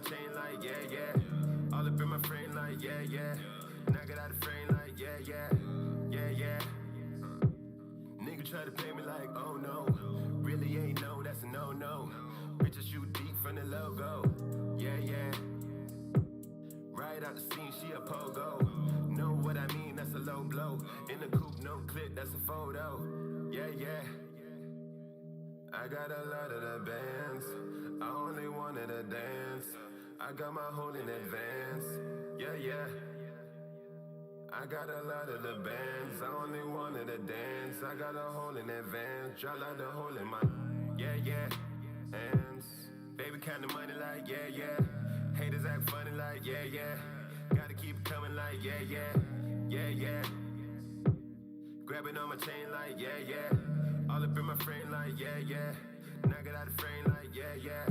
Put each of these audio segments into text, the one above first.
my chain like, yeah, yeah. All up in my frame like, yeah, yeah. Knock it out the frame like, yeah, yeah. Yeah, yeah. Nigga try to play me like, oh no. Really ain't no, that's a no-no. Bitches shoot deep from the logo. Yeah, yeah. Right out the scene, she a pogo. Know what I mean, that's a low blow. In the coupe, no clip, that's a photo. Yeah, yeah. I got a lot of the bands. I only wanted to dance. I got my whole in advance. Yeah, yeah. I got a lot of the bands. I only wanted to dance. I got a hole in advance. Drop like the hole in my. Yeah, yeah. Hands. Baby counting money like, yeah, yeah. Haters act funny like, yeah, yeah. Gotta keep it coming like, yeah, yeah. Yeah, yeah. Grabbing on my chain like, yeah, yeah. All up in my frame like, yeah, yeah. Knock it out the frame like, yeah, yeah.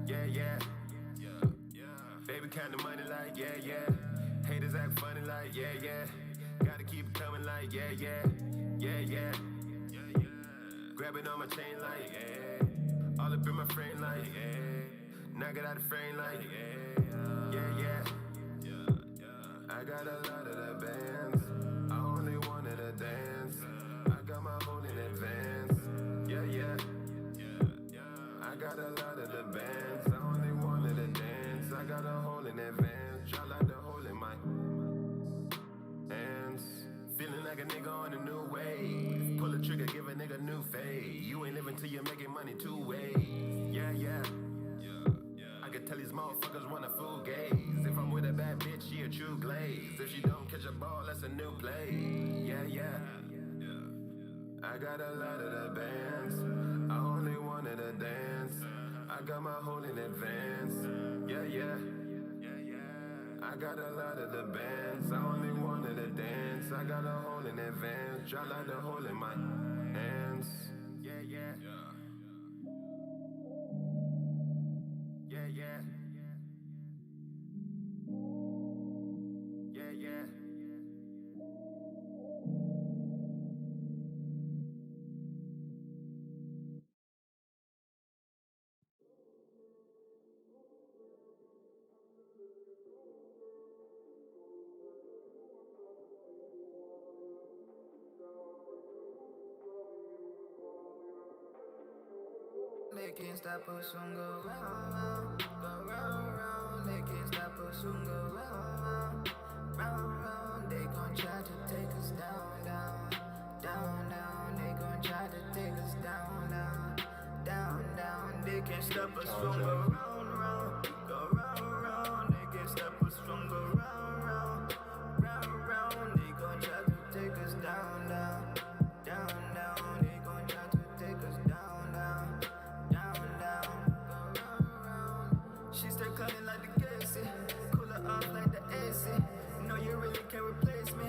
Yeah, yeah. Baby counting money like, yeah, yeah. Haters act funny like, yeah, yeah. Gotta keep it coming like, yeah, yeah. Yeah, yeah. Grabbing on my chain like, yeah. All up in my frame like, yeah. Knock it out the frame like, yeah, yeah. I got a lot of the bands. I only wanted to dance. I got my whole in advance. Yeah, yeah. I got a lot of the bands. I only wanted to dance. I got a hole in advance. Drop like the hole in my hands. Feeling like a nigga on a new wave. Pull a trigger, give a nigga new fade. You ain't living till you're making money two ways. Yeah, yeah. I can tell these motherfuckers want a full gaze. If I'm with a bad bitch, she a true glaze. If she don't catch a ball, that's a new play. Yeah, yeah. I got a lot of the bands. I only wanted to dance. I got my whole in advance. Yeah, yeah. I got a lot of the bands. I only wanted to dance. I got a hole in advance. Drop like the hole in my hands. Yeah, yeah. Yeah, yeah. Yeah, yeah. They can't stop us from go round, go round. They can't stop us from go round. They gon' try to take us down. They gon' try to take us down. They can't stop us from go round, go round. They can't stop us from go round. They gon' try to take us down. They gon' try to take us down. She start cutting like the gassy, cool her off like the AC. No, you really can't replace me.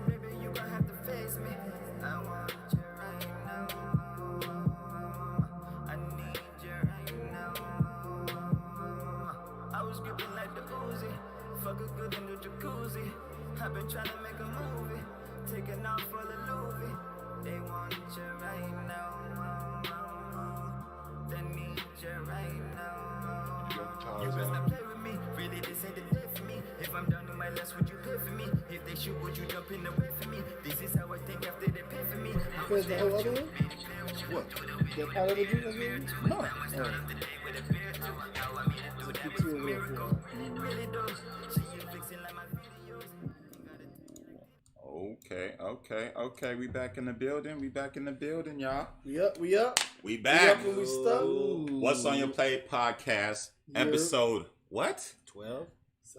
Baby, you gon' have to face me. I want you right now. I need you right now. I was gripping like the Uzi, fuck a good in the jacuzzi. I've been trying to make a movie, taking off for the Louis. They want you right now. They need you right now. You best not play with me, really this ain't the day for me. If I'm down to my last, would you pay for me? If they shoot, would you jump in the way for me? This is how I think after they pay for me. I was there with you. What? The part of the dream? No. Okay. We back in the building, y'all. We up. We back. We up and we stuck. What's on your plate podcast? Episode what? 12.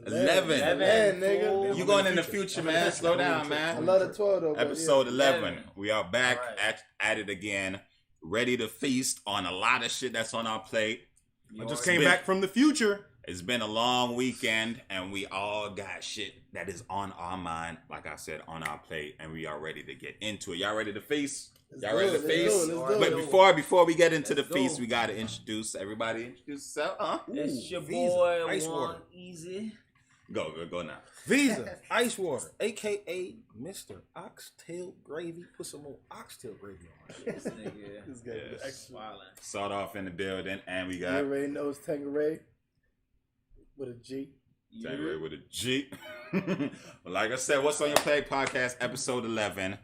11. Nigga. You going in the future, man. Slow down, man. I love the 12 though. Episode 11. We are back at it again. Ready to feast on a lot of shit that's on our plate. I just came back from the future. It's been a long weekend, and we all got shit that is on our mind, like I said, on our plate, and we are ready to get into it. Y'all ready to feast? Y'all ready to feast? But before we get into the feast, we gotta introduce everybody. Introduce yourself, huh? It's your boy, Ice One Water. Easy. Go now. Visa, Ice Water, a.k.a. Mr. Oxtail Gravy. Put some more oxtail gravy on it. This nigga. This guy is Wildin'. Start off in the building, and we You got already know it's Tangeray. with a G. January with a G. Like I said, what's on your plate? Podcast episode 11.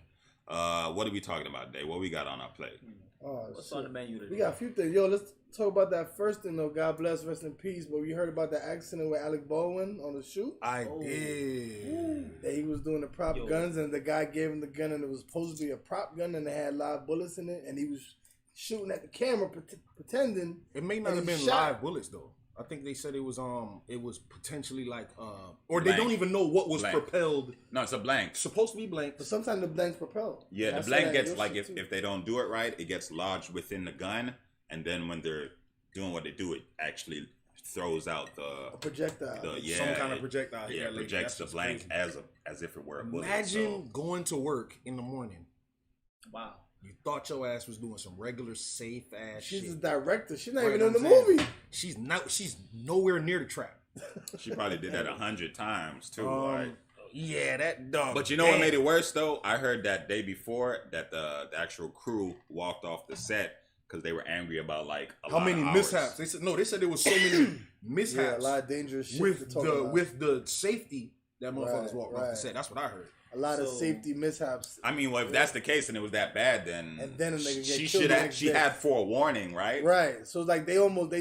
What are we talking about today? What we got on our plate? Oh, What's on the menu today? We got a few things. Yo, let's talk about that first thing though. God bless, rest in peace. But we heard about the accident with Alec Baldwin on the shoot. I did. That he was doing the prop Yo. guns, and the guy gave him the gun, and it was supposed to be a prop gun, and it had live bullets in it, and he was shooting at the camera, pretending. It may not and have he been shot. live bullets though. I think they said it was potentially like or they Blank. don't even know what was Blank. propelled. No, it's a blank. Supposed to be blank. But sometimes the blanks propel. Yeah, I the saw blank that gets in your like shit, too. if they don't do it right, it gets lodged within the gun, and then when they're doing what they do, it actually throws out a projectile. Some kind of projectile. Yeah, Lady. projects the That's blank crazy. as if it were a bullet. Imagine going to work in the morning. Wow. You thought your ass was doing some regular safe ass She's shit. the director. She's not Right, even in the I'm saying. movie. She's nowhere near the trap. She probably did that 100 times too. Right? Yeah, that dog. But you know what made it worse though? I heard that day before that the actual crew walked off the set because they were angry about like How many hours. mishaps? They said no. They said there was so many mishaps Yeah, a lot of dangerous shit to with talk the about. with the safety that motherfuckers Right, walked off the right. set. That's what I heard. A lot of So- safety mishaps. I mean, well, if that's the case and it was that bad, then And then a nigga get she killed should the have. next She day. had forewarning, right? Right. So it's like they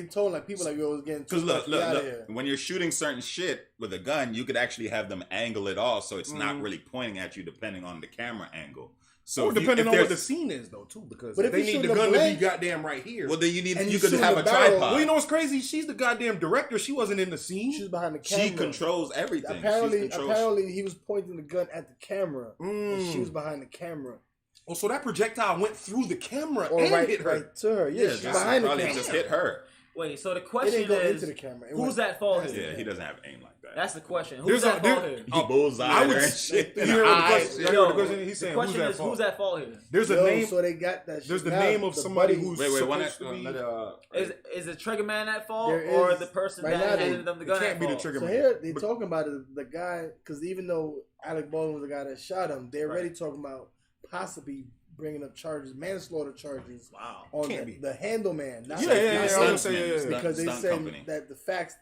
told like people like yo, it was getting too Because much. look, Get out look, of here. when you're shooting certain shit with a gun, you could actually have them angle it all, so it's Mm-hmm. not really pointing at you, depending on the camera angle. So Or if you- depending if on what the there's- scene is though too, because But if if they you need shoot the a gun blank- to be goddamn right here. well, then you And you you could shoot have the a barrel. tripod. Well, you know what's crazy? She's the goddamn director. She wasn't in the scene. She was behind the camera. She controls everything. Apparently, She controls- apparently he was pointing the gun at the camera, and she Mm. was behind the camera, Oh, so that projectile went through the camera or and right, hit her. right to her. Yeah, she's just behind the probably camera. just hit her. Wait, so the It question didn't go is, into the camera. It who's went- at fault Yeah, here? he doesn't have aim like that. That's the question. There's Who's at a- fault there- here? He bullseye I would her and s- shit. you in the heard the eyes. question. Yo, You heard the question. He's the saying, question who's at is, fault? who's at fault here? There's a Yo, name. so they got that. Shit There's the now. name of The somebody buddy- who's Wait, one supposed to be. Is the trigger man at fault There or is- the person right now that they- handed them the it gun can't at be the fault? trigger So man. here they But- talking about the guy, because even though Alec Baldwin was the guy that shot him, they're already talking about possibly bringing up charges, manslaughter charges Wow. on Can't be. the handle man. Not Yeah, the- yeah, yeah, not I was the- gonna say, yeah, yeah. because they Stunt said company. that the facts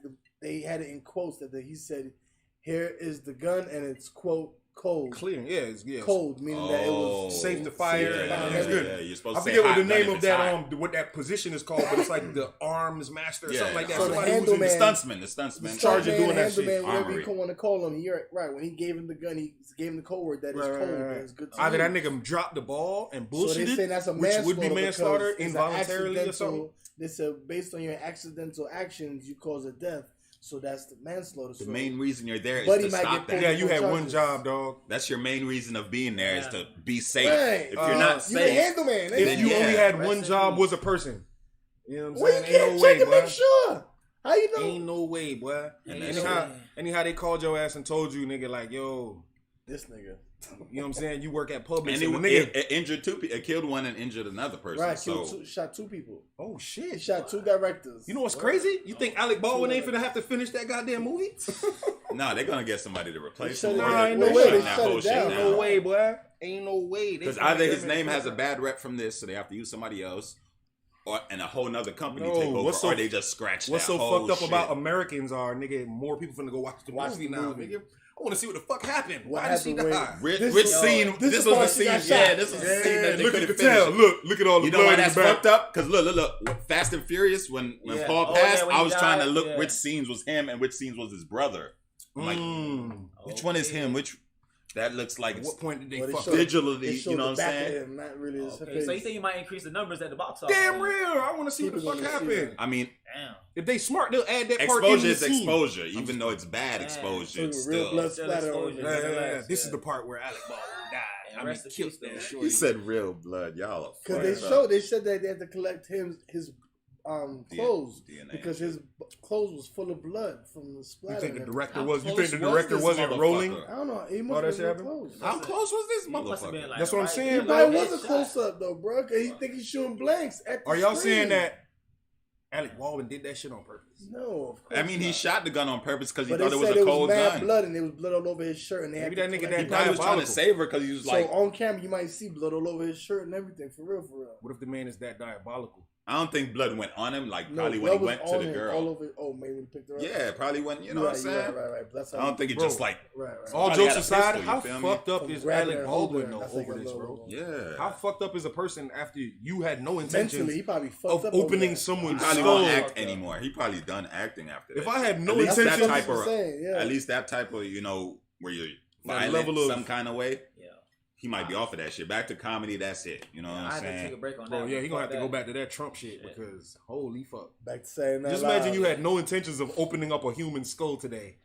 they had it in quotes that he said, "Here is the gun and it's quote cold, Clear. Yeah, it's cold," meaning that it Oh, was safe to fire. safe to Yeah, fire. that's good. Yeah, you're supposed I to say forget what hot the gun name if of it's that hot. what that position is called, but it's like the arms master or Yeah, something like that. so the Somebody who's handle in The man- stuntsman, the The stuntsman. charge of stuntman, doing that handle shit. man, whatever Armory. you want to call him. You're right. When he gave him the gun, he gave him the code word that it's cold. And it's good to Either that use. nigga dropped the ball and So they bullshitted, say that's a which would be manslaughter manslaughter because it's an involuntarily or something. accidental- They said based on your accidental actions, you cause a death. So that's the manslaughter. The So main reason you're there is Buddy to might stop get that. Yeah, you had one charges. job, dog. That's your main reason of being there is Yeah. to be safe. Right. If you're not you the safe, handle man. If Then you yeah. only had Rest one in job peace. was a person. You know what I'm well, saying? you can't Ain't no check way, and make boy. sure. How you know? Ain't no way, boy. Ain't Anyhow, no way. anyhow, they called your ass and told you, nigga, like, yo, This nigga. you know what I'm saying? You work at Publix. and And the nigga, it injured two people. It killed one and injured another person. Right. So Shot two people. oh He shit. shot two directors. You know what's crazy? You think Alec Baldwin ain't finna have to finish that goddamn movie? no, they're gonna get somebody to replace They him. shut or it Nah, they're ain't no down. way. shutting They that shut whole it shit down. Ain't no down. way, boy. Ain't no way. They Because finna either get his him name in has a trouble. bad rep from this, so they have to use somebody else, or and a whole nother company No, take over, what's so- or they just scratch What's that so whole fucked up shit. about Americans are, nigga, more people finna go watch the Watch movie the now, movie. nigga. I want to see what the fuck happened. What Why did she happened die? with- Which This- scene? this This is was why the she scene. got Yeah, shot. this was the Yeah, scene that they look, you couldn't can finish. tell. Look at all the You know blood why in that's the back. fucked up? Because look. Fast and Furious, when Yeah. Paul Oh, passed, yeah, when I he was trying to died, look yeah. which scenes was him and which scenes was his brother. I'm like, which one is him? Which that looks like At what point did they Well, they fuck showed- up? They digitally, showed you know the what I'm back of saying? him, not really his Okay, face. so you think you might increase the numbers at the box office? Damn real. I want to see what the People fuck gonna see happened. I mean, Damn. If they smart, they'll add that part in exposure the is scene. exposure, even though it's bad Yeah. exposure. Real It's blood still. Still splatter exposure. over Yeah, it. yeah, yeah. Relax, This yeah. is the part where Alec Baldwin died. Yeah, I mean, rest in killed peace, that though. short. He said real blood. Y'all are Because they fucked up. said that they had to collect his clothes DNA. because his clothes was full of blood from the You splatter. think the and director How was? You close think the was director this wasn't motherfucker? rolling? everything. I don't know. He Oh, must that have shit been happened? close. How close was this He must have motherfucker? been like, That's what I'm right saying. He here, probably like, was a headshot. close up though, bro. Cause he think he's shooting blanks at the Are y'all screen. saying that Alec Baldwin did that shit on purpose? No, of course I mean, he not. shot the gun on purpose because he But thought they it was said a it was cold mad gun. blood, and there was blood all over his shirt, and they Maybe had that to nigga collect He it. probably was trying to diabolical. save her because he was So like, on camera, you might see blood all over his shirt and everything, for real, for real. What if the man is that diabolical? I don't think blood went on him. Like No, probably when he blood was went to on the him girl. all over. Oh, maybe he picked her up. Yeah, probably when you know what I'm saying. Right. That's how I don't think it Bro. just like Right. All Probably jokes had a aside, pistol, you how feel me? fucked up is Grabbing Alec her, Baldwin holding her, though that's like over a this, little- bro? yeah. How fucked up is a person after you had no Mentally, intentions he probably fucked of up over opening that. He someone's probably skull? won't act anymore. He probably done acting after that. If I had no At least intentions, that That's type what of I'm saying, yeah. at least that type of where you're That violent level of- some kind of way. Yeah. He might be off of that shit. Back to comedy, that's it. You know what I I'm had to saying? take a break on bro, that. yeah, he gonna have to Fuck go that. back to that Trump shit because holy fuck. Back to saying that. Just imagine you had no intentions of opening up a human skull today,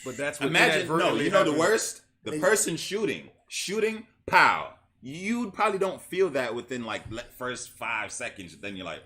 but that's what Imagine no. inadvertently You know the happened. worst. The person shooting, pow. You probably don't feel that within like first 5 seconds. Then you're like,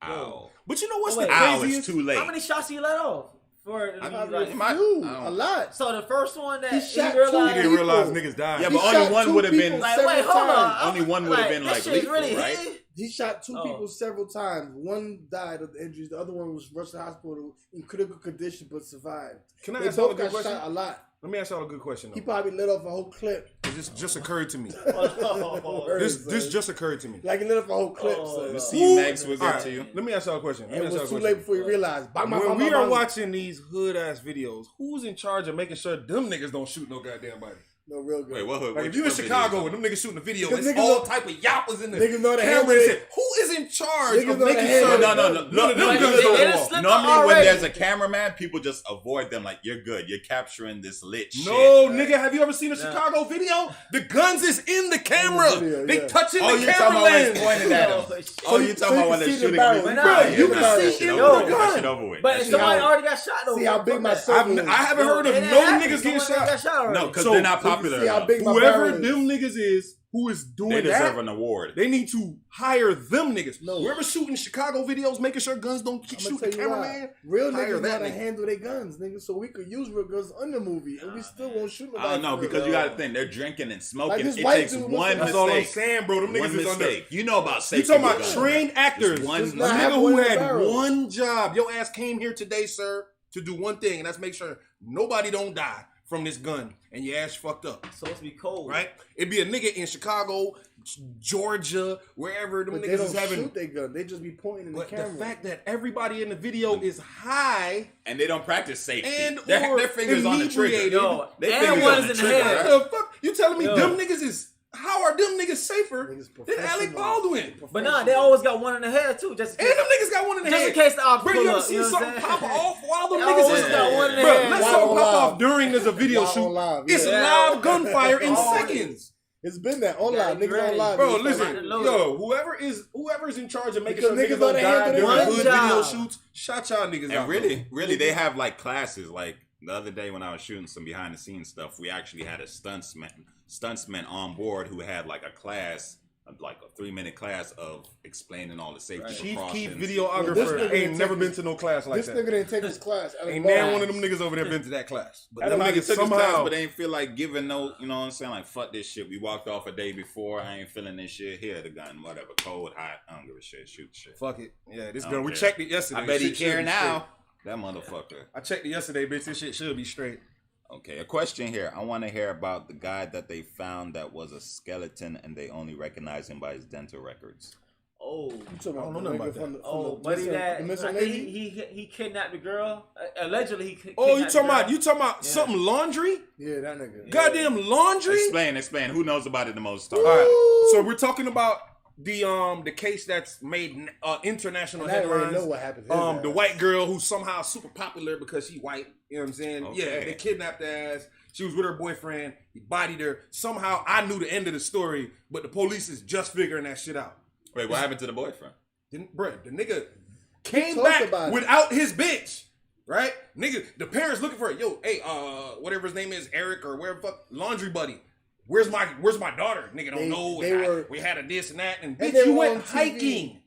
ow, But you know what's Oh, the wait. ow, craziest? it's too late. How many shots he let off? For Probably It might- few, I a don't- lot. so the first one that He he, shot realized, He didn't realize people. niggas died. Yeah, He but shot only one two would have been. people. like, several wait, hold on. times. Only one would have been, this like, shit's lethal, really right? hit. He shot two Oh. people several times. One died of the injuries. The other one was rushed to the hospital in critical condition but survived. Can I They ask y'all a both good got question? shot a lot. Let me ask y'all a good question. He Though. probably lit off a whole clip. This just occurred to me. Oh, This just occurred to me. Like he lit off a whole clip. Oh, son. no. Let's see, Max, was All that right, to you? let me ask y'all a question. Let And me it ask y'all was a too question. late before he realized. Bang, bang, When bang, we bang, are bang. watching these hood ass videos, who's in charge of making sure them niggas don't shoot no goddamn body? No, real good. Wait, what? Like Which- if you in what video Chicago you and them niggas shooting a video, Because it's niggas all know- type of yappers in the niggas know the camera and handle- shit. Who is in charge Niggas of know the making handle- sure? No. None of them Like, guns they don't didn't go off. slip Normally, up when already. there's a cameraman, people just avoid them. Like, you're good. You're capturing this lit shit. No, nigga, have you ever seen a Chicago video? The guns is in the camera. In the video, They yeah. touching Oh, the you're talking camera about when lens. it's pointed at them. Oh, Oh, you're talking about when they're see the shooting. barrel. Bro, Bro, you can that see shit in over the with. gun. That shit over with. But That shit somebody over already got shot though. See how Fuck big my that. circle is. I haven't heard of It no happened. niggas getting Someone got shot. already. No, because So- they're not So you popular see how enough. big my Whoever barrel is. them niggas is who is They doing deserve that, an award. they need to hire them niggas. No. Whoever shooting Chicago videos, making sure guns don't I'm shoot gonna the tell you why. cameraman. Real hire niggas know how that to nigga. handle their guns, nigga. So we could use real guns on the movie, and we still won't shoot nobody. I don't know for real. because you got to think they're drinking and smoking. Like this It white takes dude, one That's all I'm mistake. saying, bro. Them One niggas is under. mistake. You know about You safety. talking about with guns. trained actors? Just one A Just not nigga have who one in the had barrel. one job. Your ass came here today, sir, to do one thing, and that's make sure nobody don't die from this gun, and your ass fucked up. It's supposed to be cold, Right? It'd be a nigga in Chicago, Georgia, wherever them But they niggas don't is having. shoot their gun. They just be pointing in the But camera. the fact that everybody in the video is high And they don't practice safety. and Their fingers on the trigger. inebriated. Yo, They and fingers one on is the in the trigger, head. right? The fuck? You telling me Yo. them niggas is? How are them niggas safer Niggas than Alec Baldwin? But nah, they always got one in the head too, just in And case, them niggas got one in the just head. in case the ops Bro, pull you ever up. seen You know what something I'm pop saying? off while them They niggas always is got one in the Bro, head. let's While something on pop live. off during there's a video While on shoot. live, It's yeah. live gunfire in Oh, seconds. It's been that on Yeah, live. you Niggas on ready. live. Bro, Niggas listen, fucking- loaded. yo, whoever's in charge of making Because sure niggas niggas know don't they die handle during their hood own video job. shoots, shout y'all niggas out. And really, they have like classes. Like the other day when I was shooting some behind the scenes stuff, we actually had a stuntsman on board who had like a class, like a 3-minute class of explaining all the safety Chief precautions. Keef This videographer nigga ain't didn't never take been his- to no class like This that. nigga didn't take his class. Alec Ain't Baldwin. now one of them niggas over there been to that class. But That them nigga niggas took his class, somehow but they ain't feel like giving no, you know what I'm saying? Like, fuck this shit. We walked off a day before. I ain't feeling this shit. Here, the gun, whatever. Cold, hot. I don't give a shit. Shoot the shit. fuck it. Yeah, this I gun. don't We care. checked it yesterday. I bet he Shit should care be now. That motherfucker. straight. I checked it yesterday, bitch. This shit should be straight. Okay, a question here. I want to hear about the guy that they found that was a skeleton and they only recognize him by his dental records. Oh, You talking I don't know the nothing nigga about from that. the- oh, from the buddy, missing- that the missing I think lady? he kidnapped the girl. Allegedly, he kidnapped Oh, you the talking girl. about Yeah. something laundry? Yeah, that nigga. Goddamn laundry? Explain. Who knows about it the most? All right. So we're talking about the case that's made international And I already headlines. know what happened to his The ass. white girl who's somehow super popular because she white. You know what I'm saying? Okay. Yeah, they kidnapped her ass. She was with her boyfriend. He bodied her. Somehow I knew the end of the story, but the police is just figuring that shit out. Wait, what happened to the boyfriend? Bruh, the nigga came talked back about it. without his bitch. Right? Nigga, the parents looking for it. Yo, hey, whatever his name is, Eric or wherever fuck, laundry buddy. Where's my daughter? Nigga don't They- know. they were- We had a this and that. And And bitch, they you were went on TV. hiking.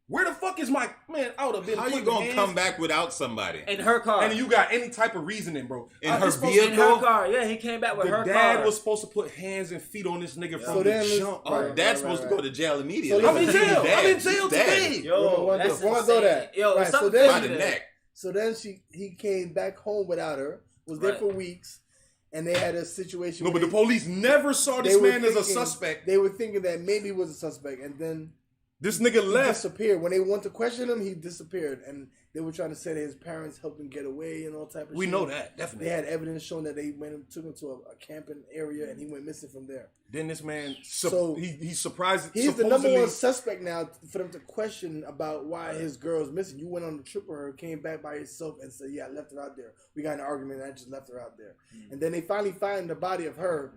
Where the fuck is my man? I would have been. How you putting gonna hands- come back without somebody? in her car. And you got any type of reasoning, bro? In her it's supposed in to- her car. Yeah, he came back with The her dad car. was supposed to put hands and feet on this nigga So from then the let's- jump. Oh, Right, dad's right, supposed right. to go to jail immediately. So I'm in listen, jail. He's I'm in dead. jail He's dead. today. Yo, Remember that's one insane. know that. Yo, Right, so something then- By the crazy. neck. So then he came back home without her, was there Right. for weeks, and they had a situation. No, but where the police never saw they this were man as a thinking- suspect. They were thinking that maybe he was a suspect, and then This nigga He left. disappeared. When they wanted to question him, he disappeared. And they were trying to say that his parents helped him get away and all type of We shit. know that, definitely. They had evidence showing that they went and took him to a camping area and he went missing from there. Then this man, So, he surprised. He's the number supposedly- one suspect now for them to question about why his girl's missing. You went on the trip with her, came back by yourself and said, yeah, I left her out there. We got in an argument and I just left her out there. And then they finally find the body of her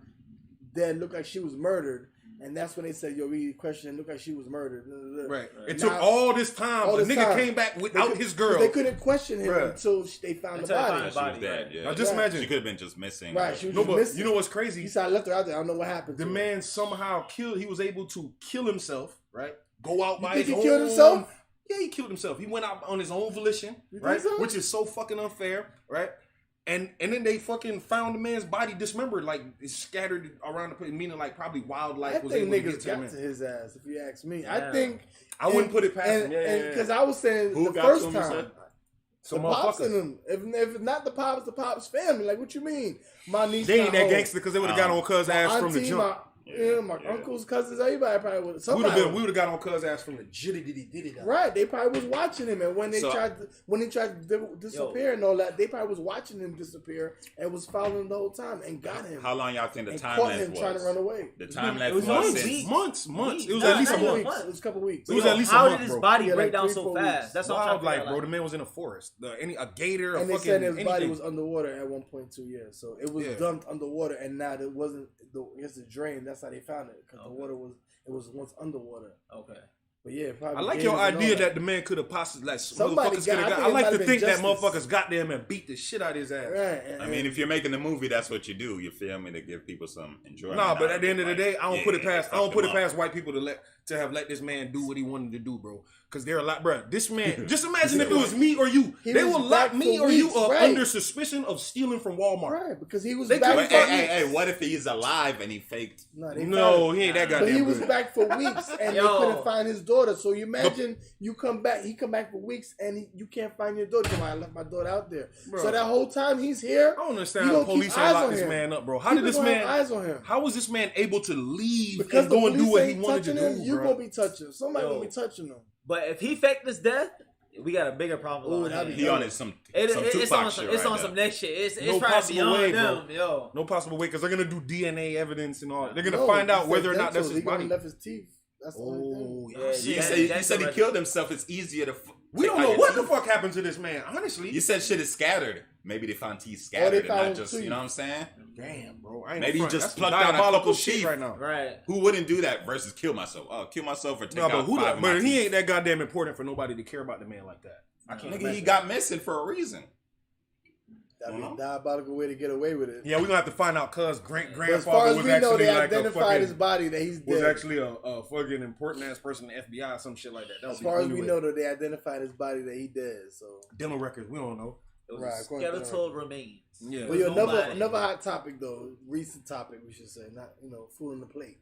that looked like she was murdered. And that's when they said, yo, we questioned, looked like she was murdered. Right. It Now, took all this time. all The this nigga time. came back without his girl. They couldn't question him Bruh. until they found the Until they body. found the She was body, dead. right. Yeah. Now just imagine. She could have been just missing. Right, she was No, just but missing. you know what's He crazy? said, I left her out there. I don't know what happened The to her. man somehow killed. He was able to kill himself. Right. Go out by think his he own. killed himself? Yeah, he killed himself. He went out on his own volition. You think Right. so? Which is so fucking unfair. Right. And then they fucking found the man's body dismembered, like it's scattered around the place, meaning like probably wildlife I was think able to get niggas to the got man. to his ass, if you ask me. Yeah. I think... I wouldn't put it past him. And Yeah. because I was saying Who the got first to him, you time... said? The Some pops motherfuckers. in them. If it's not the pops family. Like, what you mean? My niece, They ain't my that home, gangster because they would have got on Cuz ass from the auntie, jump. my uncles, cousins, everybody probably would. We would Somebody have got on Cuz ass from the jitty diddy. right. They probably was watching him, and when they So- tried to disappear and all that, they probably was watching him disappear and was following him the whole time and got him. How long y'all think the and time caught lapse him trying to was? run away. The time lapse It was was months. since. Months. Weeks. It was Nah, at least a not even month. months. It was a couple weeks. It was at least a How month, did his bro. body Yeah, break like down 3-4 so weeks. fast? That's all I'm trying to Wildlife, figure bro. out. The man was in a forest. A gator, And a they fucking said his body anything. was underwater at 1.2 years, so it was Yeah. dumped underwater, and now it wasn't. I guess the drain. That's how they found it because the water was once underwater. Okay. But yeah, probably. I like gators your and all idea that the man could have possibly, like, Somebody motherfuckers could got- I have got. think I it like might to have think been that justice. motherfuckers got them and beat the shit out of his ass. Right. And, I mean, if you're making a movie, that's what you do. You feel me? To give people some enjoyment. Nah, but out at the end of the it. day, Like, I don't put it past. I fuck don't put it them up. past white people to have let this man do what he wanted to do, bro. Because they're a lot, bro. This man. Just imagine if it was me or you. He They was will lock back me for or you weeks, up right. under suspicion of stealing from Walmart. right, because he was They back. couldn't for fuck- weeks. Hey, what if he's alive and he faked? No, they No, found he ain't that it. But goddamn he was good. back for weeks, and Yo. they couldn't find his daughter. So you imagine you come back. He come back for weeks, and you can't find your daughter. Come on, I left my daughter out there. Bro. So that whole time he's here. I don't understand you how the don't keep police eyes ain't locked on this him. man up, bro. How People did this gonna have man? eyes on him? How was this man able to leave Because and the go and do police what he ain't wanted to touching him. do, You bro? gonna be touching him. Somebody Yo. gonna be touching him. But if he faked his death, we got a bigger problem. Ooh, on that'd hands. be He on his some It's Tupac on shit some, right it's on there. some next shit. It's No probably possible beyond way, them, bro. yo. No possible way, because they're gonna do DNA evidence and all. They're gonna No, find he out said whether or not that's dentals. his He gonna body. left his teeth. That's the only Oh, thing. yeah. Yeah, See, You said he That's killed himself. It's easier to. we don't know what the fuck happened to this man. Honestly, You said shit is scattered. Maybe they found teeth they scattered and found not just. teeth. You know what I'm saying? damn, bro. I ain't Maybe no he front. just That's plucked out a diabolical couple shit teeth. right now. Right. Who wouldn't do that versus kill myself? Oh, kill myself or take No, out but who? five of my But he teeth. ain't that goddamn important for nobody to care about the man like that. I can't. Nigga, imagine. he got missing for a reason. That'd be Uh-huh. a diabolical way to get away with it. Yeah, we're gonna have to find out. Cuz great But as far grandfather as was we know, actually they like a identified his fucking. body that he's Was dead. actually a fucking important ass person in the FBI, some shit like that. That was As the far as only we way. know, though, they identified his body that he dead. So, dental records, we don't know. It was Right, a according to that. skeletal remains. Yeah. but yo, Nobody. another hot topic though, recent topic we should say, not food on the plate,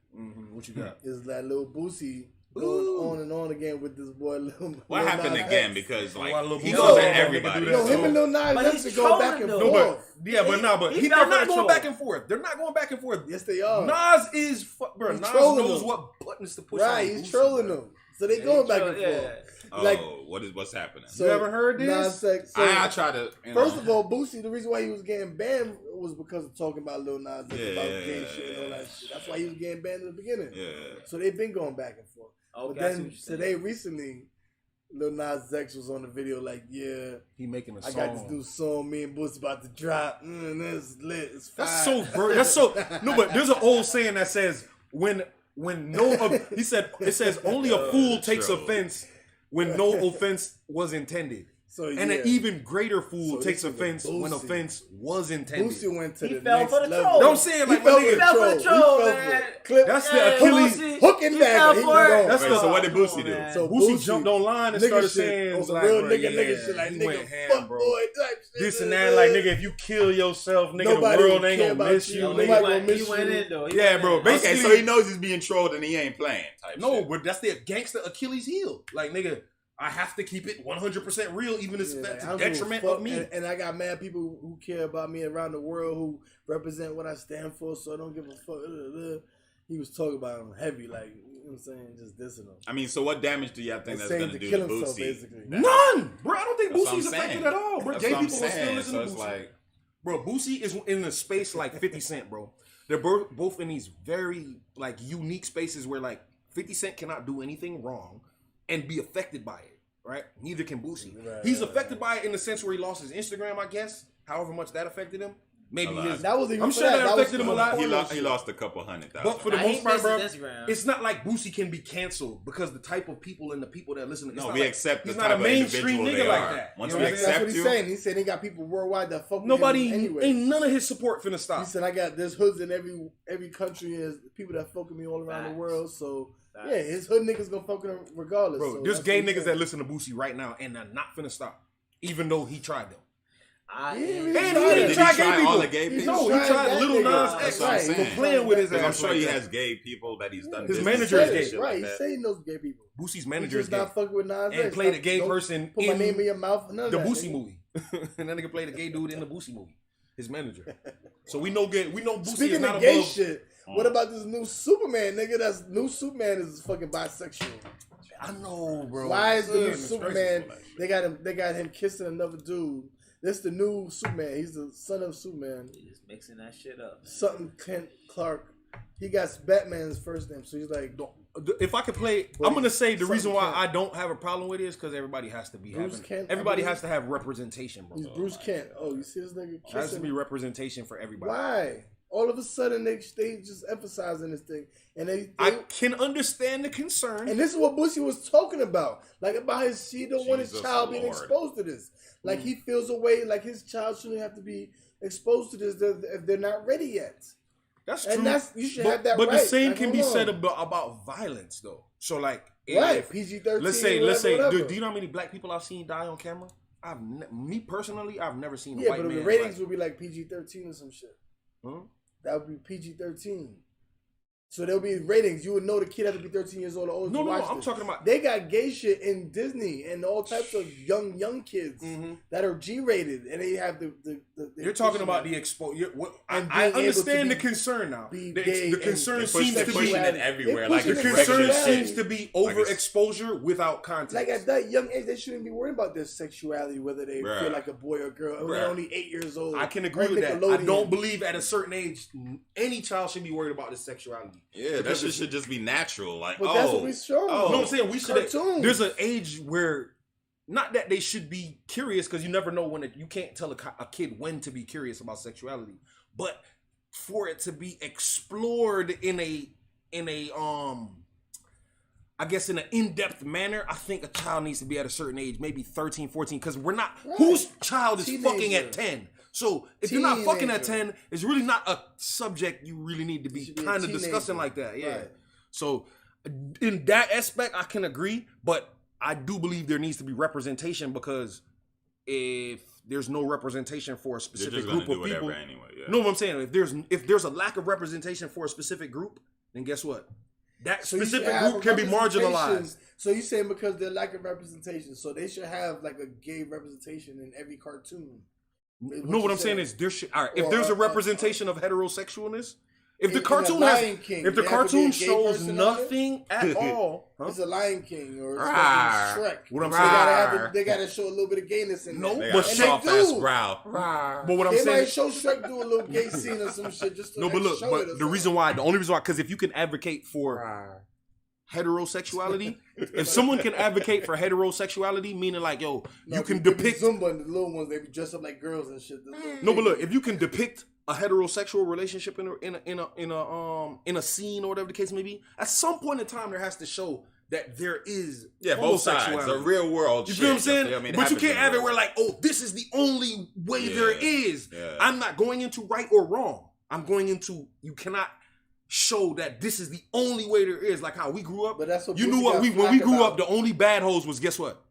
What you got? is that little Boosie going Ooh. on and on again with this boy. What happened again? Because Why like little he Boosie goes do at that? everybody. Nigga do No, that. him and Lil Nas But X he's to go back trolling and though. No, forth. but yeah, but no, but He they're fell for not the going troll. back and forth. They're not going back and forth. Yes, they are. Nas is, bro. He's Nas trolling knows them. what buttons to push. Right, on he's Boosie, trolling bro. them. So they going back and Yeah. forth. Oh, Like- what's happening? So You ever heard this? Nas X, so, I try to. first of all, Boosie, the reason why he was getting banned was because of talking about Lil Nas X, about gay shit and all that shit. That's why he was getting banned in the beginning. yeah. So they've been going back and forth. Okay, But I see then what you're saying. today, recently, Lil Nas X was on the video like, yeah, He making a I song. got this new song, me and Boosie about to drop. That's lit. It's fire. That's so. That's so. No, but there's an old saying that says when no. He said it says only a fool takes true. offense when no offense was intended. So, And yeah. an even greater fool So takes this nigga offense when Boosie. offense was intended. Boosie went to He the fell next for the level. troll. No, I'm saying He like my fell for nigga. the fell for troll. the troll, He fell for man. it. Clip, That's the Yeah, Achilles. Boosie, hooking he that. fell He for it. gone. That's Wait, the- so what did Come Boosie on, do? man. So Boosie jumped online and nigga started shit. saying, On some like, real bro, nigga yeah, shit, like he nigga, went ham, fuck bro. boy, type shit. This and that, like nigga, if you kill yourself, nigga, Nobody the world will ain't care gonna about miss you. you. Nobody Nigga. gonna miss He went you. in though. He Yeah, went bro, in. basically- Okay, so he knows he's being trolled and he ain't playing. Type No, shit. but that's the gangster Achilles heel. Like nigga, I have to keep it 100% real, even if Yeah, it's like, I to don't give a detriment fuck, of me. and I got mad people who care about me around the world who represent what I stand for, so I don't give a fuck. He was talking about him heavy, like, know what I'm saying? Just dissing him. I mean, so what damage do y'all think that's going to do to Boosie? Basically. None, bro. I don't think That's what Boosie's I'm affected saying. at all, bro. That's Gay what I'm people will still saying. listen So to it's Boosie. like, Bro, Boosie is in a space like 50 Cent, bro. They're both in these very like unique spaces where like 50 Cent cannot do anything wrong and be affected by it, right? Neither can Boosie. He's affected by it in the sense where he lost his Instagram, I guess. However much that affected him. Maybe his, that was even I'm for sure that was affected him a for lot. he lost a couple $100,000. But for the Nah, most he part, bro, missed his Instagram. it's not like Boosie can be canceled because the type of people and the people that listen to No, we accept the he's type not a of mainstream individual nigga they like are. that. Once You we know what I'm saying? That's accept what he's you, saying. He said they got people worldwide that fuck with Nobody him anyway. ain't none of his support finna stop. He said I got there's hoods in every country and there's people that fuck with me all around the Facts. world. So Facts. yeah, his hood niggas gonna fuck with him regardless. Bro, so there's that's gay what he niggas said. that listen to Boosie right now and they're not finna stop. Even though he tried them. Yeah, And he Did didn't he try try gay all people. the gay people? No, he tried tried that Little nigga. Nas That's X right. for He playing with his because ass. I'm sure like he that. has gay people that he's done His business manager with is and gay. shit Right, like he's that. saying those gay people. Boosie's He's manager is just gay. not fucking with Nas And X. played a Don't- gay don't person Put my in name in your mouth. None of the that, Boosie nigga. movie. And that nigga played a gay dude in the Boosie movie. His manager. So we know Boosie is Speaking not of gay above. shit, what about this new Superman, nigga? That's new Superman is fucking bisexual. I know, bro. Why is the new Goodness Superman? gracious. They got him kissing another dude. This the new Superman. He's the son of Superman. He just mixing that shit up. Something Kent Clark. He got Batman's first name, so he's like, If I could play, Well, I'm gonna say the something reason why Kent. I don't have a problem with it is because everybody has to be Bruce having. Kent, I Everybody believe. has to have representation, bro. he's Bruce Kent. Oh, you see this nigga There has to be kissing? representation for everybody. Why? All of a sudden they just emphasizing this thing, and I can understand the concern. and this is what Boosie was talking about, like about his he don't want his Jesus child being Lord. exposed to this. Like he feels a way like his child shouldn't have to be exposed to this if they're not ready yet. That's And true. that's you should but, have that but right. the same Like, can hold be on. said about violence, though. So like, Right, if- PG-13. let's say, whatever. do you know how many black people I've seen die on camera? Me personally, I've never seen a Yeah, white but man. the ratings like, would be like PG-13 or some shit. huh? That would be PG-13. So there'll be ratings. You would know the kid had to be 13 years old or older. No, to no, watch I'm this. talking about. They got gay shit in Disney and all types of young kids Mhm. that are G-rated, and they have the You're talking about the exposure. And I being able understand to the concern now. be The, gay the and- concern and seems They're to pushing be it everywhere. Like pushing the it it's concern regular everywhere. seems shit. to be Like it's- overexposure without context. like at that young age, they shouldn't be worried about their sexuality, whether they Bruh. feel like a boy or girl. When they're Bruh. only 8 years old. I can agree Or with that. I Nickelodeon. don't believe at a certain age any child should be worried about their sexuality. Yeah, that Because shit it's- should just be natural. Like, But oh, that's what we showing. oh. No, I'm saying we should. Cartoons. There's an age where, not that they should be curious, because you never know when you can't tell a kid when to be curious about sexuality, but for it to be explored in a I guess in an in-depth manner, I think a child needs to be at a certain age, maybe 13, 14, because we're not, Right. whose child is fucking Teenager. at 10? So if you're not fucking at Teenager. 10, it's really not a subject you really need to be Should be a kind of teenager. discussing like that. Yeah. Right. So in that aspect, I can agree, but I do believe there needs to be representation, because if there's no representation for a They're specific just gonna group do of whatever people, anyway. Yeah. know what I'm saying? If there's a lack of representation for a specific group, then guess what? That So you should specific have group can be representation. marginalized. So you're saying because they're lacking representation, so they should have like a gay representation in every cartoon. No, what I'm saying is there should. All right, if Or there's a a- representation of heterosexualness, if the in cartoon The has, Lion King, if the there have to be a cartoon gay shows person on it? nothing at all, huh? It's a Lion King or it's Rawr. fucking Shrek. What I'm They saying- they gotta show a little bit of gayness in No, there. They but got a shit, soft they ass do. growl. but what I'm They saying, might show Shrek do a little gay scene or some shit. Just to no, but look, show it or but the something. reason why, the only reason why, because if you can advocate for heterosexuality, if someone can advocate for heterosexuality, meaning like, yo, No, you can they be depict. Zumba and the little ones, they be dressed up like girls and shit. No, but look, if you can depict a heterosexual relationship in a scene or whatever the case may be, at some point in time there has to show that there is Yeah, both sides. homosexuality. The real world. You shit, feel what I'm saying? feel me? It But you happens can't in the have it real where world. like, oh, this is the only way there is. Yeah. I'm not going into right or wrong. I'm going into, you cannot show that this is the only way there is. Like how we grew up. But that's what you knew Boosie what got when we flack grew about. up, the only bad hoes was, guess what?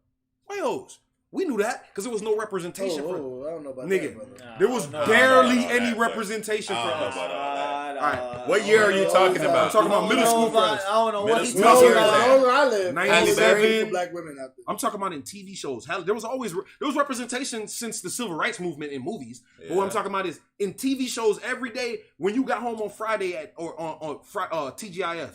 White hoes. We knew that because there was no representation for I don't know about nigga. that, brother. There was No, barely no, any that, representation for I don't know us. about all that. Alright, What year are you talking about? I'm talking about middle school friends. I don't know what he's Middle No, talking school about. friends. no, where I live. 97. For black women out there. I'm talking about in TV shows. There was representation since the civil rights movement in movies. But what I'm Yeah. talking about is in TV shows every day when you got home on Friday on TGIF.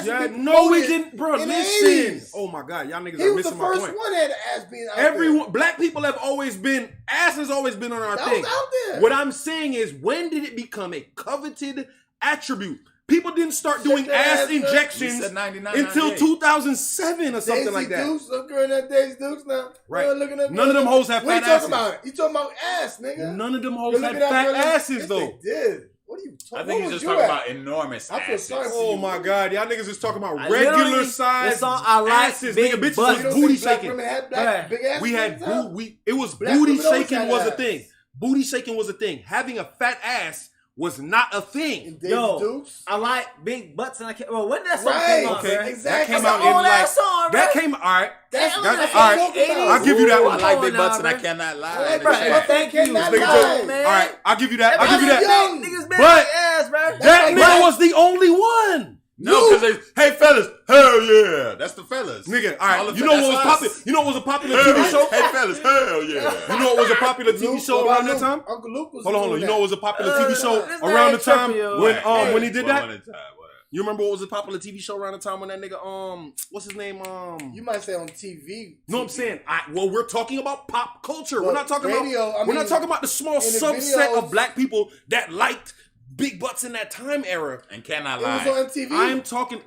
ass Yeah, to be no, we promoted can, bro. in the Listen. 80s. Oh my God, y'all niggas He are was the missing my first point. one that had ass being out Everyone, black people have always been, ass has always been on our That thing. was out there. What I'm saying is, when did it become a coveted attribute. People didn't start doing Shut ass your ass up. injections We said 99, until 98. 2007 or something Daisy like that. Dukes, some girl in that Daisy Dukes now. Right. Girl looking at None of them hoes have What fat you asses. talking about? You talking about ass, nigga? None of them You're hoes had looking at fat girl- asses Yes, though. They did. What are you talking I about? think he's just talking about enormous I feel asses. sorry for Oh you. my god, y'all niggas is talking about I regular literally- size the song I like asses. big Nigga, bitches butts. You was don't booty think black shaking. women had Yeah. big ass We had it was Black booty women always shaking had was a ass. thing. Booty shaking was a thing. Having a fat ass was not a thing. Daisy Yo, Dukes. I like big butts and I can't. Well, when that song Right. came out, Okay, bruh? Exactly. that came That's out an in old like ass song, that bruh. came all right. That's Damn, what that's I'm like talking about. I'll give you that Ooh, one. I like Come big on butts now, and I bruh. cannot lie. I like Nigga big said. butts. Thank you. Cannot Nigga lie. told- man. All right, I'll give you that. I'll give you Everybody that. young. Niggas been But- like ass, bruh. That like nigga what? was the only one. No, because hey fellas, hell yeah, that's the fellas. Nigga, all right. the You know what was that's popular? us. You know what was a popular Hell, TV show? Hey fellas, hell yeah. You know what was a popular TV Luke, show what around about that time? Luke? Uncle Luke was Hold on. doing You know what was a popular TV show this around the man time tripping, yo. when he did One that? at a time, whatever. You remember what was a popular TV show around the time when that nigga what's his name You might say on TV. No, I'm saying we're talking about pop culture. Well, we're not talking radio, about I we're not mean, talking about the small in the subset videos- of black people that liked big butts in that time era. And cannot It was lie. on TV. I'm talking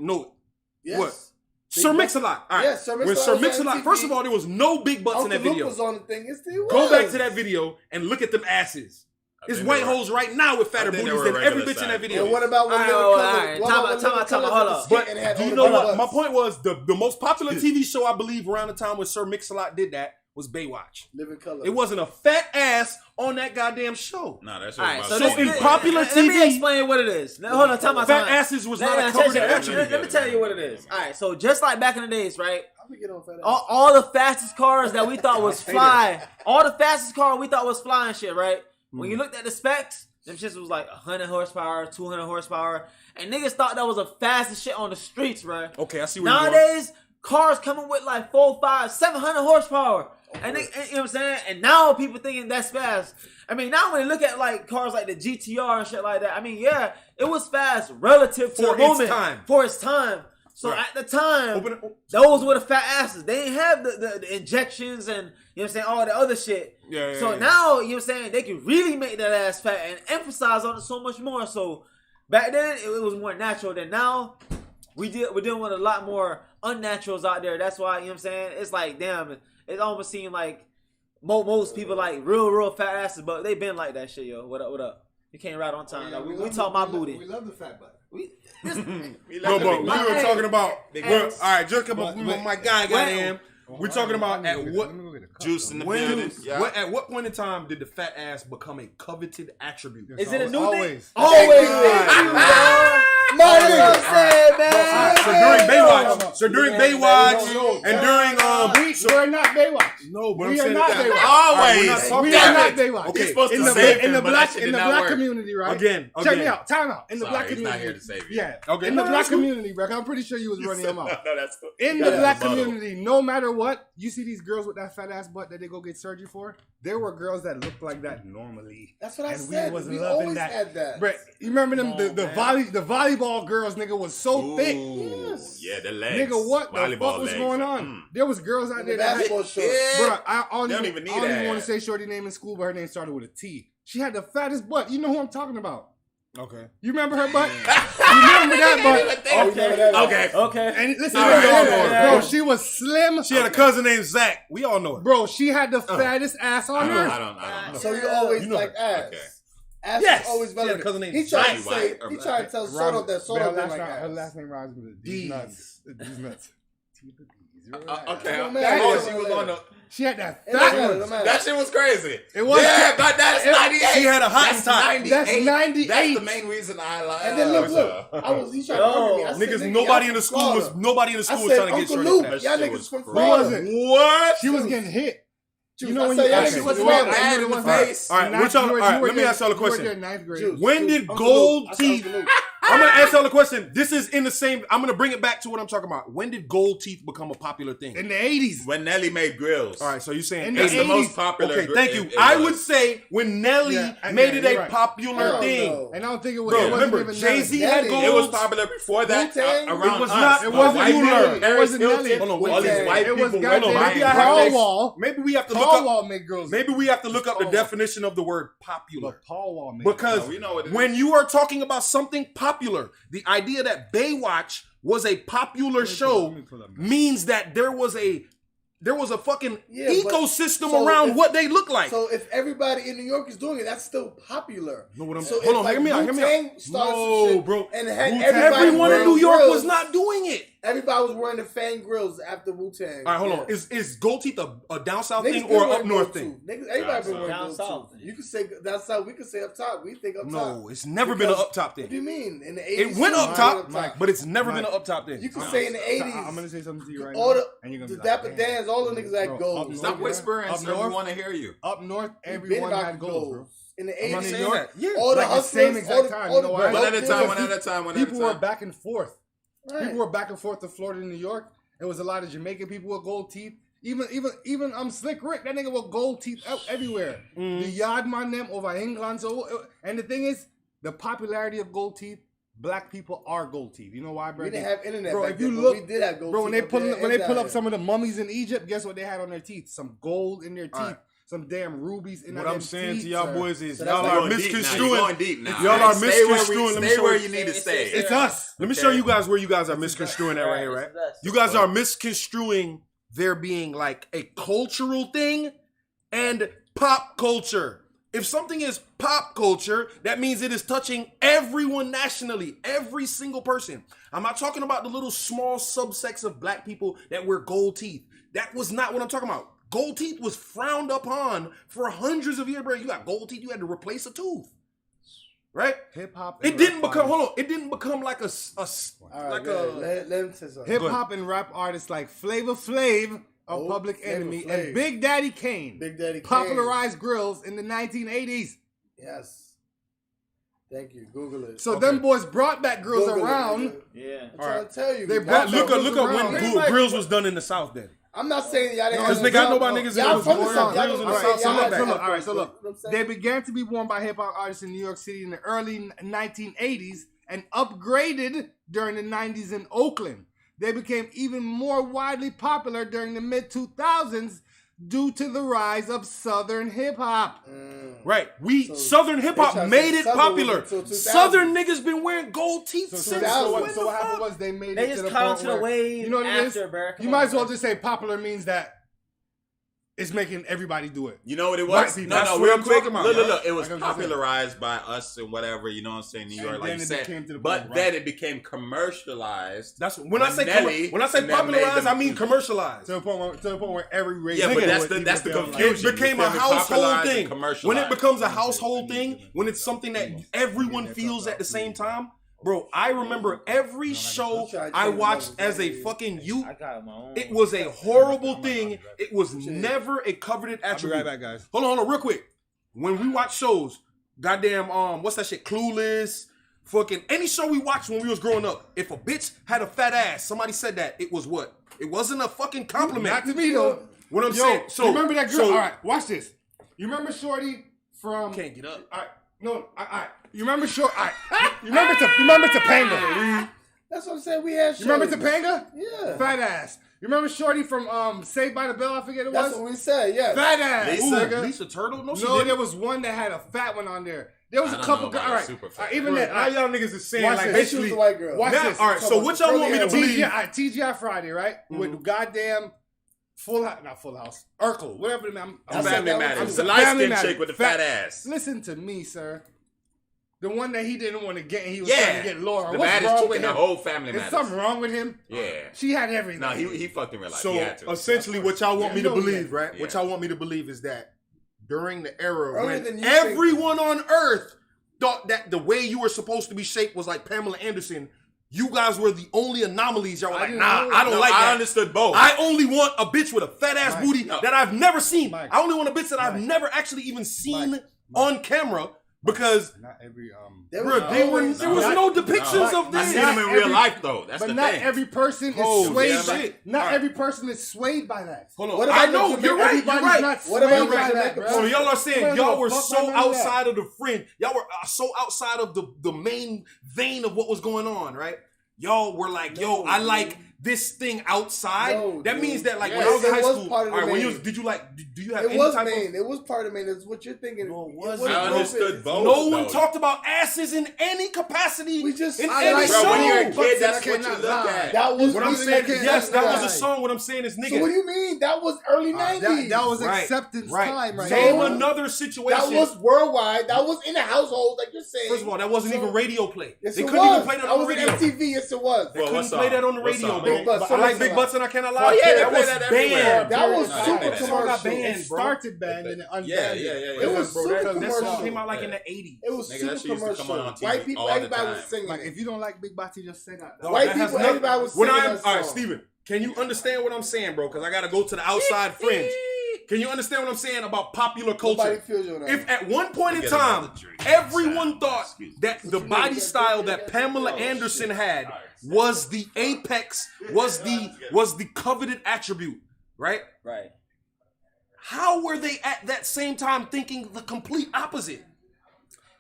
yes. what? Big Sir butts. Mix-a-Lot. All right. Yes, Sir When Mix-a-Lot Sir was on Mix-a-Lot, TV. first of all, there was no big butts Uncle in that Luke video. was on the thing. Yes, he was. Go back to that video and look at them asses. There's think white they were- hoes right now with fatter I think they booties were than every regular bitch in that size. video. And what about when All right, Living all Color? right. What Time about out, when time Living out, time out. Color Hold had up. the But skit and had do all you the know big what? My butts? point was the most popular TV show I believe around the time when Sir Mix-a-Lot did that was Baywatch. Living Color. It wasn't a fat ass on that goddamn show. No, that's All right, about so So in popular let me TV, explain what it is. Now, hold on, time out. fat asses was not a covered attribute. Let me tell you what it is. All right, so just like back in the days, right? How we get on fat ass? All the fastest cars that we thought was fly, all the fastest car we thought was flying and shit, right? When you looked at the specs, them shits was like 100 horsepower, 200 horsepower, and niggas thought that was the fastest shit on the streets, right? Okay, I see where you're going. Nowadays, cars coming with like 400, 500, 700 horsepower. And you know what I'm saying? And now people thinking that's fast. I mean, now when you look at like cars like the GTR and shit like that, I mean, yeah, it was fast relative to For the its moment. time. For its time. So Right. at the time, Open it. those were the fat asses. They didn't have the injections and, you know what I'm saying, all the other shit. Yeah, So yeah. now, you know what I'm saying, they can really make that ass fat and emphasize on it so much more. So back then, it was more natural than now. We're dealing with a lot more unnaturals out there. That's why, you know what I'm saying, it's like, damn, it almost seemed like most people like real fat asses, but they been like that shit, yo. What up? You can't ride on time. Like, we talk my booty. We love the fat butt. No, but we were talking about. All right, just about my guy got in. We're talking about at what juice in the building. Yeah. at what point in time did the fat ass become a coveted attribute? Is it a new Always. thing? Always. So during Baywatch, and during We're not Baywatch. no, but We I'm are saying not that- Baywatch. Always. we're not talking We are about not it. Baywatch. Okay. He's supposed In to the save him, in the but black that shit in did the not black work. community, right? Again. Check me out. Time out. In the Sorry, black he's community. not here to save you. Yeah. Okay. In the No, black that's cool. community, bro. I'm pretty sure you was running them out. No, that's cool. In You the got black a rebuttal. community, no matter what, you see these girls with that fat ass butt that they go get surgery for. There were girls that looked like that normally. That's what I And said. We was We loving always that. had that. Bro, you remember them? Come The on, the volleyball girls, nigga, was so thick. Ooh, yeah, the legs. Nigga, what the Volleyball fuck was legs. going on? There was girls out In there the that had, basketball shorts. bro, I don't They don't even, even need I don't even that. want to say shorty name in school, but her name started with a T. She had the fattest butt. You know who I'm talking about? Okay. You remember her butt? You remember that butt? Oh, you remember that? Okay. Okay. And listen, All right, bro, we all know her. bro, she was slim. She had a cousin named Zach. We all know her. Bro, she had the fattest ass on her. I don't know. So you always You know like ass. Okay. Ass Yes. is always She had a relevant. cousin named He tried to Johnny say, White or he black. tried to tell Soto that Soto didn't like her ass. last name rhymes with a D's. These nuts. These nuts. Okay. Don't That matter. oh, she was on the. She had that It don't fat matter, one. don't matter. That shit was crazy. It was- Yeah, but that's 98. She had a hot That's top. 98. That's 98. That's the main reason I like. And then look, I was, he tried to argue me. I said, Niggas, nigga, nobody y'all in the from school was Florida. nobody in the I school was said, trying to get Uncle shorty Luke, for that. y'all shit niggas was from crazy. Florida. What? She was getting hit. You know I when said, you y'all actually niggas was you mad were- at you me were- in the face. All right, Ninth- we're talking. you were- All right, you were let me there- ask y'all a you were there question. in ninth grade. Juice. When did Uncle gold Luke. I said teeth? Uncle Luke. I'm gonna answer all the question. This is in the same. I'm gonna bring it back to what I'm talking about. When did gold teeth become a popular thing? In the 80s. When Nelly made grills. All right, so you're saying In That's the the 80s. most popular. Okay, thank you. it I was. would say when Nelly made it you're a right. popular Hell thing. no. And I don't think it was. Bro, it wasn't remember, even Jay-Z Nelly. had Nelly. gold. It was popular before that. Wu-Tang? Around It was us. not- it But wasn't white popular. people, It Paris wasn't Hilton, Nelly. Hold on, all these Wu-Tang. white It was people goddamn went maybe I around. have Paul this- Wall. Maybe we have to Paul look up. Wall made girls. Maybe we have to look up the Paul Wall. definition of the word popular. But Paul Wall made Because No, we know what it when is. you are talking about something popular, the idea that Baywatch was a popular show let me pull up. means that there was a fucking Yeah, but- ecosystem so around if- what they look like. So if everybody in New York is doing it, that's still popular. Know what I'm so saying? Hold if, on, like, hear me out. Hear me Wu-Tang out. started some No, shit bro. and had Wu-Tang- everybody Everyone in wearing New York was grills, not doing it. Everybody was wearing the Fang grills after Wu-Tang. All right, hold on. Yeah. Is gold teeth a down south Niggas thing been or up wearing north gold thing? too. Niggas, everybody been wearing Down gold south. too. You can say down south. We can say up top. We think up top. No, it's never been an Because- up top What do you thing. mean? In the It 80s, went it up was top, Mike, but it's never been Mike. an up top thing. you can say in the 80s. I'm gonna say something to you right all now. the And you're gonna the be Dapper like, damn. Dans, all the niggas had Bro, gold. up north, Stop bro. whispering, Up sir. We north. want to hear you. Up north, Been everyone about had gold, bro. In the I'm not 80s, saying that. Yeah. all the Like the hustlers, same exact all the, time, all you the know why? One at a dope time, dealers. one at a time, one at a People were time. back and forth. Right. People were back and forth to Florida and New York. There was a lot of Jamaican people with gold teeth. Even Slick Rick, that nigga with gold teeth out everywhere. The yard man them over England. So and the thing is, the popularity of gold teeth, black people are gold teeth. You know why, bro? We didn't have internet Bro, back if you then, but look, we did have gold bro, when teeth they up pull there when they and pull down up some of the mummies in Egypt, guess what they had on their teeth? Some gold in their teeth. Alright. Some damn rubies in What their I'm saying teeth, to y'all sir. boys is So that's y'all like are Going deep now. You're misconstruing. going deep now. Y'all are Stay where we- misconstruing. Let me Stay show where you. you need to stay. It's us. Let me show you guys where you guys are misconstruing that right here, right? It's the best. You guys are misconstruing there being like a cultural thing and pop culture. If something is pop culture, that means it is touching everyone nationally, every single person. I'm not talking about the little small subsects of black people that wear gold teeth. That was not what I'm talking about. Gold teeth was frowned upon for hundreds of years, bro. You got gold teeth, you had to replace a tooth. Right? Hip hop. It didn't become, hold on, it didn't become like a All right, like go a, ahead. Let him say something. Hip hop and rap artists like Flavor Flav of Oh, Public Flavor Enemy Flav. and Big Daddy Kane Big Daddy Kane. popularized grills in the 1980s. Yes. Thank you. Google it. So them boys brought back grills Google it, around. nigga. Yeah. I'm trying to tell you. They Y'all brought- from look the up around. when grills was done in the South then. I'm not saying y'all didn't Because have nigga, I know no- about niggas that Y'all was from the born South. on Y'all grills don't in the say South. y'all So had look, that look, all right, so first, look. you know what I'm They saying? began to be worn by hip hop artists in New York City in the early 1980s and upgraded during the 90s in Oakland. They became even more widely popular during the mid 2000s due to the rise of Southern hip hop. Right. So Southern hip they hop trying to made say it Southern popular. was until 2000. Southern niggas been wearing gold teeth So, since. so what happened was they made They it just to the caught point to the where, wave you know what it is? after, bro. Come You on, might as well bro. just say popular means that it's making everybody do it. You know what it White was? people. No, That's no, what real I'm quick. talking about, Look, look, right? look. It was Like I'm just saying. popularized by us and whatever, you know what I'm saying, New York, And like then you it said. became to the But point, then right? it became commercialized. That's when I say Nelly when I say and them popularized, made I them- mean commercialized. To the point where every race. Yeah, but knew that's it, the even that's the if they don't like It confusion. became You a feel me? household Popularized and thing. When it commercialized. becomes a household thing, when it's something that everyone feels at the same time, bro. I remember every show I watched as a fucking youth. I got my own. It was a horrible thing. It was never a coveted I'll be attribute. right back, guys. Hold on, real quick. When we watch shows, goddamn, what's that shit? Clueless, fucking any show we watched when we was growing up. If a bitch had a fat ass, somebody said that, it was what? It wasn't a fucking compliment. Not to me though. What I'm Yo, saying. So you remember that girl? so- all right, watch this. You remember Shorty from? Can't get up. All right, no, all right. You remember Short? All right. You remember Topanga? That's what I'm saying. We had. You remember shows. Topanga? Yeah. Fat ass. You remember Shorty from Saved by the Bell? I forget it That's was. what we said. Yeah. Fat ass. Lisa? nigga. Lisa Turtle? No, she No, didn't. there was one that had a fat one on there. There was I a don't couple. know about All a right. super fat All right, even Bro, that. now y'all niggas is saying Watch like this. She was basically. the white girl. Watch Now, this. all right, so what y'all want me to believe? TGI Friday, right? With goddamn Full House, not Full House, Urkel, whatever the name. That's Family that was- Matters. I'm The light Family skinned Matters. chick with the fat ass. Listen to me, sir. The one that he didn't want to get, and he was Yeah. trying to get Laura. The What's baddest wrong chick with in the him? whole Family Is Matters. something wrong with him? Yeah. She had everything. No, he fucked in real life. So he had to. essentially, what y'all want me to Yeah. believe, right? What Yeah. y'all want me to believe is that during the era Earlier when than you everyone on Earth thought that the way you were supposed to be shaped was like Pamela Anderson, you guys were the only anomalies. Y'all were like, didn't nah, know I don't No, like I that. understood both. I only want a bitch with a fat ass Mike, booty no. that I've never seen. Mike, I only want a bitch that I've Mike, never actually even seen Mike, on camera. Because Not every There bro, there was no depictions of I this. seen them in real life though. That's but the not thing. every person Oh, is swayed. yeah, by, shit. not Alright. every person is swayed by that. Hold on. What about I know, the- you're right. You're Everybody's right. not What swayed about by the- that, bro. So y'all are saying Nobody y'all give a were fuck so about none of that. outside of the fringe. Y'all were so outside of the main vein of what was going on, right? Y'all were like, yo, I like this thing outside. No, that dude. means that like Yes, when I was in it high was school, part of the when you main. did you like do you have It any was type main. of It was part of main. That's what you're thinking. No, it It wasn't. wasn't I open. understood both. no one though. talked about asses in any capacity We just- in I any like- show. Bro, when you're a But kid, that's I what you cannot look lie. at. That was What I'm really saying the is, case. yes, that was Right. a song. What I'm saying is, So what nigga, do you mean? That was early 90s. That was Right, acceptance right. time right Name now. another That situation. was worldwide. That was in the household, like you're saying. First of all, that wasn't So- even radio play. Yes, They it couldn't even was. play that That on the was radio. in MTV. Yes, it was. They Well, couldn't what play song? that on the What radio, song? bro. Big Butts. But So I like listen, Big Butts and I cannot lie. Oh, yeah, they that play was that everywhere. banned. That was I super play that. That song got commercial. banned, It bro. started banned and it unbanned. Yeah. It was Bro, super that commercial. song came out like in the 80s. It was Nigga, super that shit used to come commercial. on TV White people, all the everybody was time. singing. Like it. if you don't like Big Bati, just say that. White That has people, nothing- everybody was When singing I'm that all right, song. Steven, can you understand what I'm saying, bro? Because I gotta go to the outside fringe. Can you understand what I'm saying about popular Nobody culture? feels you on that. If at one point in Get time, another drink. everyone thought Excuse me. that the body style that Pamela Anderson had was the apex, was the coveted attribute, right? Right. How were they at that same time thinking the complete opposite?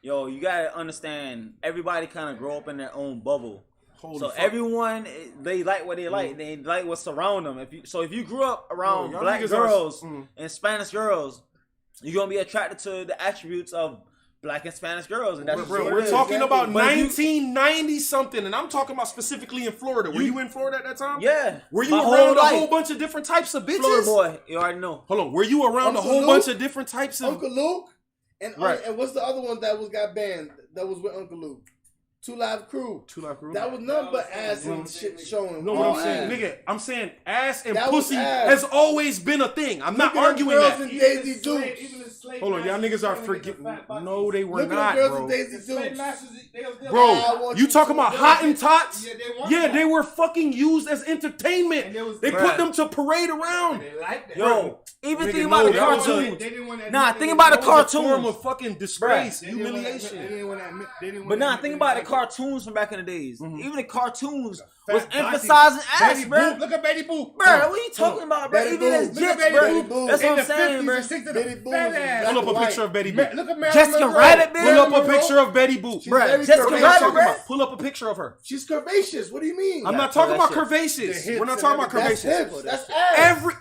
Yo, you gotta understand. Everybody kind of grow up in their own bubble. Holy So fuck. everyone, they like what they like. They like what's around them. If you grew up around Bro, y'all black niggas are- girls and Spanish girls, you're gonna be attracted to the attributes of black and Spanish girls, and that's just Bro, what it we're is. talking about But if you- 1990 something, and I'm talking about specifically in Florida. Were you in Florida at that time? Yeah. Were you My around a life. whole bunch of different types of bitches? Florida boy? You already know. Hold on. Were you around Uncle a whole Luke? bunch of different types of? Uncle Luke and Right. and what's the other one that got banned? That was with Uncle Luke. Two Live Crew. Two Live Crew? That was nothing but ass and shit showing. No, what All I'm saying, ass. nigga, I'm saying ass and That was pussy ass. has always been a thing. I'm not Look at them arguing girls that. in Daisy Dukes. Hold on, y'all niggas are forgetting. No, they were Look at not, them girls bro. in Daisy Dukes. I Bro, want you you talking to about know Hottentots? Yeah, they want Yeah, that. they were fucking used as entertainment. And they was- They Bruh. put them to parade around. They like that. Yo, even Nigga, think no, about the that was a- cartoons. They didn't want to Nah, admit think they about the was- That was a form cartoons. of fucking disgrace, They didn't wanna admit- humiliation. they didn't wanna admit- they didn't But wanna nah, admit think they about the didn't like cartoons from back in the days. Even the cartoons Fat was Bati. emphasizing ass, Betty bro. Boop. Look at Betty Boop. Bro, what are you talking about, bro? Betty Even Boop. as Look Look at jits, Betty bro. Boop. That's In what the I'm saying, 50s bro. and 60s, Betty Boop fat was ass. Pull up a White. picture of Betty Ma- Boop. Look at Marilyn Jessica Monroe. Rabbit, bitch. Pull up a Monroe. picture of Betty Boop. She's Bruh, very Jessica What are you Rabbit, talking curvaceous. bro. about? Pull up a picture of her. She's curvaceous. What do you mean? I'm not pull talking that about shit. curvaceous. The hips We're not and talking about That's curvaceous. hips. That's ass. Every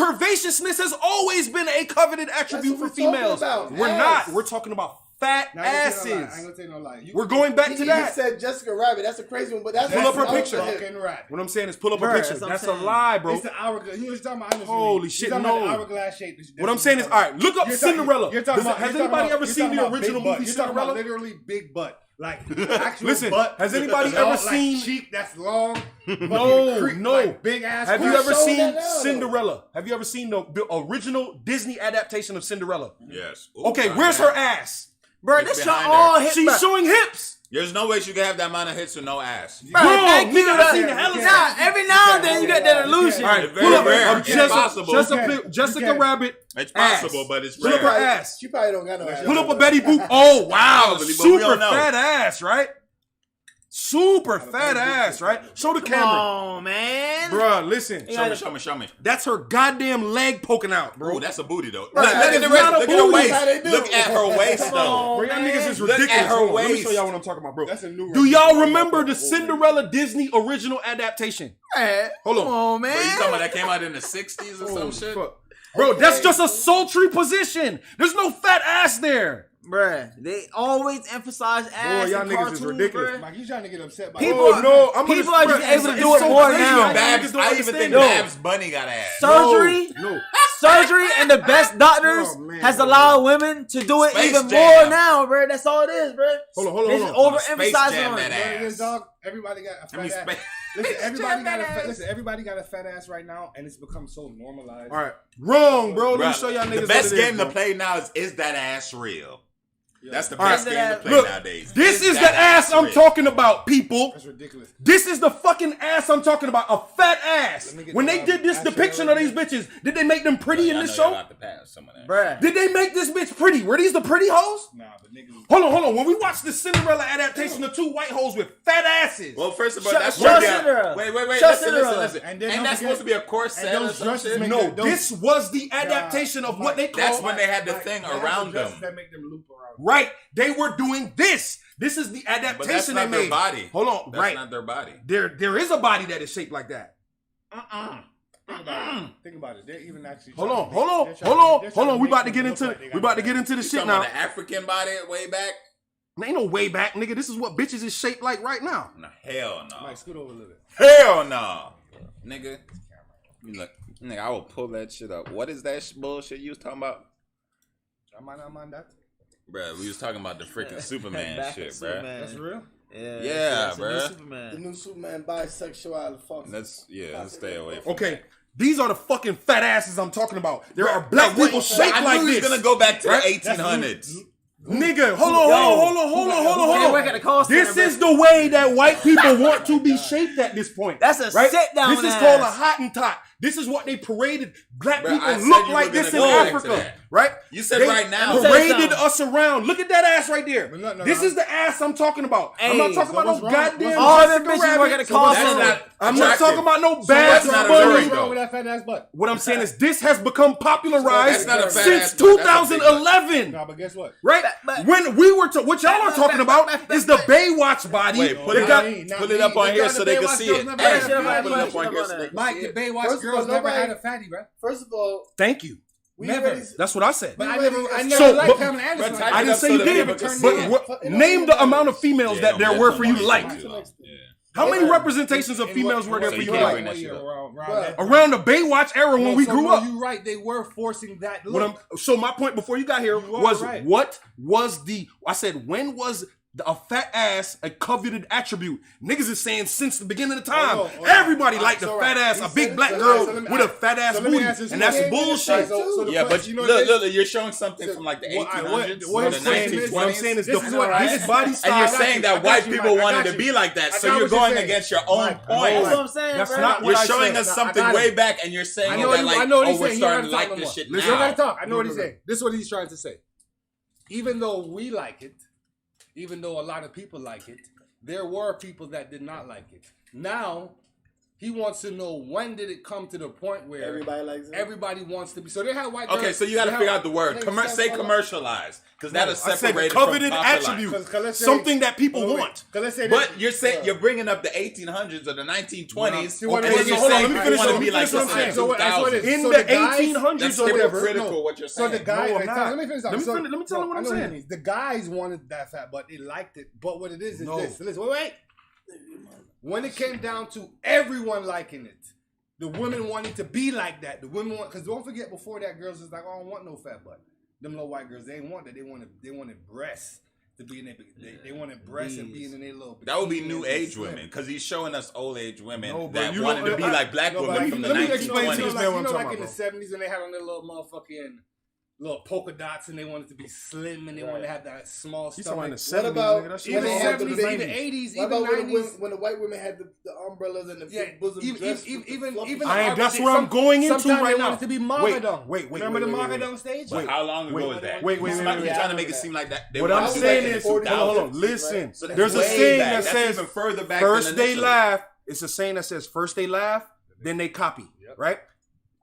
curvaceousness has always been a coveted attribute what for we're talking females. about. We're ass. not. We're talking about fat Nah, I ain't asses. gonna tell you no lie. We're going back to He that. said Jessica Rabbit. That's a crazy one, but that's Pull up her that's picture. also hip. Fucking right. What I'm saying is pull up a Bruh, picture. that's what I'm That's a saying. lie, bro. It's the hourglass. You know what you're talking about? Honestly. Holy shit, You're talking about no. the hourglass shape. What I'm saying is, all right, look up You're talking- Cinderella. You're talking Does- about, has you're talking anybody about- ever you're seen talking the about big original butt. movie You're talking about Cinderella? literally big butt. Like actual Listen, butt. has anybody Long, ever seen- like cheek that's long? No, creep, no. like big ass. Have you Who's ever showing seen that now, though? Cinderella? Have you ever seen the original Disney adaptation of Cinderella? Yes. Okay, Ooh, where's man. her ass? Bro, It's this shit behind all her. hip. She's bro. showing hips. There's no way she can have that amount of hits with no ass. Bro, Bro, thank you. nigga, I seen the hell of Nah, that. every now and then you get that illusion. All right, Very pull up rare. It's Jessica, possible. Jessica can. Rabbit. It's ass. possible, but it's Pull up her rare. ass. She probably don't got no ass. Pull up a Betty Boop. Oh wow, Probably, but we super don't know. fat ass, right? Super fat ass, right? Show the Come camera, on, man. bruh. Listen, Yeah. Show me. that's her goddamn leg poking out, bro. Bro, that's a booty though. Right, Look that at is the not a look at her booty. How they waist. do. Look at her waist Come though. on, Bro, y'all man. niggas is Look at ridiculous. her Hold on, let me waist. show y'all what I'm talking about, bro. That's a new. Do y'all remember the Cinderella Disney original adaptation? Man, Hold on. Come on, Bro, you man. talking about that came out in the 60s or some Holy shit? fuck. Bro, that's just a sultry position. There's no fat ass there. Bruh, they always emphasize ass y'all in niggas is cartoons, ridiculous. bruh. Mike, you trying to get upset by People Oh are- no, I'm people gonna, are just bruh, able to it's do it so more crazy now. that y'all Babs, niggas don't I even understand think it. Babs Bunny got ass. Surgery, No. surgery, and the best doctors Oh, man. has allowed women to do it Space even Jam. more now, bruh. That's all it is, bruh. Hold on. They just Space overemphasizing Jam on that it. You know what it is, ass. dog? Everybody got a I fat mean, ass. Space- Listen, everybody got a fat ass right now, and it's become so normalized. All right, wrong, bro. Let me Bruh, show y'all niggas the best what it is, game to bro. play now is that ass real? That's the All best right. game to play Look, nowadays. this is the that ass I'm rich. talking about, people. That's ridiculous. This is the fucking ass I'm talking about. A fat ass. Let me get When the, they did this ass depiction right of these bitches, did they make them pretty in I this know y'all show? got to pass some of that. Bruh. Did they make this bitch pretty? Were these the pretty hoes? Nah, but niggas. Hold on. When we watched the Cinderella adaptation of two white hoes with fat asses. Well, first of all, Shut- that's shut supposed to be Cinderella. a, wait, Shut listen. Cinderella. And then Ain't don't that forget- supposed to be a corset and or those some dresses shit? make No, those- this was the adaptation of what they That's call. when they had the thing They have around the dresses them. that make them loop around. Right, they were doing this. This is the But that's adaptation not they their made. body. Hold on, That's right? not their body. There is a body that is shaped like that. Think about it. They're even actually. Hold trying on, to hold make- on, they're trying hold to- on, they're hold trying on. to We make about to them get look into like they got we about to fat. get into the You shit talking now. about the African body way back? Ain't no way back, nigga. This is what bitches is shaped like right now. No, hell no. Mike, scoot over a little bit. Hell no. Nigga. Look, nigga, I will pull that shit up. What is that bullshit you was talking about? I'm on that. Bruh, we was talking about the freaking Superman Back shit, to bruh. Superman. That's real. Yeah, Yeah, that's the new bruh. The Superman. new Superman bisexual. Fuck. Let's stay away from Okay, that. these are the fucking fat asses I'm talking about. There are black people shaped I like knew he this. was gonna go back to Right? the 1800s. Nigga, hold on. They work at the call center, This is the way that white people want to be shaped at this point. That's a right? sit-down This is ass. called a Hottentot. This is what they paraded. Black Bruh, people I said look you like were this in gonna go back to Africa, that. right? You said They right now. Let me tell you paraded something. us around. Look at that ass right there. No, This is the ass I'm talking about. I'm not Hey, talking so about no what's wrong? goddamn All them Jessica bitches work at the Rabbit. call That's center. not I'm not attractive. talking about no So bad that's not a bunny. jury, What's though. wrong with that fat ass butt? What I'm saying is this has become popularized That's not a fat since ass butt. That's a big butt. 2011. Nah, but guess what? Right? When we were what y'all are talking about is the Baywatch body. Wait, put that it got- up. Put it up on here so they can see it. Hey, Hey, shut up, put it up shut on up here on so they that. can Mike, see the it. Baywatch First of girls all, never nobody- had a fatty, bro. First of all, Thank you. we Never. already- That's what I said. But I We never already- liked So, Pamela but- Anderson. but like type I that. didn't say you so that did, people can but see it. name the amount of females Yeah, that don't there put were that for you on like. YouTube. Yeah. How many Yeah. representations of In females were there so for you you can't like? bring that shit up. Around the Baywatch era when No, we so grew no, up. You're right. They were forcing that What look. so my point before you got here You are was right. what was the I said when was a fat ass a coveted attribute? Niggas is saying since the beginning of time. Oh, no. Everybody All liked right, a so fat right. ass, He a big said- black so girl let me- with a fat ass so let me booty, ask this and that's question. bullshit. So the Yeah, but question- you know look, this- look, you're showing something from like the What- 1800s what or I'm the saying is- 1920s. What I'm saying is This the is all right. this body And style. you're got saying you, that I got white you, people Mike, I wanted got to you. be like that, I so got you're what you're going saying. against your own Mike, point. That's what I'm saying, That's bro. not what You're I showing said. us I something got way it. back, and you're saying I know that what like, I know what oh, he's we're saying. starting He to don't like talk this no shit more. You don't now. gotta talk. I know what he's saying. This is what he's trying to say. Even though we like it, even though a lot of people like it, there were people that did not like it. Now, he wants to know when did it come to the point where Everybody likes it. everybody wants to be. So they have white. Okay, girls- so you got to they figure have- out the word. Niggas Say say commercialized, because that is I said separated coveted from popularized. attribute. 'Cause let's say- Something that people Wait, wait, want. 'cause let's say But this- you're saying you're bringing up the 1800s or the 1920s, See what and it then is. you're Hold on, saying let me people finish want to what- be let me like finish this what I'm in saying. the So that's what it 2000s. is. In So the the guys- 1800s That's or whatever. hypocritical what you're So saying. the guy, No, I'm not. let me finish. Let me So- finish- let me tell him what I'm I know saying. he means. The guys wanted that fat, but they liked it. But what it is No. this. Listen, wait. When it came down to everyone liking it, the women wanted to be like that. The women want, because don't forget, before that, girls was like, I don't want no fat butt. Them little white girls, they ain't want that. They wanted breasts to be in their. They wanted breasts and being in their little. That would be bikini new and age slim. women, because he's showing us old age women No, but that you wanted know- to be like black No, but women like, from the let me explain to 1920s. you, man, what I'm like talking in the about, 70s, and they had on their little motherfucking little polka dots, and they wanted to be slim, and they wanted to have that small He's stomach. talking in the What 70s, about nigga. That shit when Even they was had the 70s, babies? even 80s, What even about when 90s. when the white women had the umbrellas and the Yeah, big bosom even dress? with the even fluffy even I ain't- shit? that's where I'm going into sometimes right they now. wanted to be Wait, Magadon. wait, Remember the wait, Magadon stage? But how long ago is that? wait, You're wait, trying wait. to make it seem like that. They What wanted I'm to saying make it is, in hold the on, 2000s. listen. So that's There's a way saying back. that That's says even further back first than they initially. laugh. It's a saying that says first they laugh, then they copy. Right?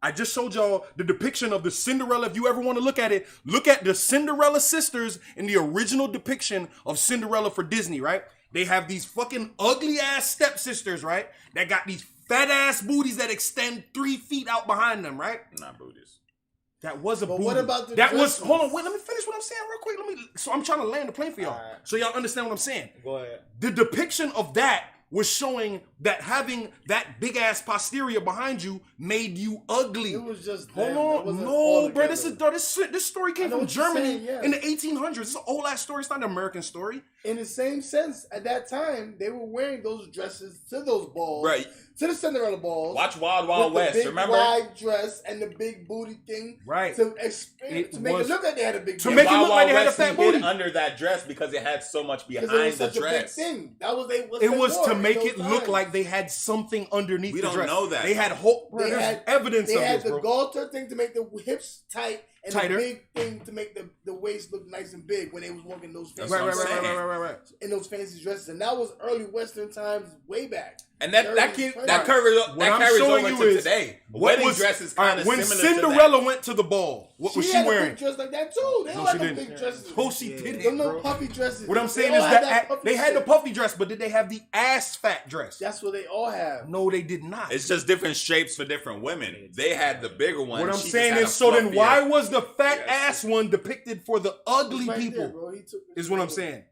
I just showed y'all the depiction of the Cinderella. If you ever want to look at it, look at the Cinderella sisters in the original depiction of Cinderella for Disney, right? They have these fucking ugly ass stepsisters, right? That got these fat ass booties that extend 3 feet out behind them, right? Not Buddhist. That was a But booty. what about the that was? dresses? Hold on, wait. Let me finish what I'm saying real quick. So I'm trying to land the plane for y'all, Alright. so y'all understand what I'm saying. Go ahead. The depiction of that was showing that having that big ass posterior behind you made you ugly. It was just Hold them. It on, wasn't no, all bro. This together. this story I came know from what you're Germany saying, yeah. in the 1800s. It's an old ass story. It's not an American story. In the same sense, at that time, they were wearing those dresses to those balls Right. to the Cinderella balls. Watch Wild Wild with West. the big Remember? wide dress and the big booty thing, Right. To make it look like they had a big. Booty. Make it look like they had a fat hid booty. under that dress because it had so much Because behind it was the such a big dress. thing. That was they. It was to make it look like they had something underneath We the don't dress. know that. They had hope. They There's had evidence They of had this, the bro. Galter thing to make the hips tight and Tighter. the big thing to make the waist look nice and big when they was walking those fancy That's what I'm saying. Right. in those fancy dresses, and that was early Western times, way back. And that Carries carries showing over you to is today. what Wedding was- dresses all kind right, of when similar Cinderella to went to the ball, what was she had a wearing? big dress like that too. They all had she them didn't. big dresses. Oh, she did Them it, little bro. puffy dresses. What I'm saying They is all had that puffy they had the shit. puffy dress, but did they have the ass fat dress? That's what they all have. No, they did not. that. It's just different shapes for different women. They had the bigger one. What I'm She just saying had is, a so then fluffier- why was the fat Yes. ass one depicted for the ugly Right people? there, bro. He took Is what I'm saying.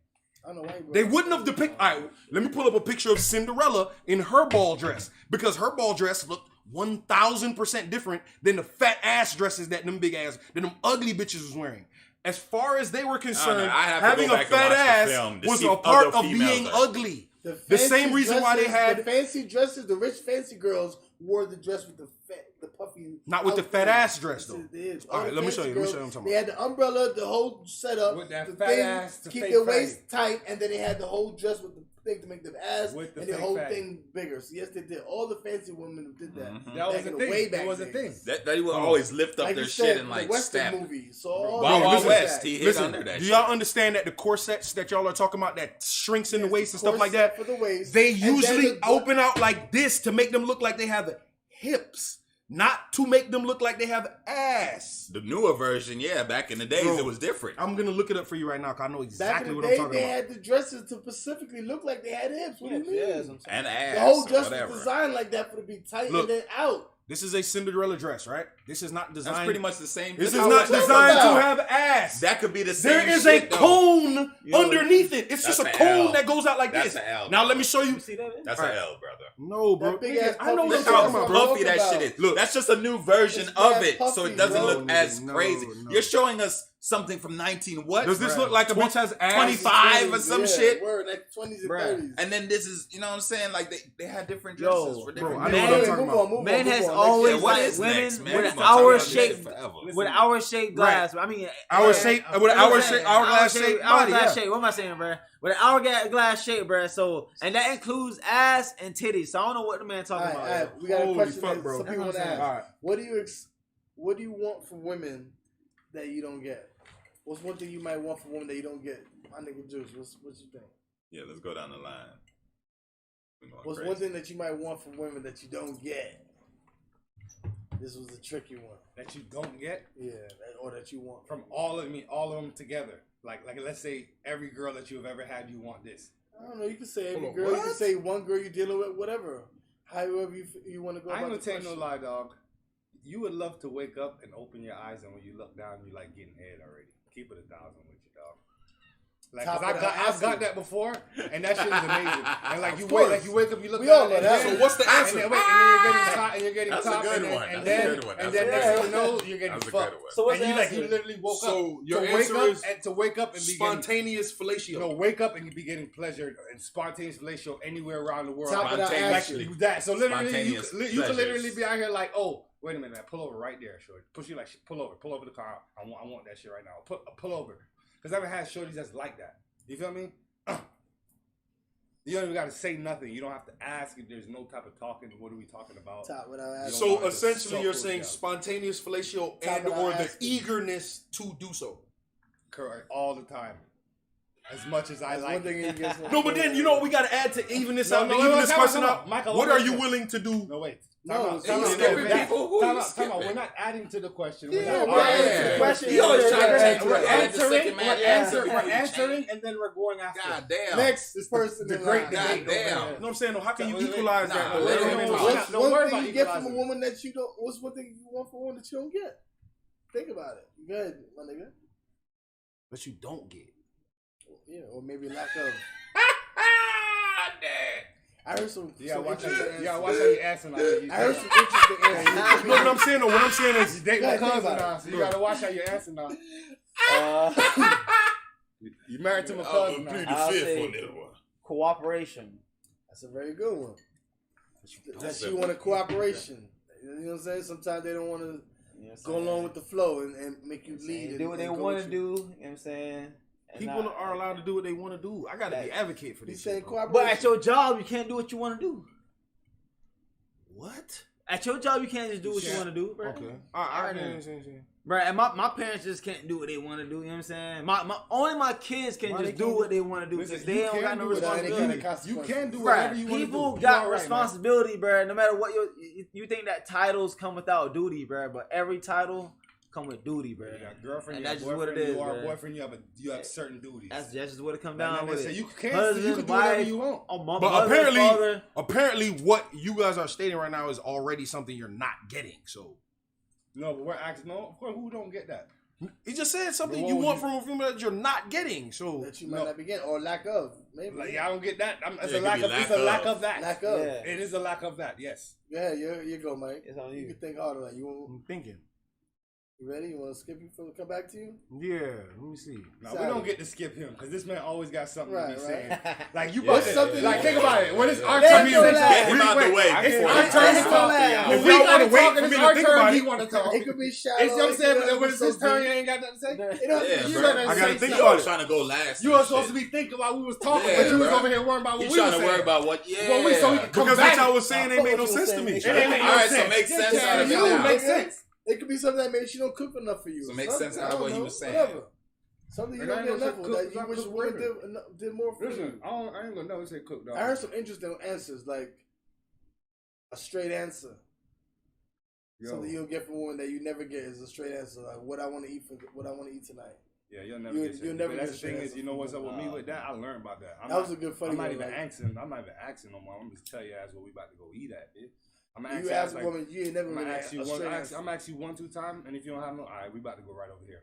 I don't know why he brought They it wouldn't up. have depicted. All right, let me pull up a picture of Cinderella in her ball dress because her ball dress looked 1,000% different than the fat ass dresses that them big ass, that them ugly bitches was wearing. As far as they were concerned, I have to having go a back and fat watch the ass film to was see a if part other of females being are- ugly. The The fancy same reason why they dresses, had the fancy dresses. The rich fancy girls wore the dress with the puffy. Not with the outfit. fat ass dress, though. Yes, it is. All right, the let me fancy show you. Let me girls, show you what I'm talking They had the umbrella, the whole setup With that the fat thing ass to to keep fake their waist fatty. tight, and then they had the whole dress with the thing to make them ass With the and the fake whole fatty. thing bigger. So yes, they did. All the fancy women did that. Mhm. That was Back a in the thing. way back It was a days. thing. They would always lift up Like their you shit said, and the like Western step. movies. So all Wild that Wild was West, that. he hit Listen, under that do shit. y'all understand that the corsets that y'all are talking about that shrinks in the Yes, waist and stuff like corset that? for the waist. They And then usually the- open out like this to make them look like they have hips, not to make them look like they have ass. The newer version, yeah, back in the days Bro, it was different. I'm gonna look it up for you right now because I know Back exactly in what the I'm day, talking they about. had the dresses to specifically look like they had hips. What do you mean? And ass, The whole or dress whatever. was designed like that for to be tight Look. and then out. This is a Cinderella dress, right? This is not designed. That's pretty much the same. This is Look how not much- designed about? to have ass. That could be the same. There is a shit, though. cone You know, underneath it. It's just a that's cone an L. that goes out like That's this. an L. Now let me show you. You see that? That's All an right. L, brother. No, bro. That big ass I know puffy what Look I'm how talking about, bro. puffy that about. shit is. Look. That's just a new version It's of mad it, so puffy, it doesn't bro. look as No, crazy. no. You're showing us something from 19 what? Does this look like a bitch has ass? 25 or some shit? Word, like 20s and Bruh. 30s. And then this is, you know what I'm saying? Like they had different Yo, dresses for bro, different I know men. what I'm talking about. Man has Next always year. what like is women next, man? with We an gonna talk hour about this shit shaped forever. with an hour shaped glass. I mean, Hour shape with an hour shape, hourglass shape body. hourglass Yeah. shape. What am I saying, bro? With an hourglass shape, bro. So, and that includes ass and titties. So I don't know what the man talking All about. right, we got a Holy question fuck, that bro. some That's people what want I'm to saying. ask. What do you want from women that you don't get? What's one thing you might want from women that you don't get? My nigga Juice, what you think? Yeah, let's go down the line. We're going What's crazy. one thing that you might want from women that you don't get? This was a tricky one. That you don't get Yeah, or that you want from all of them together. Like let's say every girl that you have ever had, you want this. I don't know. You can say every Hold on, girl. You what? can say one girl you're dealing with, whatever. However you want to go. I ain't about gonna the tell you no question. lie, dog. You would love to wake up and open your eyes, and when you look down, you like getting head already. Keep it 1,000 with you, dog. Like, Top 'cause of the I've acid. got that before, and that shit is amazing. And like Of you course. wake up, you look We down, all know and that. then- So what's the answer? And then, wait, and then you're getting top, and you're getting That's a top, good and then, one. and That's then, a good one. and That's then a next good thing you one. know, you're getting That's a fucked. good one. So what's And the you like answer? you literally woke So up your to wake answer up is and to wake up and be getting, spontaneous fellatio. wake up and you be getting pleasure and spontaneous fellatio anywhere around the world. Top of the Spontaneously. acid. Like that. So literally, you Spontaneous could literally pleasures. be out here like, oh, wait a minute, man, pull over right there, shorty. Push you like, pull over the car. I want that shit right now. Pull over, because I've had shorties that's like that. You feel me? You don't even got to say nothing. You don't have to ask if there's no type of talking. What are we talking about? Top without asking. So want to essentially, you're suckle saying down. spontaneous fellatio Top and of the or the acid. eagerness to do so. Correct, all the time. As much as I That's like one thing it. you get from- No, but then you know what we got to add to even this No, out, no, to wait, even wait, this time out, question time out. out. Michael, What hold are on you a second. willing to do? No, wait. No, Time out, you time out, skipping time out. people. Who Time you out, time out. skipping? We're not adding to the question. Yeah, We're we're not adding to the answering. question. He always trying to change. We're We're adding the answering, second man we're answer. answering, and then we're going after. God damn. Next person the in great line. debate. God damn. You know what I'm saying? How can you Wait, wait, equalize nah, that? wait, wait, Wait, wait, wait, wait. wait. What's Don't one worry thing about you get from a equalizing. woman that you don't? What's one thing you want from a woman that you don't get? Think about it. Go ahead, my nigga. But you don't get. Yeah, or maybe lack of. I heard some. You gotta some watch how interesting you answers. watch how you answering. I heard some interesting answers. No, what I'm saying, though, what I'm saying You is, date my Yeah, think cousin about now, it. so you gotta watch how you answer now. You married to my I'm cousin gonna plead now. the I'll fifth say- on this one. Cooperation. That's a very good one. That she wanted cooperation. You know what I'm saying? Sometimes they don't want to go along with the flow and make you lead. Do what they want to do. You know what I'm saying? People are allowed to do what they want to do. I gotta be advocate for this. He's saying shit, cooperation. But at your job, you can't do what you want to do. What? At your job, you can't just do what you want to do, bro. Okay. All right. Bro, and my parents just can't do what they want to do. You know what I'm saying? Only my kids can just do what they want to do because they don't got no responsibility. You can do Bro, whatever you want to do. people got responsibility, bro. No matter what you think that titles come without duty, bro. But every title come with duty, bro. You got girlfriend, and you that's got just what boyfriend, it is, you are bro. a boyfriend, you have certain duties. That's just what it comes down with. So you can Husband, do whatever wife, you want. But apparently, what you guys are stating right now is already something you're not getting. So no, but we're asking. No, of course, who don't get that? he just said something you want from a female that you're not getting. So that you might not be getting, or lack of, maybe. Like, I don't get that. It's Yeah, a lack of. It's a lack of that. Lack of. Yeah. It is a lack of that. Yes. Yeah, you go, Mike. It's on You you. can think harder. Like I'm thinking. you ready? You want to skip you for come back to you? Yeah, let me see. No, we don't get to skip him because this man always got something to be saying. Right. Like you, What's something? like think about it. When it's our Let turn, him go Get him out the way. It's before our he turn to starts talk. talking. If we y'all gotta wanna wait talk for and me it's to our think turn, about he it. want to talk. It could be shallow. It's what I'm saying, but when it's his so turn, deep. you ain't got nothing to say. Yeah, You bro. better I gotta say think something. about it. Trying to go last. You were supposed to be thinking while we was talking, Yeah, but you was bro. over here worrying about what You we was trying to worry saying. about what? Yeah. Well, so we can come Because back. what y'all was saying ain't made no sense to me. It ain't make All no right, so sense. make sense out of it You now. make sense. It could be something that maybe she don't cook enough for you. So make Something, sense out of I what don't he know, was saying. Whatever. Something you And I don't ain't get gonna enough say of cook, that it's you not wish cook a woman women. did more for Listen, you. I ain't gonna never say cook, dog. I heard some interesting answers, like a straight answer. Something you'll get from a woman that you never get is a straight answer, like what I want to eat tonight. Yeah, you'll never You'll get shit. never But that's get the thing shit is, you know what's up with me with that? I learned about that. That was a good funny I'm not one, even like- asking. I'm not even asking no more. I'm just tell you ass what we about to go eat at, bitch. I'm gonna You ask a woman, you ain't never I'm really gonna asked ask you a one. straight answer. I'm ask you 1-2 times, and if you don't have no, all right, we about to go right over here.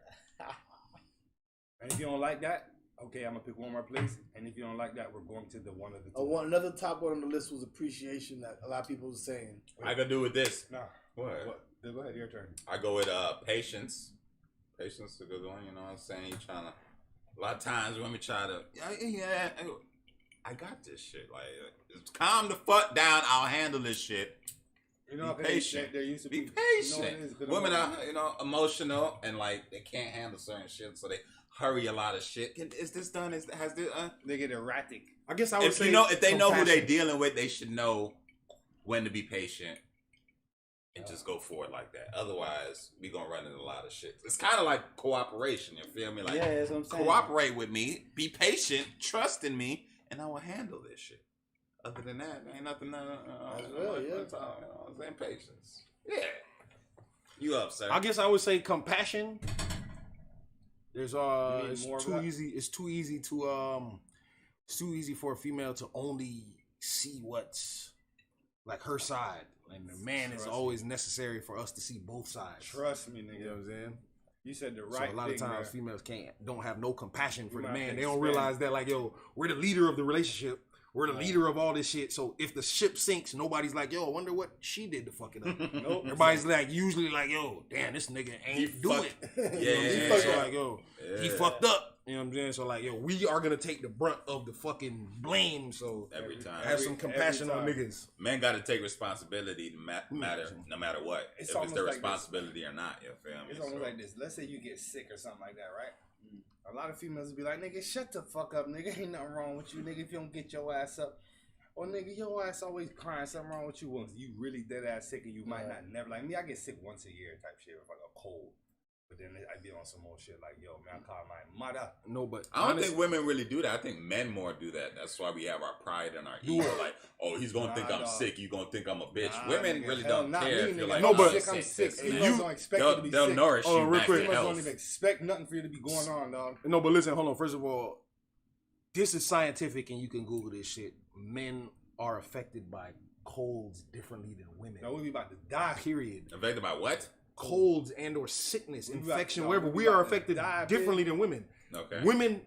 And if you don't like that, okay, I'm gonna pick one more place. And if you don't like that, we're going to the one of the two. Another top one on the list was appreciation that a lot of people were saying. I could do with this. Nah. What? Go ahead, your turn. I go with patience. Patience is a good one. You know what I'm saying? You trying to. A lot of times women try to. Yeah. I got this shit. Like, just calm the fuck down. I'll handle this shit. You know, Be patient. There used to Be be patient. You know what it is, Women are, emotional and like they can't handle certain shit, so they hurry a lot of shit. Is this done? Has this? They get erratic. I guess I would If say if they know who they compassion. dealing with, they should know when to be patient and just go for it like that. Otherwise, we gonna run into a lot of shit. It's kind of like cooperation. You feel me? Like, Yeah, that's what I'm saying. cooperate with me, be patient, trust in me, and I will handle this shit. Other than that, there ain't nothing. That's real, yeah. I'm saying patience. Yeah. You up, sir? I guess I would say compassion. There's You need it's more of too that? easy. It's too easy for a female to only see what's like her side, and the man is always necessary for us to see both sides. Trust me, nigga. You know what I'm saying? You said the So right a lot of thing, times man. females don't have no compassion for You the might man. have They to don't expand. realize that like, yo, we're the leader of the relationship. We're the leader of all this shit. So if the ship sinks, nobody's like, yo, I wonder what she did to fuck it up. Nope. Everybody's like, usually like, yo, damn, this nigga ain't do it. Yeah, You know what I'm saying? fucked So up. like, yo, he fucked up. You know what I'm saying? So like, yo, we are gonna take the brunt of the fucking blame. So Every time. have some compassion on time. niggas. Men got to take responsibility no matter what. It's if it's almost their like this. responsibility or not. You feel me? It's almost like this. Let's say you get sick or something like that, right? A lot of females be like, nigga, shut the fuck up, nigga. Ain't nothing wrong with you, nigga, if you don't get your ass up. Or nigga, your ass always crying, something wrong with you. Once you really dead ass sick and you might not never like me. I get sick once a year type shit, with like a cold. But then I be on some more shit like, yo, man, I call my mother. No, but I don't think women really do that. I think men more do that. That's why we have our pride and our ego. Like, oh, he's gonna think I'm dog. sick. You gonna think I'm a bitch. Nah, Women nigga, really hell, don't not care. me, If you're nigga. like, No, oh, but- sick, I'm sick. That's Females you. don't expect you to be They'll sick. nourish Oh, you real back quick. to Females don't health. even expect nothing for you to be going on, dog. No, but listen, hold on. First of all, this is scientific, and you can Google this shit. Men are affected by colds differently than women. No, we be about to die. Period. Affected by what? Colds and or sickness, We about- infection, no, wherever we we are about to affected die, differently than women. Okay. Women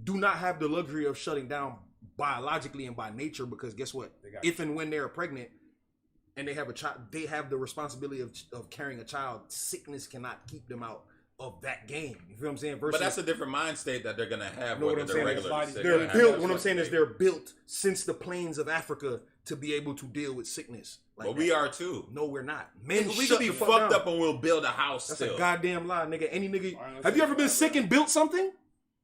do not have the luxury of shutting down biologically and by nature because guess what? got If and when they're pregnant and they have a child, they have the responsibility of carrying a child. Sickness cannot keep them out of that game. You feel what I'm saying? Versus, But that's a different mind state that they're gonna have. know what whether I'm they're saying? regular Body- sick or they're have built. that What I'm saying is state. they're built since the plains of Africa to be able to deal with sickness. Like But that. we are too. No, we're not. Men, We shut could be the fuck fucked down. up and we'll build a house That's still. a goddamn lie, nigga. Any nigga. I ain't gonna Have say you ever been that, sick bro. and built something?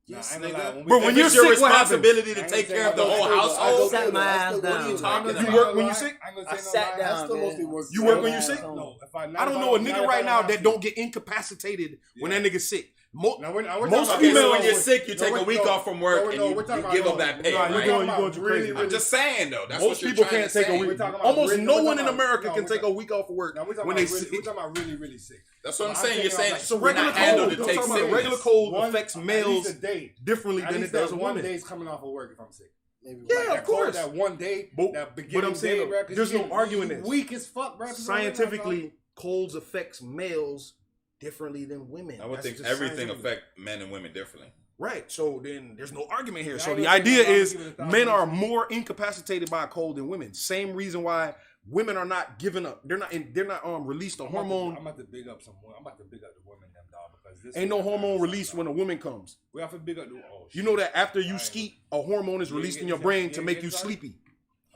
Yes, Nah, I ain't gonna lie. nigga. Bro, when If you're it's your sick, what happens? responsibility to I ain't take gonna care of the say whole that. household. Sat my ass What are down. you talking You about? work when you sick? I sat down. I still man. mostly work. You work when you Sat sick? down. No, I don't know a nigga right now that don't get incapacitated when that nigga's sick. Now we're Most talking about- Okay, so females- when you're sick, you No, take a we're- week no, off from work no, and no, you we're talking give about- them that pay, no, right? you're going too crazy. I'm just saying though. That's Most what you're people trying can't to take say. a week. We're talking about Almost really- no we're one in talking about- America no, can we're take a talking- week off of work Now we're talking when about they really, sick. we're talking about really, really sick. That's what I'm I'm saying. You're taking saying off, like, So we're regular not handled cold, to I'm take talking about sickness. regular cold One- affects at males least a day. differently At than it least does that a one woman. day's coming off of work if I'm sick. Maybe Yeah, Like of that cold, course. that one day, But- that but beginning I'm saying day, though, bro, 'cause there's you no get arguing this. Weak as fuck, bro. Scientifically, colds affects males differently than women. I would That's think just everything scientific. affect men and women differently. Right. So then there's no argument here. Yeah, So I the ain't gonna say idea no, I'm is giving it 1,000%. men are more incapacitated by a cold than women. Same reason why women are not giving up. They're not released a hormone. I'm about to big up some. I'm about to big up the women, them dog, because this Ain't no hormone released when a woman comes. We have to big up the. Oh, shit. You know that after you Right. skeet, a hormone is You released ain't in your get- brain you to ain't make get you started? sleepy.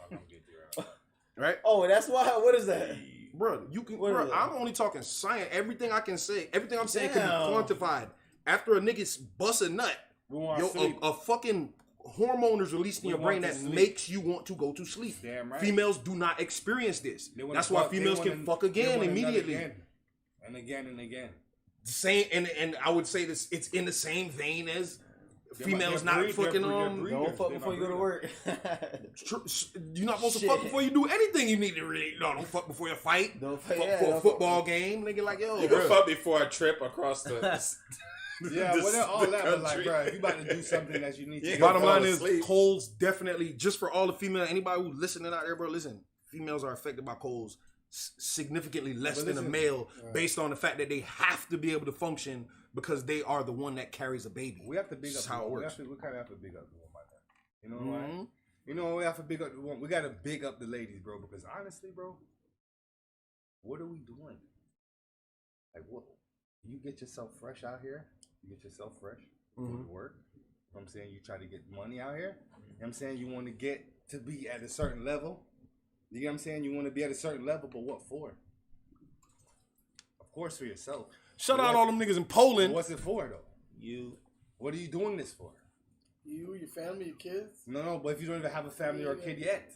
I'm gonna get there. Right? Oh, that's why. What is that? Bro, you can. What Bro, is it? I'm only talking science. Everything I can say, everything I'm saying can Damn. be quantified. After a nigga bust a nut, We want yo, sleep. a fucking hormone is released in We your brain want to that sleep. makes you want to go to sleep. Damn right. Females do not experience this. They wanna That's why fuck- they females wanna- can fuck they again wanna nut immediately. again. And again and again. Same, and I would say this. It's in the same vein as females they're not breed- fucking they're breed- Don't fuck They're before not you go to work. You're not supposed to Shit. fuck before you do anything. You need to really don't fuck before you fight. Don't Fuck fuck- yeah, for a don't football game. Nigga, like yo, You bro. can fuck before a trip across the. Yeah, the- well, all the that, but like, country. bro, if you about to do something that you need to Yeah. do, Bottom fall line is, asleep. colds definitely, just for all the female, anybody who's listening out there, bro, listen, females are affected by colds significantly less But than a listen, male based on the fact that they have to be able to function because they are the one that carries a baby. we have to big This up. is how it works. We kind of have to big up the woman. You know why? Mhm. You know we have to big up the woman. We got to big up the ladies, bro. Because honestly, bro, what are we doing? Like, what? You get yourself fresh out here. You get yourself fresh. Go to work. You know what I'm saying? You try to get money out here. You know what I'm saying? You want to get to be at a certain level. You know what I'm saying? You want to be at a certain level, but what for? Of course, for yourself. Shout But out what- all them niggas in but Poland. what's it for, though? You. What are you doing this for? You, your family, your kids. No, but if you don't even have a family or a kid yet,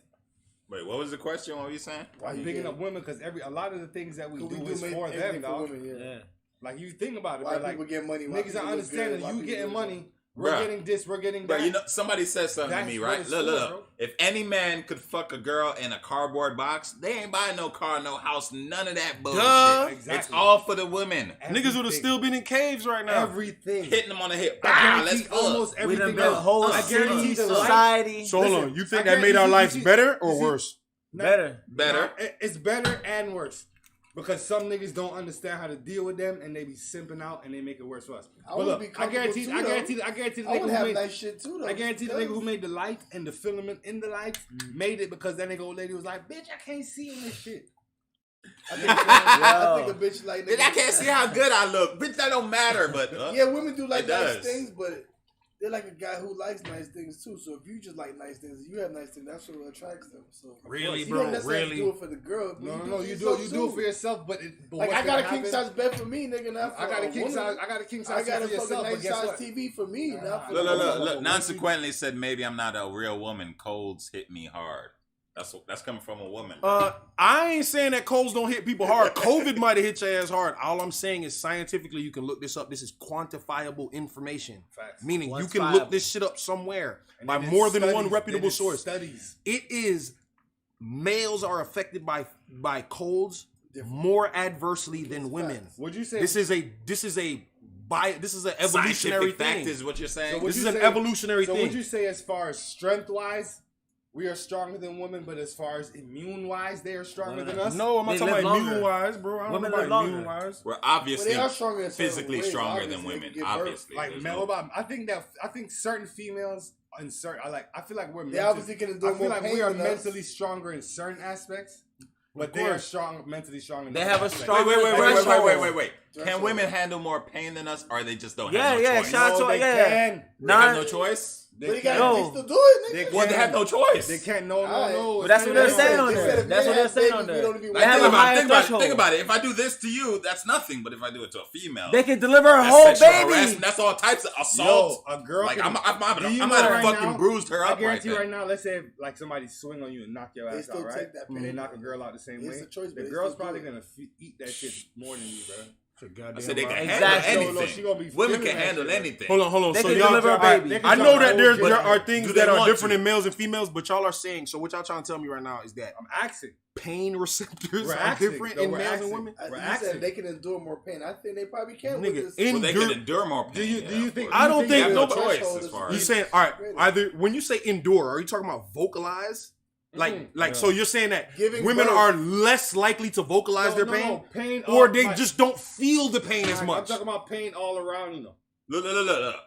Wait, what was the question? What were you saying? Why I'm you picking gay? up women because a lot of the things that we Could do we is make for them, everything dog. women, yeah. Yeah. Like you think about it, Why bro. Like people get money? Why niggas people are look understanding good, why you people getting look money. We're Bruh. getting this. We're getting But that. you know, somebody said something to That's me, what right? it's Look, for, look. bro. If any man could fuck a girl in a cardboard box, they ain't buying no car, no house, none of that bullshit. Duh. Exactly. It's all for the women. Niggas would have Everything. still been in caves right now. everything. Hitting them on the hip. I Bah, guarantee let's go. almost We done everything. built else. whole I guarantee city, the life. society. So hold Listen, on, you think I that made guarantee our you lives see- better or you see- worse? Better. Better. It's better and worse. Because some niggas don't understand how to deal with them, and they be simping out, and they make it worse for us. I But would be look, I guarantee, comfortable I too, guarantee the I nigga would who have made, nice shit too, though. I guarantee the because- nigga who made the light and the filament in the light made it because that nigga old lady was like, "Bitch, I can't see in this shit." I think a bitch like Bitch, I can't see how good I look. Bitch, that don't matter, but Yeah, women do like It nice does. things, but they're like a guy who likes nice things too. So if you just like nice things, you have nice things. That's what attracts them. So Really, you bro? don't necessarily Really? do it for the girl. But No, it you for do yourself, it too. for yourself. But Like what's I got a gonna king happen- size bed for me, nigga. Not for I got a a king woman. size. I got a king I size got a for yourself. fucking But nice guess size what? TV for me, not for look, the look, woman. look, look. Once Non-sequentially said maybe I'm not a real woman. Colds hit me hard. That's coming from a woman. I ain't saying that colds don't hit people hard. COVID might have hit your ass hard. All I'm saying is scientifically, you can look this up. This is quantifiable information. Facts. Meaning you can Quantifiable. look this shit up somewhere And by they did more than one studies. reputable They did source. Studies. It is males are affected by colds more adversely than women. Would you say This is an evolutionary Scientific fact thing. is what you're saying. So This is you an say- evolutionary So thing. would you say, as far as strength wise, we are stronger than women, but as far as immune wise, they are stronger than us? No, I'm not They talking live about longer. immune wise, bro. I don't Women know live about longer. immune wise. We're But obviously they are stronger in certain physically ways. stronger Obviously, than they women. can give birth. Obviously, Like There's man, no- I think certain females and certain I feel like we're They obviously can endure I feel more like pain we are than us. mentally stronger in certain aspects, but Of they are course. strong mentally strong in They other have a aspects. strong- Wait. Can Threshold. women handle more pain than us, or they just don't Yeah, have no yeah, choice? shout out No, to they yeah. can. They have Nine- no choice. But they No. still do it, nigga. Well, they have no choice. They can't. No. But that's what they're saying on They there. said if That's men what they're have saying babies, on we there. don't even They want have to a higher Think about it. threshold. Think about it. If I do this to you, that's nothing. But if I do it to a female, They can deliver a that's whole sexual baby. harassment. That's all types of assault. Yo, a girl. Like can- I might Do you have know right fucking now- bruised her I up right guarantee there. right now, let's say like somebody swing on you and knock your They ass still out, right? take that And they pain. knock a girl out the same It's way. a choice, but The they girl's still do probably it. gonna eat that shit more than you, bro. I said they can handle Exactly. No, she gonna be anything. Women feeling can that handle shit. anything. Hold on. They So can y'all, deliver a alright, baby. I know that there But are do things they that are want different to? in males and females, but y'all are saying. So what y'all trying to tell me right now is that I'm asking. pain receptors We're are asking. different No, in we're males asking. and women. We're You asking. said they can endure more pain. I think they probably can. Nigga, with this. Well, they can endure. endure more pain. Do you think? I don't do They think have no no choice threshold as is- far You as. saying all right? Either when you say endure, are you talking about vocalize? Like, so you're saying that Giving women birth. are less likely to vocalize their pain, No, pain or all- they like- just don't feel the pain as I'm much. talking about pain all around, you know. Look.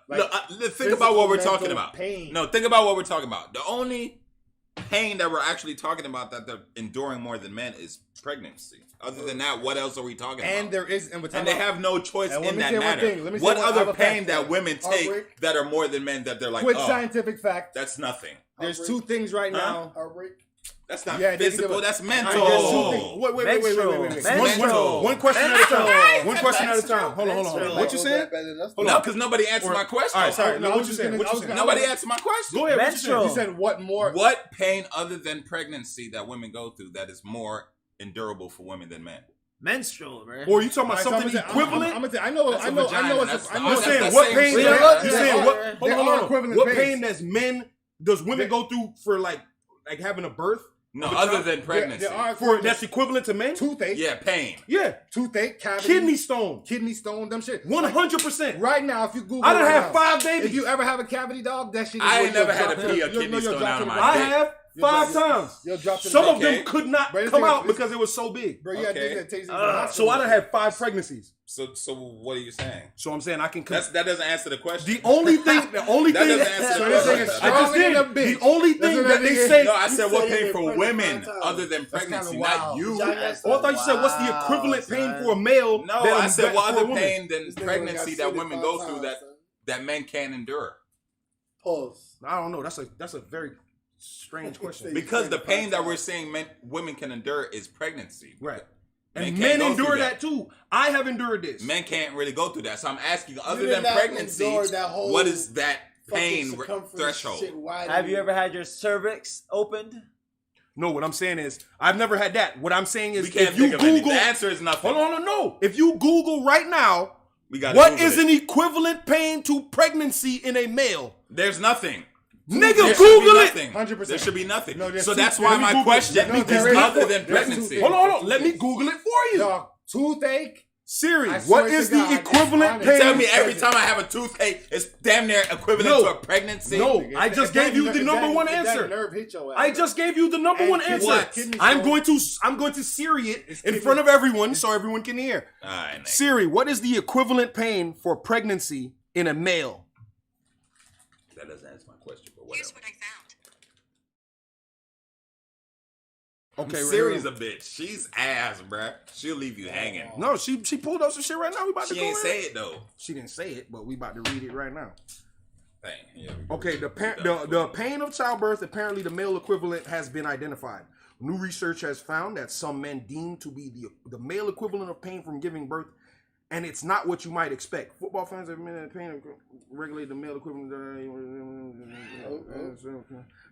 Like, Think about what we're physical, talking mental about. pain. No, think about what we're talking about. The only pain that we're actually talking about that they're enduring more than men is pregnancy. Other than that, what else are we talking And about? there is, and we're talking And they about have no choice And let in me that say one matter. thing. Let me say What one- I have other a fact. pain that women take Heartbreak. that are more than men that they're like, quick oh, scientific fact. that's nothing. There's Heartbreak. 2 things right now. Heartbreak. That's not Yeah, they can physical. do it. That's mental. Alright, there's 2 things. Wait. Menstrual. One question at a time. One question at a time. Hold on. Menstrual. What you saying? No, because nobody answered my question. All right, sorry. No, No, I what was you just saying? gonna- What I you was saying? gonna- Nobody answered my question. Go ahead. What you Menstrual. saying? You said what more? What pain other than pregnancy that women go through that is more endurable for women than men? Menstrual, man. Or you talking about Alright, so something I'm gonna say- equivalent? I'm gonna say, I know. That's I a know. vagina. I know. It's. That's I the- know. You're that's saying the what same pain? shit. You're Yeah. saying what? There Hold on, are hold on. equivalent What pains. pain does men? Does women go through for like having a birth? No, other than pregnancy. There are For that's equivalent to men? toothache. Yeah, pain. Yeah. Toothache, cavity, Kidney stone. them shit. 100%. Right now, if you Google, I done right had now, 5 babies. If you ever have a cavity, dog, that shit. Is I your- ain't never your had drop to to pee the- a your- kidney your stone drop out to of the- my I dick. have Your 5 drop- times. your drop to the- Some of okay. them could not But it's come like- out because it was so big. Bro, you had Okay. that tastes So I done had 5 pregnancies. So what are you saying? So I'm saying I can. That doesn't answer the question. The only thing. That doesn't answer So the this question. nigga I just stronger did. than a bitch. The only That's thing what that that they nigga- say. No, I said what said pain you for were women pregnant 5 times. other than That's pregnancy, kinda not wild. you. Vagina- Oh, I thought you said what's the equivalent pain son. for a male? No, that I said what for a other woman? pain than This nigga pregnancy got that shitted women 5 go through times, son. that men can't endure. Pause. I don't know. That's a very strange question. Because the pain that we're saying women can endure is pregnancy. Right. Men And can't men go through endure that. that too. I have endured this. Men can't really go through that. So I'm asking, other did than not pregnancy, endure that whole what is that Fucking pain circumference threshold? shit wide Have in you ever had your cervix opened? No, what I'm saying is I've never had that. What I'm saying is We can't if you think of any. Google, The answer is nothing. hold on, no. If you Google right now, We got what is an equivalent pain to pregnancy in a male? There's nothing. Nigga, There should be Google it. nothing. 100%. There should be nothing. No, there's so two- that's let why me my Google it. question No, is there is- other than there's pregnancy. two- Hold on. Let me Google it for you. Dog, toothache. Siri, I what swear is to the God, equivalent it's pain? Tell me every time I have a toothache, it's damn near equivalent No. to a pregnancy. No. If I just that- gave you if the that- number one if that answer. nerve hit your ass. I just gave you the number And one kidney- answer. What? kidney I'm stone. going to Siri it in kidney- front of everyone so everyone can hear. All right, nigga. Siri, what is the equivalent pain for pregnancy in a male? That doesn't answer my question, but Here's whatever. what I found. Okay, Siri's a bitch. She's ass, bruh. She'll leave you hanging. No, she pulled up some shit right now. We about to She go ain't in. say it though. She didn't say it, but we about to read it right now. Dang, yeah, we go. Okay, the pain of childbirth, apparently the male equivalent has been identified. New research has found that some men deem to be the male equivalent of pain from giving birth, and it's not what you might expect. Football fans have been in pain of regulate the male equivalent.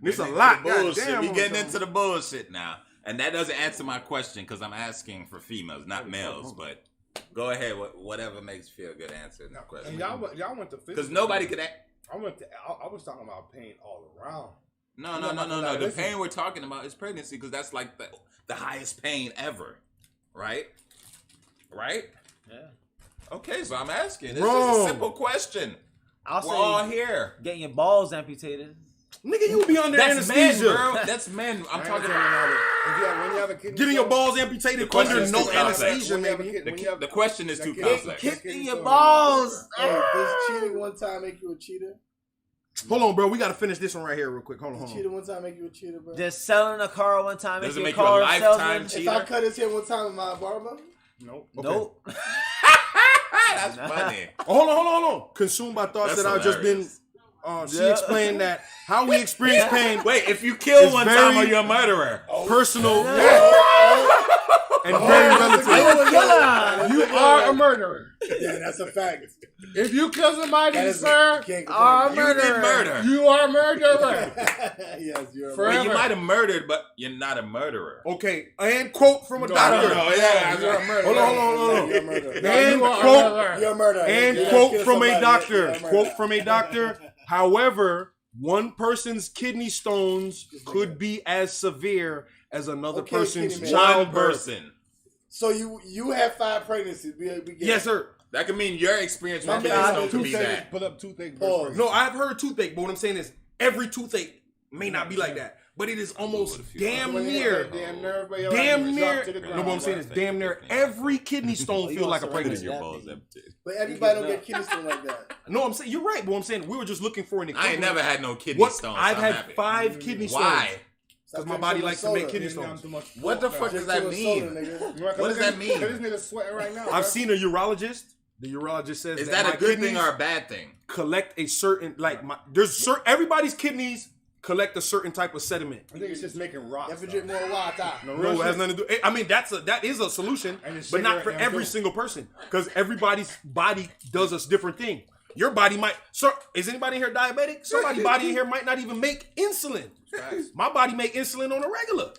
It's a lot. Bullshit. Goddamn, We getting into the bullshit now, and that doesn't answer my question because I'm asking for females, not males. But go ahead, whatever makes you feel good. Answer that And question. y'all went to physical. Because nobody could. I was talking about pain all around. No. Like, The listen. pain we're talking about is pregnancy because that's like the highest pain ever, right? Right? Yeah. Okay, so I'm asking. It's just Wrong. a simple question. I'll We're all say here. getting your balls amputated. Nigga, you be under That's men, anesthesia. bro. That's men. I'm talking about. When you have a kidney Getting your stone- balls amputated The question under is no too complex. anesthesia, When you have a maybe. kid- when you have- The question is too that complex. kidney in your stone- balls. Hey, does cheating one time make you a cheater? Hold on, bro. We got to finish this one right here real quick. Hold on. Cheating one time make you a cheater, bro? Just selling a car one time. Does Make it you make you a car lifetime salesman. cheater? If I cut his hair one time in my barber, Nope. Nope. That's funny. Oh, hold on. Consumed by thoughts That's that I've just been hilarious. She explained that how we experience pain. Wait, if you kill It's one very- time, are you a murderer? Personal and very relative. You are a murderer. Yeah, that's a fact. If you kill somebody, That is sir, can't go Are back. You did murder. you are a murderer. Yes, you're a Forever. Well, you might have murdered, but you're not a murderer. Okay, and quote from a doctor. Yeah, You're a murderer. Hold on, hold on. You're a murderer. And you are a quote murderer. You're a murderer. and You're not quote killing from a somebody. doctor. You're a murderer. Quote from a doctor. However, one person's kidney stones could be as severe as another Okay, person's kidney man. One childbirth. person. So you had 5 pregnancies. We get Yes, sir. That could mean your experience My with man kidney had stone could be that. Put up toothache. Pause. No, I've heard toothache, but what I'm saying is every toothache may not be like that, but it is almost damn near. Damn near. No, what I'm saying is damn near every kidney stone feels like a pregnancy. Your balls empty. But everybody don't get kidney stone like that. No, I'm saying you're right, but I'm saying we were just looking for an example. I ain't never had no kidney What stones. I've so had I'm happy. 5 kidney stones. Why? Because my body likes to make kidney stones. What the fuck does that mean? What does that mean? This nigga sweating right now. I've seen a urologist. The urologist says Is that that my a good kidneys thing or a bad thing? collect a certain everybody's kidneys collect a certain type of sediment. I think it's just making rocks. You have to drink more water. No, it has nothing to do. I mean, that is a solution, And it's but not sugar for and every food. single person because everybody's body does a different thing. Your body might. Sir, is anybody here diabetic? Somebody's body in here might not even make insulin. My body make insulin on a regular.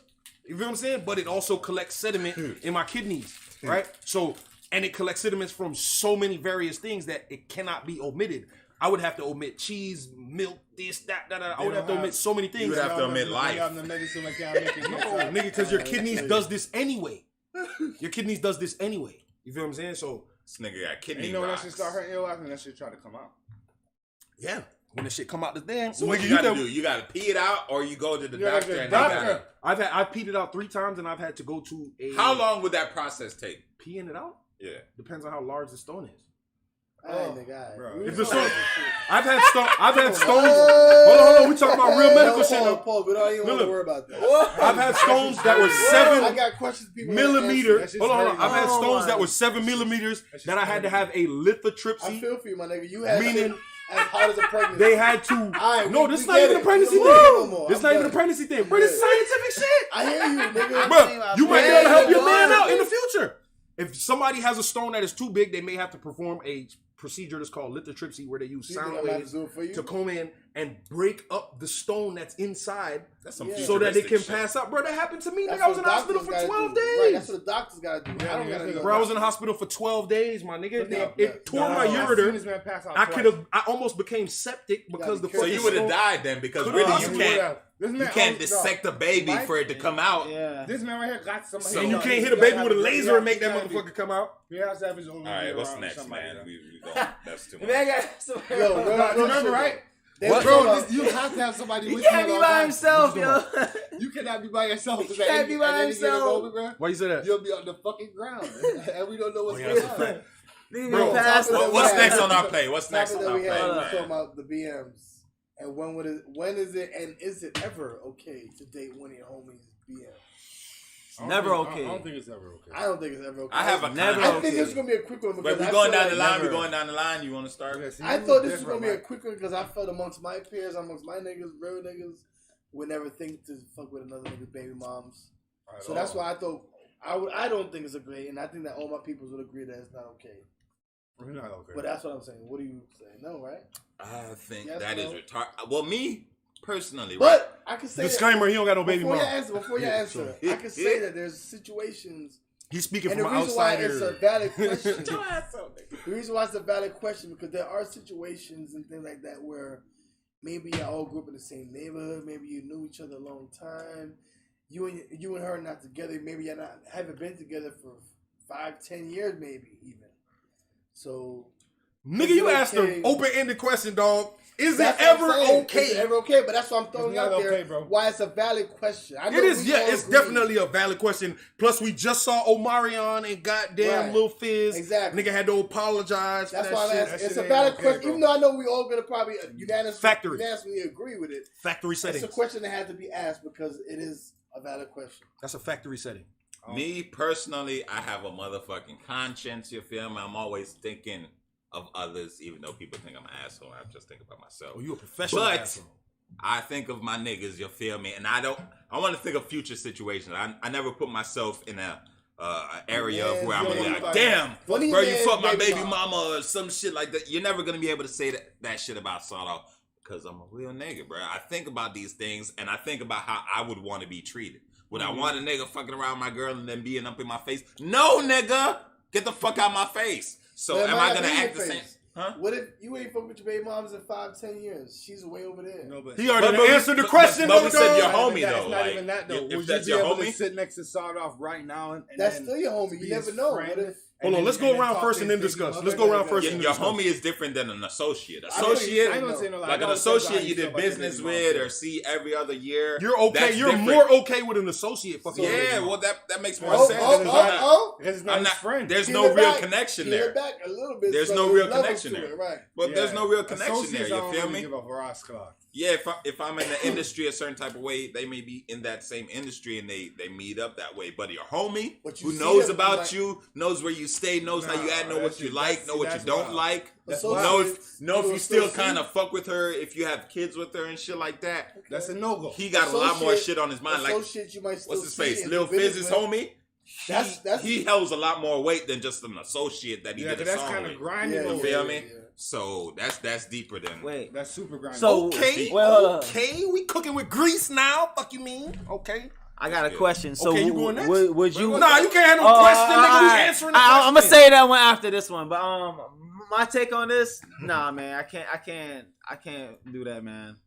You feel what I'm saying? But it also collects sediment in my kidneys, right? So, and it collects sediments from so many various things that it cannot be omitted. I would have to omit cheese, milk, this, that. I would have to omit so many things. You would have to omit life. No, nigga, because your kidneys does this anyway. Your kidneys does this anyway. You feel what I'm saying? So, This nigga got kidney You know when that rocks. shit start hurting your life and that shit try to come out. yeah. When the shit come out the damn. So what nigga, you gotta can- do? You gotta pee it out, or you go to the Yeah, doctor the and doctor. I've peed it out 3 times and I've had to go to a. How long would that process take? Peeing it out? Yeah. Depends on how large the stone is. Alright, nigga. bro. Alright. If the stone, I've had stones. Hold on. We talking about real medical shit. now. Paul, we don't even want to Look. worry about that. I've had stones that were I 7 got questions. People millimeters. That shit's Hold on. hurting. I've had Oh stones my. that were 7 millimeters just that I had to have a I lithotripsy. feel for you, my nigga. You had Meaning- shit as hard as a pregnancy. They had to. Alright, No, we this is get not even it. a pregnancy We don't care no thing. more. This I'm not even a done. pregnancy thing. Bro, this is scientific shit. I hear you, nigga. Bro, you might be able to help your man Yeah. out in the future. If somebody has a stone that is too big, they may have to perform a procedure that's called lithotripsy, where they use You think sound I'm about waves to do it for you? to come in and break up the stone that's inside, That's some Yeah. so that they can futuristic shit. pass out. Bro, that happened to me. That's Nigga, I was what in the hospital doctors for gotta 12 do. Right, that's days. what the doctors gotta do. I don't gotta do Bro, I was in that. the hospital for 12 days, my nigga. Yeah. It tore my I've seen ureter. this man pass out I twice. could have. I almost became septic because the be careful. So fucking you would have stone- died then, because Could've really you possibly can't This man, you can't no, dissect a baby Right? for it to come out. Yeah. This man right here got some. And you can't hit a baby with a laser and make that motherfucker come out. He has to have his own. All right, what's around next, somebody, man? though. We don't. That's too much. Man, I got some. Yo, No, remember, right? What? Bro, you have to have somebody He with you. can't be at all by times. himself, yo. You cannot be by yourself. He can't be by himself. Why you say that? You'll be on the fucking ground, and we don't know what's yeah, going that's on. a fact. Nigga Bro, be past top of the- the- What's Yeah. next on our plate? What's next Topic on that our we had, plate, we man? talking about the BMs and when is it and is it ever okay to date one of your homies' BMs? Never okay. I don't think it's ever okay. I don't think it's ever okay. I have a Never I okay. think it's gonna be a quick one because Wait, we I going feel down the like line. We never. going down the line. You want to start? Yeah, see, I you thought this was different, gonna be a man. quick one because I felt amongst my peers, amongst my niggas, real niggas, would never think to fuck with another nigga's baby moms. So that's why I thought I don't think it's a great, and I think that all my peoples would agree that it's not okay. We're not okay. But that's what I'm saying. What do you say? No, right? I think Yes, that is no. retarded. Well, me personally, right? But I can say Disclaimer: He don't got no baby before mom. you answer, I can say that there's situations, He's speaking and the from an reason why it's a outsider. valid question. The reason why it's a valid question because there are situations and things like that where maybe y'all all grew up in the same neighborhood, maybe you knew each other a long time. You and her are not together. Maybe you haven't been together for 5-10 years, maybe even. So Nigga, Is you it asked okay? an open-ended question, dog. Is it that's what I'm ever saying. okay? Is it ever okay? But that's what I'm throwing It's not out there. okay, bro. Why it's a valid question. I know It is, we yeah, all it's agree. definitely a valid question. Plus, we just saw Omarion and goddamn Right. Lil Fizz. Exactly. Nigga had to apologize That's for why that I'm shit. asking. That It's shit a ain't valid okay, question, bro. even though I know we all gonna probably Factory. unanimously agree with it. Factory It's settings. a question that had to be asked because it is a valid question. That's a factory setting. Me personally, I have a motherfucking conscience. You feel me? I'm always thinking of others, even though people think I'm an asshole. I just think about myself. Oh, you a professional But asshole. I think of my niggas, you feel me? And I want to think of future situations. I never put myself in a area of where I'm gonna be like, damn, bro, you fuck my baby mama or some shit like that. You're never gonna be able to say that shit about Solo because I'm a real nigga, bro. I think about these things and I think about how I would want to be treated. Would I want a nigga fucking around my girl and then being up in my face? No, nigga, get the fuck out my face. So am I gonna act the same? Huh? What if you ain't fuck with your baby moms in 5-10 years? She's way over there. No, but He already answered the question. But we said your Not homie even that, though. It's not Like, even that though. if Would that's you be your able homie, to sit next to Sawed Off right now and That's then still your homie. be You never his know. friend? What if? Hold on, let's go around first and then talk to discuss. his Let's baby go around mother. first your, and your discuss. homie is different than an associate. I ain't Associate, gonna say no lie. like an I don't say associate how you feel did about your business baby with mom. or see every other year. You're okay. That's You're different. more okay with an associate fucking. Yeah, well that makes more Oh, sense. Because it's not I'm his not. friend. There's Peel no it real back. connection Peel there. it back a little bit. There's so no there's real levels connection to there. it, right? But there's no real connection Associates, there. I You don't feel really me? give a Ross clock. Yeah, if I'm in the industry a certain type of way, they may be in that same industry and they meet up that way. But your homie But you who see knows them, about like- you, knows where you stay, knows how you act, know what you like, know what you that's don't wild. like, That's know wild. if you still kind of fuck with her, if you have kids with her and shit like that. That's a no go. He got a lot more shit on his mind. Like, Associate you might still what's his see face? in Lil the business Fizz's with. homie. That's He holds a lot more weight than just an associate that he Yeah, did a that's song kind of with. grimy. Yeah, You over feel there. me? So that's deeper than. Wait. That's super grimy. So Okay, well, okay, we cooking with grease now. Fuck you mean? Okay. I got a question. So Okay, you going next? Would you? Nah, you can't have no question, nigga. We answering the question. I'm gonna say that one after this one, but my take on this, nah, man, I can't do that, man.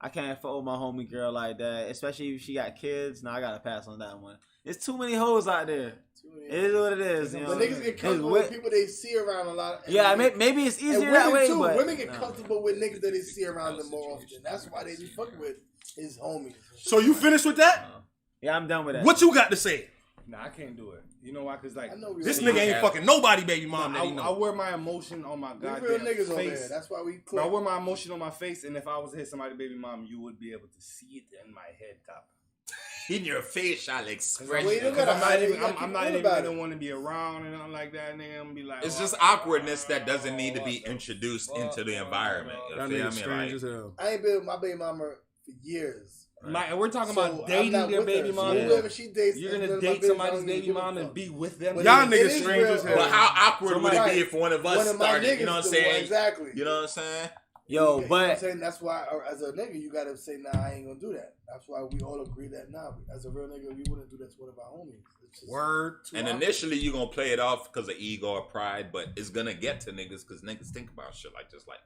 I can't fuck with my homie girl like that, especially if she got kids. Nah, I gotta pass on that one. There's too many hoes out there. It is what it is. You know? But niggas get comfortable with people they see around a lot. And Yeah, women- maybe it's and easier women that way, too. but Women get nah. comfortable with niggas that they see around them more often. That's why they be fucking with his homies. So you finished with that? Yeah, I'm done with that. What you got to say? Nah, I can't do it. You know why? Because like I know we This real nigga ain't niggas. fucking nobody baby mom that he I know. wear my emotion on my We goddamn real niggas over face. there. That's why we Bro, I click. wear my emotion on my face, and if I was to hit somebody baby mom, you would be able to see it in my head top. In your facial expression. Well, you don't Because gotta I'm not hide it, even, you gotta I'm keep not cool even about gonna it. want to be around and nothing like that. Nigga, I'm gonna be like, It's oh, just awkwardness that doesn't need to be introduced into the environment. You That feel nigga me? strange Like, as hell. I ain't been with my baby mama for years. and we're talking So, about I'm dating not their with baby her. So mom. whoever she dates, You're and gonna none of my date business, I somebody's don't even baby give a mom and fuck. be with them. But Y'all it niggas is strange real- as hell. but how awkward So would it right. be if one of One us of my started? niggas You know what I'm the one, saying? exactly. You know what I'm saying? Yo, You know what I'm but saying? That's why, as a nigga, you gotta say, nah, I ain't gonna do that. That's why we all agree that, nah, as a real nigga, we wouldn't do that to one of our homies. It's just Word. too And awkward. initially you gonna play it off because of ego or pride, but it's gonna get to niggas because niggas think about shit like just like.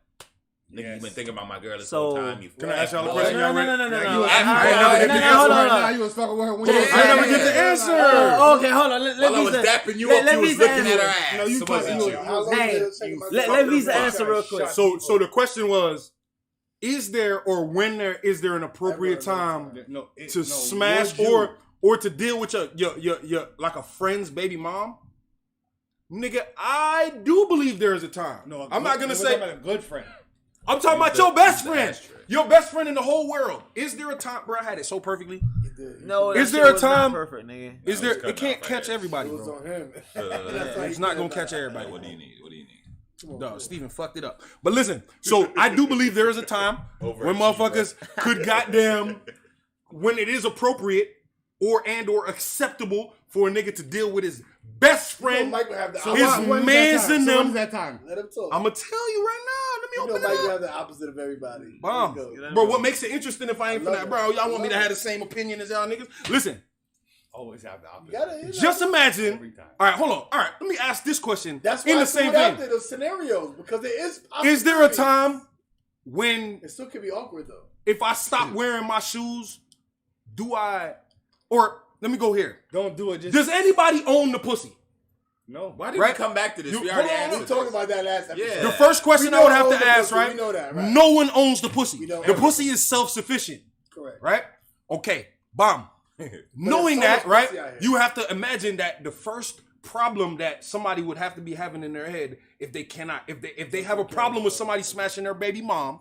Nigga, you Yes. been thinking about my girl this So- whole time. You Can I ask y'all a boy. question? no, Y'all no, ready? no, no, no, Like, no. you was- I- I I- never no, get no, the no, answer hold on, right hold Now on. you was fucking with her when I you ain't was never get the answer. Okay, hold on. While I was dapping you up, let you was Visa looking answer. at her ass. No, you So can't- was it you- you? How long Hey, did it take my let girl- Visa Fuck. answer real quick. So the question was, is there or when there is there an appropriate time No, to smash or to deal with your like a friend's baby mom? Nigga, I do believe there is a time. No, I'm not gonna we're say. talking about a good friend. I'm talking about Use the- your best use the friend. asterisk. Your best friend in the whole world. Is there a time, bro? I had it so perfectly. He did. No, Is that there shit a was not time- Perfect, nigga. Is No, there? it's It cut can't off catch right everybody, It was bro. on him. It's not gonna catch everybody. What do you need? What do you need? No, Steven fucked it up. But listen, so I do believe there is a time when motherfuckers could goddamn when it is appropriate or acceptable for a nigga to deal with his best friend. Mike will have the His opposite. When is mans that time? in So them. when is that time? Let him talk. I'm gonna tell you right now. Let You me know open Mike will it have up. the opposite of everybody. Bomb. Let's go. Bro, what makes it interesting if I ain't I for love that, it. bro? Y'all want me to I love have it. the same opinion as y'all niggas? Listen, Always have the opposite. You gotta, you know, just imagine. Every time. All right, hold on. All right, let me ask this question. that's why in I the same threw it out vein. there, those scenarios, because there is. Is there a possibility. time when It still can be awkward though. if I stop wearing my shoes, do I? Or let me go here. Don't do it. Just Does anybody own the pussy? no. Why did Right? we come back to this? You- We already hold on, We answered talked this. about that last episode. Yeah. The first question We I would don't have own to the ask, pussy. right? We know that, right? No one owns the pussy. We don't The own pussy is self-sufficient, Correct. right? Okay, bomb. Knowing so that, much right? pussy out here. You have to imagine that the first problem that somebody would have to be having in their head if they have a problem with somebody smashing their baby mom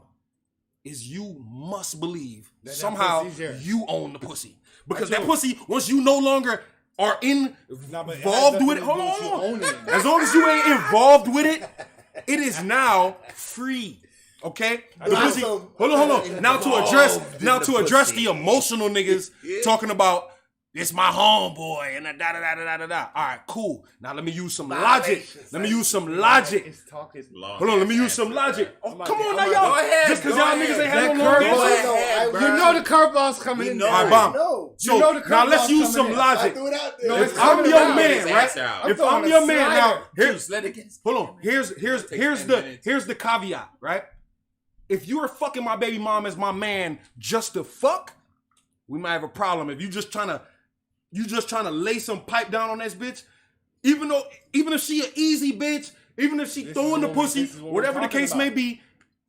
is you must believe That somehow pussy's yours. you own the pussy. Because That's that true. pussy, once you no longer are Nah, but it has involved nothing with it, to hold do with you on. owning it. As long as you ain't involved with it, it is now free. Okay? Blossom. Hold on. Now to address the emotional niggas talking about it's my homeboy and da. All right, cool. Now let me use some logic. Hold on, let me use some logic. Oh, come on now, y'all. Go ahead. Just because y'all niggas ain't had no long Go answer. ahead, You bro. know the curveball's coming in. All right, bomb. No. So know the now let's curveball's use some coming in. logic. I threw it out there. No, If it's I'm coming your around. man, right? out. If throwing I'm a your man now, slider. here's Let it get. hold on. Here's the caveat, right? If you're fucking my baby mom as my man just to fuck, we might have a problem. If you just trying to lay some pipe down on this bitch, even if she an easy bitch, even if she throwing the pussy, whatever the case may be,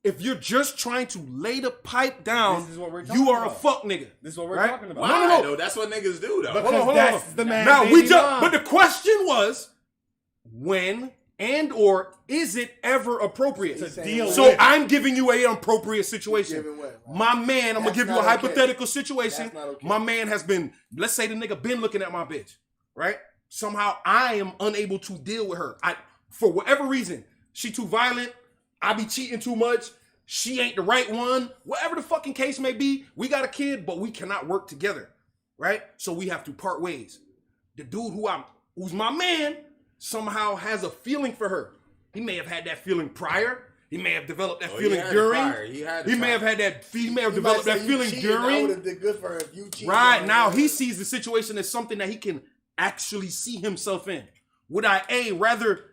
if you're just trying to lay the pipe down, This is what we're talking you are about. a fuck nigga. This is what we're right? talking about. No. No, that's what niggas do though. Because Hold on. that's the man. Now baby mom. but the question was, when and or is it ever appropriate? To deal So with. I'm giving you an appropriate situation. Giving what? My man, I'm gonna That's give you a not okay. hypothetical situation. That's not okay. My man has been, let's say the nigga been looking at my bitch, right? Somehow I am unable to deal with her. For whatever reason, she too violent, I be cheating too much, she ain't the right one, whatever the fucking case may be, we got a kid, but we cannot work together, right? So we have to part ways. The dude who's my man somehow has a feeling for her. He may have had that feeling prior. He may have developed that feeling during. He may have developed that feeling I would during. have did good for her if you cheated. Right on now, her. he sees the situation as something that he can actually see himself in. Would I rather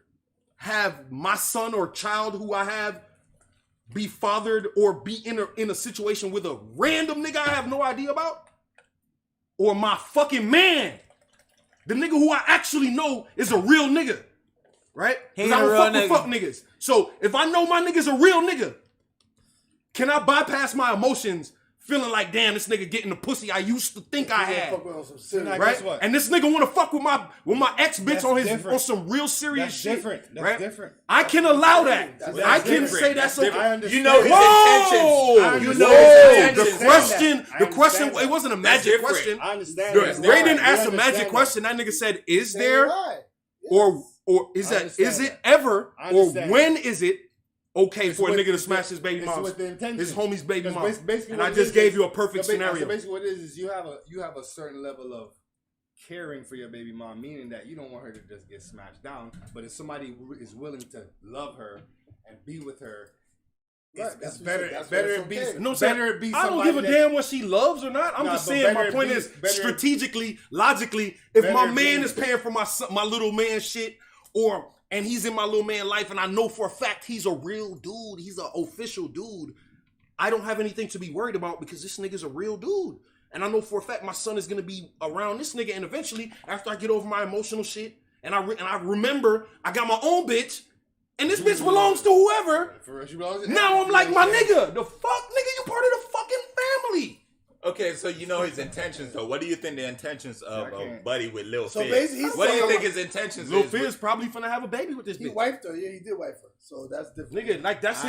have my son or child who I have be fathered or be in a situation with a random nigga I have no idea about, or my fucking man, the nigga who I actually know is a real nigga, right? He Because ain't I a don't real fuck with fuck niggas. So if I know my nigga's a real nigga, can I bypass my emotions feeling like, damn, this nigga getting the pussy I used to think I You had, fuck with on some serious- Now, right? guess what? And this nigga want to fuck with my ex bitch That's on different. some real serious That's shit, different. That's right? different. I can allow that. That's I can different. say that's okay. I understand. You know his Whoa! intentions. You know Whoa! his The intentions. question, that. it wasn't a That's magic different. question. I understand. Ray that. didn't We ask a understand magic that. question. That nigga said, "Is Say there why. or is I that understand is it that. ever I or understand when is it okay It's for a with- nigga to it's smash with- his baby it's mom's, with the intention. his homie's baby Because mom?" basically And what I it just is gave is- you a perfect so scenario. basically, what it is you have a certain level of caring for your baby mom, meaning that you don't want her to just get smashed down. But if somebody is willing to love her and be with her, Right, it's that's what better. you said. That's Better why it it's be. okay. No, I'm saying, Better it be. I don't somebody give a that- damn what she loves or not. I'm Nah, just but saying my better point be- is better- strategically, logically, if better my be- man is paying for my little man shit, and he's in my little man life, and I know for a fact he's a real dude, he's an official dude, I don't have anything to be worried about because this nigga's a real dude. And I know for a fact my son is gonna be around this nigga, and eventually, after I get over my emotional shit, and I remember I got my own bitch, and this bitch belongs to whoever. For real, she belongs- Now I'm like, my nigga, the fuck, nigga, you part of the fucking family. Okay, so you know his intentions though. What do you think the intentions of Buddy with Lil So Fizz? basically, he's What do you saying- think his intentions Lil is? Fizz probably finna have a baby with this He bitch. wifed her. Yeah, he did wife her. So that's different. Nigga, like that's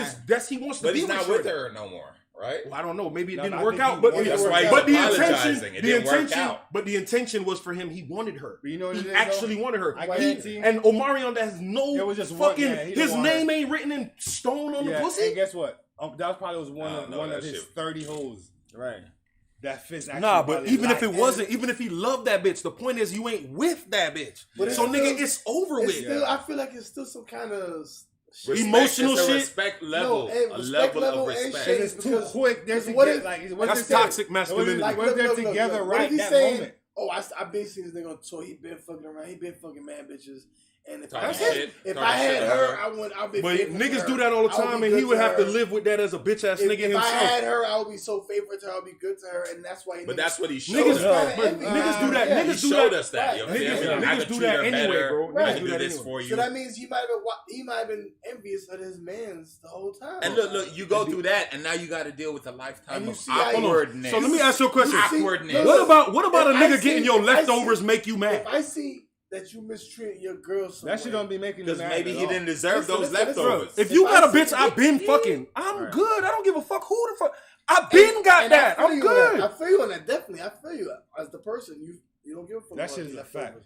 he wants to But be he's not shorty. with her no more, right? Well, I don't know. Maybe it No, didn't I work think out, he but wanted the to work out. but the Apologizing. intention, It the didn't work intention, out. but the intention was for him. He wanted her. But you know what it He is, actually though? wanted her. I guarantee- And Omarion that has no It was just one- fucking. yeah, he didn't his want name her. ain't written in stone on the And pussy. guess what? That probably was one I don't know, of that his shit- 30 hoes. Right. That Fizz actually. Nah, but probably even if it liked. wasn't, even if he loved that bitch, the point is you ain't with that bitch. But it's So nigga, still- it's over It's with. still, I feel like it's still some kind of Emotional It's a shit? respect level, hey, a respect level level of and respect. shit. It's too because- quick. They're because what together. if- Like, what That's they're toxic saying- masculinity. Like, Look, what they're look, look, together look. What right if he's that saying, moment. "Oh, I been seeing this nigga, so he been fucking around. He been fucking mad bitches." And if Talking I shit, if talking I had shit her, about I'll be. But faithful to niggas her. do that all the I would time, be and he good would have to her. live with that as a bitch ass If, nigga if I himself. had her, I would be so faithful to her. I would be good to her, and that's why. But that's what he showed Niggas, us. but niggas do that. Yeah, Niggas He do showed that. us that. You know what I'm Right. saying? Niggas I can do treat that her anyway, better. bro. I Niggas can do do that this anyway. for you. So that means he might have been envious of his man's the whole time. And look, you go through that, and now you got to deal with a lifetime And you of see how you- awkwardness. So let me ask you a question. Awkwardness. What about a If I nigga see- getting your if I see- leftovers make you mad? If I see that you mistreat your girl some That shit way, don't be making Because me mad maybe at he all. didn't deserve those Listen, leftovers. If you If got I a bitch see- I've been fucking, I'm good. I don't give a fuck who the fuck. I've been got And I that. feel I'm you on that. good. I feel you on that. Definitely, I feel you as the person. You don't give a fuck. That about shit is the a fact. leftovers.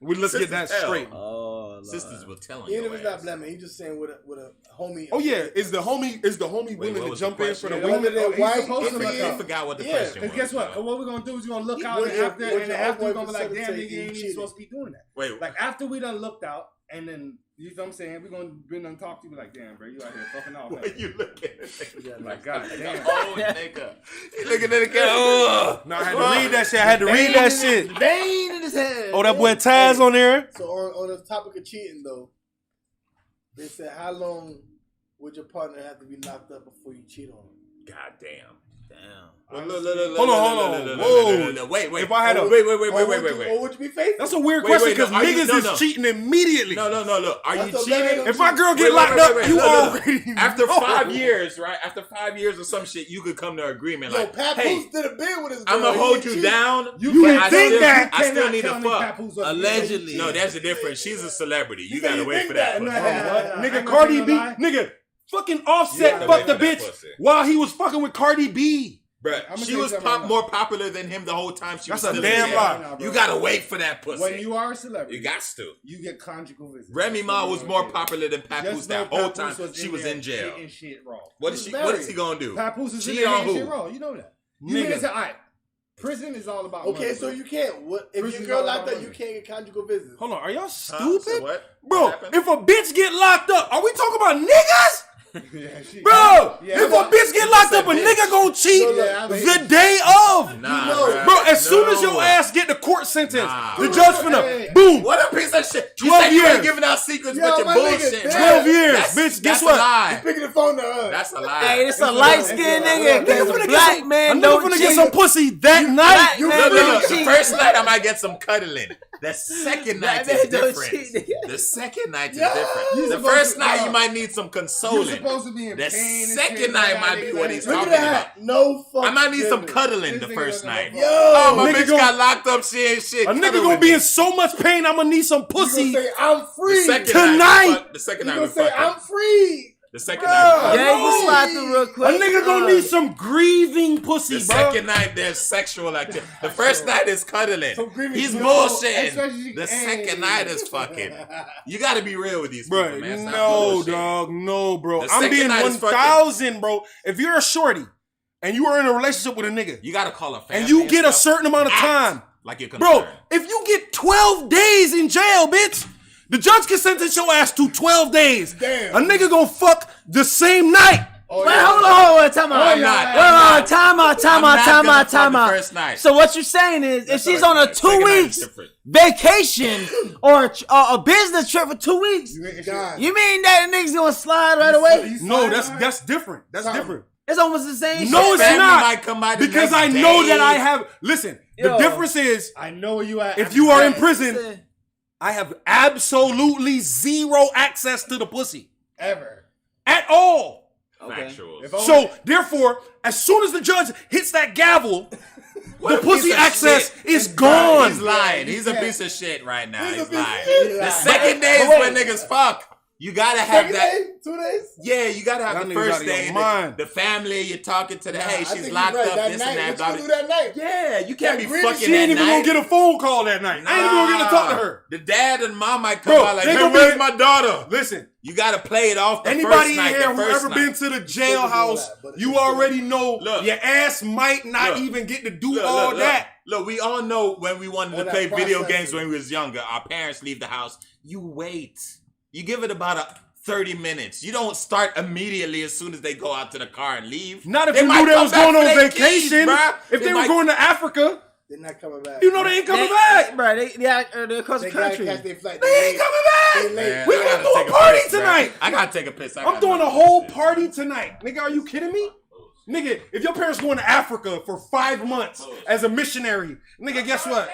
Let's get that Sisters straight. Oh, Lord. Sisters will tell Even you. if it's not blemming, he's just saying with a homie. Oh yeah, is the homie willing what to was jump the in for the question? win? Whether they're he's white, supposed to look Indian, I forgot what the Yeah, question was. Because guess what? though. What we're gonna do is we're gonna look out Would and your- after, would and your after we're homeboy gonna be like, damn, facilitate nigga, you ain't even cheating? supposed to be doing that. Wait, Like after we done looked out, and then you know what I'm saying, we're gonna been and talk to you like, damn, bro, you out here fucking off. What you looking at? Like, God damn. Oh, nigga. You looking at the camera? No, I had to read that shit. I had to read that shit. Vein in his head. Oh, that boy Taz on there. So on the topic of cheating though, they said how long would your partner have to be locked up before you cheat on them? God damn. Damn. Hold on. Whoa. Wait. If I had a wait. Or would you be faithful? That's a weird Wait, question wait, no, because are you- niggas no, is no. cheating immediately. No. Look, are you That's a cheating? better- If my girl get Wait, locked up, you no. already After know. 5 years, right? After 5 years or some shit, you could come to an agreement. Yo, Like, Papoose hey, did a bid with his girl. I'm gonna He hold didn't you cheat. down. You but can I think still, that. I still need to fuck. Allegedly. No, there's a difference. She's a celebrity. You said gotta you wait think for that. that. pussy. Nigga, I'm not Cardi gonna B, lie. nigga, fucking Offset Yeah, fucked the wait for that bitch pussy. while he was fucking with Cardi B. Bruh, I'ma she tell you was something right now. more popular than him the whole time she That's was a still damn in jail. lie. You gotta wait for that pussy. When you are a celebrity, You got to. you get conjugal visits. Remy Ma was more popular than Papoose Just know that whole Papoose time she was there in jail. eating shit raw. What is he gonna do? Papoose is in Cheat there on eating shit who? raw. You know that. You mean Nigga. to say, all right, prison is all about Okay, money, so bro. you can't. What if Prison's your girl all locked about up? You money. can't get conjugal visits. Hold on, are y'all Huh? stupid? So what? Bro, What happened? if a bitch get locked up, are we talking about niggas? Yeah, she- Bro, Yeah, if a bitch get locked up, a nigga gonna cheat Yeah, I mean- the day of. Nah, know, Bro, as soon as No. your ass get the court sentence, Nah. the judge finna, Hey. boom, What a piece of shit. You 12 said you ain't years. giving out secrets Yo, with your my nigga bullshit. dead. bro. 12 years, That's- bitch, guess that's what? A lie. Picking the phone up. That's a lie. Hey, this a light skinned nigga. Nigga finna Black get some, man a nigga don't finna get some cheat. pussy that night. Black man Look, don't the cheat. first night I might get some cuddling. The second night Black is man don't different. cheat, nigga. The second night is Yeah. different. You The supposed first to- night no. you might need some You're consoling. supposed to be in The pain and second shit, night like, might be what he's Look talking at about. that. No fuck. I might need some goodness. cuddling the This nigga first doesn't night. know. Yo, Oh, my nigga bitch gon- got locked up. She ain't shit. A nigga Cuddle gonna with be me. in so much pain, I'm gonna need some You gonna pussy. say I'm The free. second Tonight. night. we fuck- The second You night we gonna say fucking. I'm free. The second Bruh. night. Yeah, you can slide through real A quick. nigga gonna need some grieving pussy, The bro. second night there's sexual activity. The first night is cuddling. Some grieving- He's No, bullshitting. especially- The hey. second night is fucking. You got to be real with these Bro, people, man. Stop no, bullshitting. dog, no, bro. The I'm second being night is 1,000, bro. If you're a shorty and you are in a relationship with a nigga You got to call a family. and you get a stuff. certain amount of Act time, like you're concerned. bro, if you get 12 days in jail, bitch, the judge can sentence your ass to 12 days. Damn. A nigga gonna fuck the same night. Wait, hold on, time out. I'm not. Wait, hold on, time out, time I'm out, not time gonna out, time fuck out. the first night. So what you're saying is, if she's on a Second night 2 is weeks different. vacation or a business trip for 2 weeks, You ain't shit. God. you mean that the nigga's gonna slide right away? You No, slide that's different. That's Something. different. It's almost the same No, shit. it's Family not. might come by the Because next I know day. that I have. Listen, the Yo. difference is I know where you at. if you are in Listen. prison, I have absolutely zero access to the pussy ever. at all. Okay. Factuals. If I So therefore, as soon as the judge hits that gavel, the pussy access is gone. He's lying. Yeah, He's a yeah. piece of shit right now. He's a He's piece of lying. shit. The second day is Wait. when niggas fuck. You gotta have Second that. day? 2 days? Yeah, you gotta have Y'all the niggas out first of your day. mind. The family, you're talking to the, Nah, hey, I she's think locked you're right. up, That this night, and that. what blah, you blah. do that night? Yeah, you can't That be greedy fucking She ain't that even night. gonna get a phone call that night. I ain't even gonna get to talk to her. The dad and mom might come Bro, out like, they hey, gonna where's be- my daughter? Listen, You gotta play it off the anybody first in night. here The who first ever night. been to the jailhouse, but you it's already know Look. your ass might not Look. even get to do Look, all look, that. Look, we all know when we wanted All to play that video processing. games when we was younger, our parents leave the house. You wait. You give it about 30 minutes. You don't start immediately as soon as they go out to the car and leave. Not if They you might knew they come was back going for on their vacation. keys, bruh. If they were might- going to Africa, They're not coming back. you know they ain't coming back. Bro, they're across the They gotta country. catch their flight. They ain't coming back. They late. Man, We I gonna gotta do a take party piss, bruh. tonight. I gotta take a piss. I'm doing a whole party tonight. Nigga, are you kidding me? Nigga, if your parents going to Africa for 5 months as a missionary, nigga, guess what?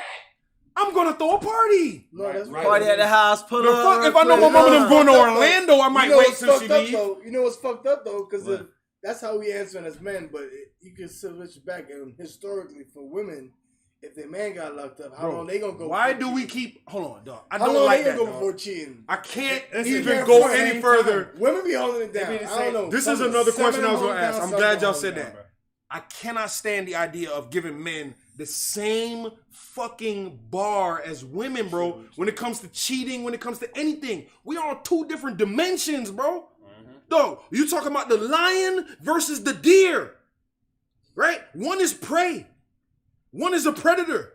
I'm gonna throw a party. No, that's right. Party at the house, pull The up. fuck, if I know my mama them going to Orlando, I might You know wait what's till she fucked up, leave. though? You know what's fucked up though, because What? that's how we answering as men. But you can switch back and historically for women, if their man got locked up, how Bro, long they gonna go? why before do we cheating? keep? Hold on, dog. I How don't long like they that. gonna go Dog. before cheating? I can't It's even the go same any time. further. Women be holding it down. They be the I don't same. know. This Some is of another some question of I was them gonna hold ask. down, I'm some glad don't y'all hold said down, that. bro. I cannot stand the idea of giving men the same fucking bar as women, bro. When it comes to cheating, when it comes to anything, we are on 2 different dimensions, bro. Dog, you talking about the lion versus the deer, right? One is prey, one is a predator.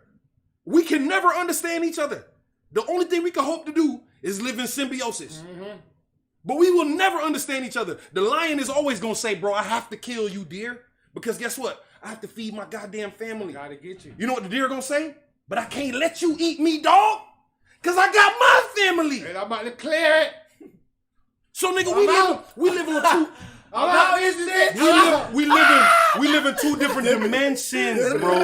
We can never understand each other. The only thing we can hope to do is live in symbiosis. But we will never understand each other. The lion is always gonna say, bro, I have to kill you, deer. Because guess what? I have to feed my goddamn family. Gotta get you. You know what the deer gonna say? But I can't let you eat me, dog. Because I got my family. And I'm about to clear it. So nigga, I'm we live in two. I'm out, isn't it? We live in two different dimensions, bro.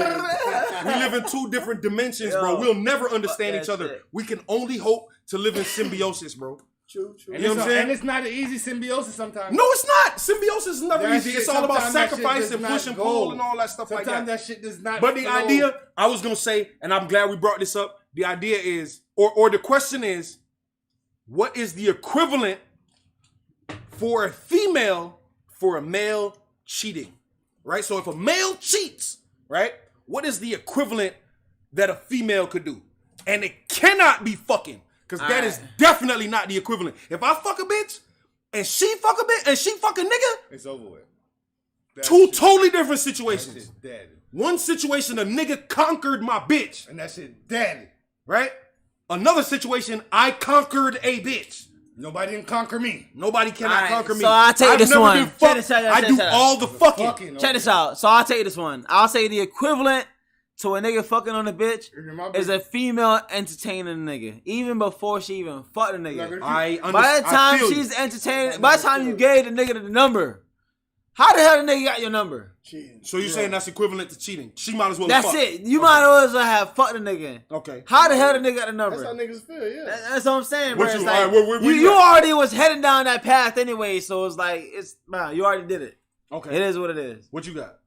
We live in two different dimensions, bro. We'll never understand each other. shit. We can only hope to live in symbiosis, bro. True. You know what I'm saying? And it's not an easy symbiosis sometimes. No, it's not. Symbiosis is never That easy. shit, It's all about sometimes that shit sacrifice does and not push and go. pull and all that stuff like Sometimes that. that shit does not. But the flow. idea, I was gonna say, and I'm glad we brought this up. The idea is, or the question is, what is the equivalent for a female for a male cheating? Right? So if a male cheats, right, what is the equivalent that a female could do? And it cannot be fucking. Because that is definitely not the equivalent. If I fuck a bitch and she fuck a bitch and she fuck a nigga, It's over with. That two shit- totally different That situations. shit's dead. One situation, a nigga conquered my bitch, And that shit dead. right? Another situation, I conquered a bitch. Nobody didn't conquer me. Nobody cannot Alright, conquer me. so I'll take I've this never one. been Check fucked. this out, I check do this out. all the fucking. Fucking. Check this out. So I'll tell you this one. I'll say the equivalent to a nigga fucking on a bitch is a female entertaining a nigga, even before she even fucked a nigga. By the time she's entertaining, by the time you gave the nigga the number, how the hell the nigga got your number? Cheating. So you're saying that's equivalent to cheating? She might as well. That's fuck. it. You might as well have fucked the nigga. Okay. How the hell the nigga got the number? That's how niggas feel, yeah. That's what I'm saying, bro. What It's you- like, alright, where you at? already was heading down that path anyway, so it's like you already did it. Okay. It is what it is. What you got?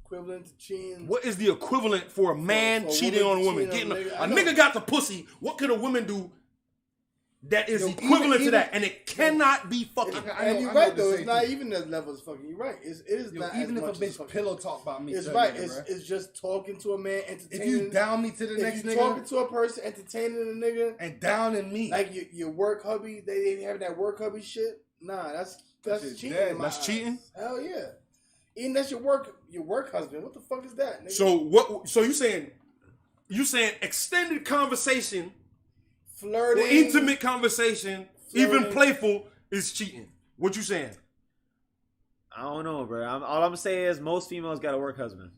Equivalent to cheating. What is the equivalent for a man for a cheating on a woman? cheating on Getting a a nigga, I nigga know. got the pussy. What could a woman do that is Yo, equivalent to even- that? And it cannot be fucking. And you're right though. It's not even as level as fucking. You're right. It is Yo, not even as if a much as bitch fucking. pillow talk about me, It's to a right. nigga, bruh. It's just talking to a man, If entertaining. you down me to the if next you nigga talking to a person, entertaining a nigga, and downing me, like your work hubby, they having that work hubby shit. Nah, that's shit cheating. dead. in my That's eyes. cheating? Hell yeah. Even that's your work husband. What the fuck is that? Nigga? So what? So you saying extended conversation, flirting, or intimate conversation, even Flirting. playful is cheating? What you saying? I don't know, bro. All I'm saying is most females got a work husband.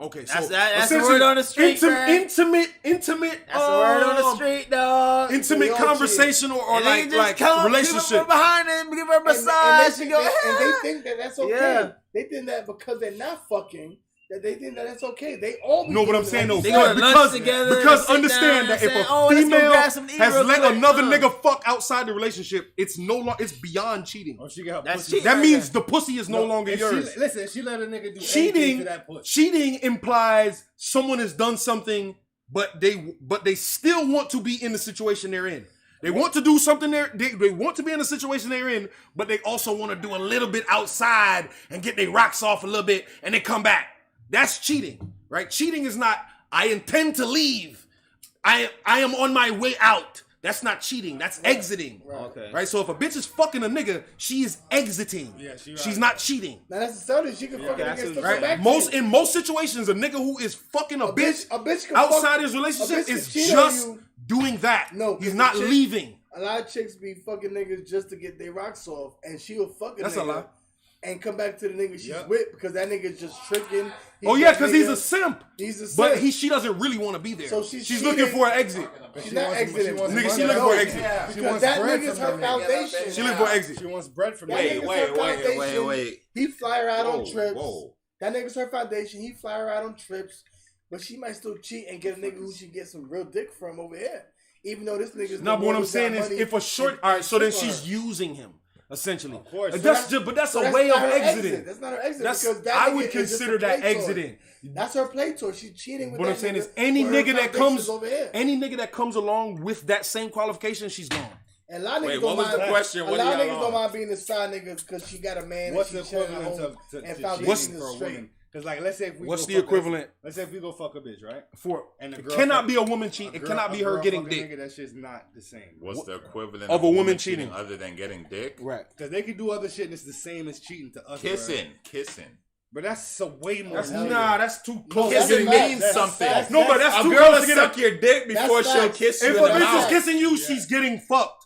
Okay, That's so the essentially word on the street, man. intimate. That's the word on the street, dog. Intimate We all conversation or And then you like just come, relationship. Give her behind him, give her a massage, and go. and they think that that's okay. Yeah. They think that because they're not fucking, that they think that that's okay. They all be No, but doing I'm saying that. no. They go to lunch Because together, because sit understand down that if and a say, "Oh, let's go female grab something to eat has real let quick." another nigga fuck outside the relationship, it's no longer. It's beyond cheating. or she got That's pussy. cheating. That right means there. the pussy is no longer if yours. Listen, she let a nigga do anything Cheating, to that pussy. cheating implies someone has done something, but they still want to be in the situation they're in. They want to do something there. They want to be in the situation they're in, but they also want to do a little bit outside and get their rocks off a little bit, and they come back. That's cheating, right? Cheating is not. I intend to leave. I am on my way out. That's not cheating. That's exiting. Okay. Right? So if a bitch is fucking a nigga, she is exiting. Yeah, she She's right. not cheating. Not necessarily. She can fucking that's against what- the Right? back to Most you. in most situations, a nigga who is fucking a bitch a bitch can outside fuck, his a relationship bitch can is cheat on just you. doing that. No, he's 'cause not the chick- leaving. A lot of chicks be fucking niggas just to get their rocks off, and she'll fuck a That's nigga a lie. and come back to the nigga she's Yep. with because that nigga's just tricking. Oh yeah, because he's a simp. He's a But simp. she doesn't really want to be there. So she's looking cheating. for an exit. She's She not wants- exiting. she wants Nigga, she money. looking for an exit. She Because wants that bread nigga's from her that nigga. foundation. She looking for an exit. She wants bread from That that nigga's nigga. her foundation. wait. He fly her out on Whoa, trips. whoa. That nigga's her foundation. He fly her out on trips, but she might still cheat and get a nigga who she get some real dick from over here. Even though this nigga's No, but what I'm saying is, if a short, all right, so then she's using him essentially. Of course. That's just, but that's a way of exiting. That's not her exit. That's because that I nigga would is just consider a that play toy. exiting. That's her play toy. She's cheating with What that I'm saying nigga is, any for her nigga that foundations comes, over here. any nigga that comes along with that same qualification, she's gone. And a lot of Wait, niggas what don't was mind. the question? A What lot do of y'all niggas on? don't mind being a side nigga because she got a man. What's and the she sharing equivalent her home to and cheating foundation for is a straight. woman? Because like, let's say if we What's go the fuck equivalent? Let's say if we go fuck a bitch, right? For And the it girl cannot fuck- be a woman cheat. It girl- cannot be a her girl getting fuck a dick. Nigga, that's just not the same. What's the equivalent of a woman cheating? other than getting dick? Right. Because they can do other shit and it's the same as cheating to us. Kissing. But that's so way more. That's than that's too close. that's Kissing a fact. means That's- something. that's- No, but that's A too girl close will to get suck your dick before That's she'll facts. kiss you If in a the bitch is mouth. kissing you, she's getting fucked.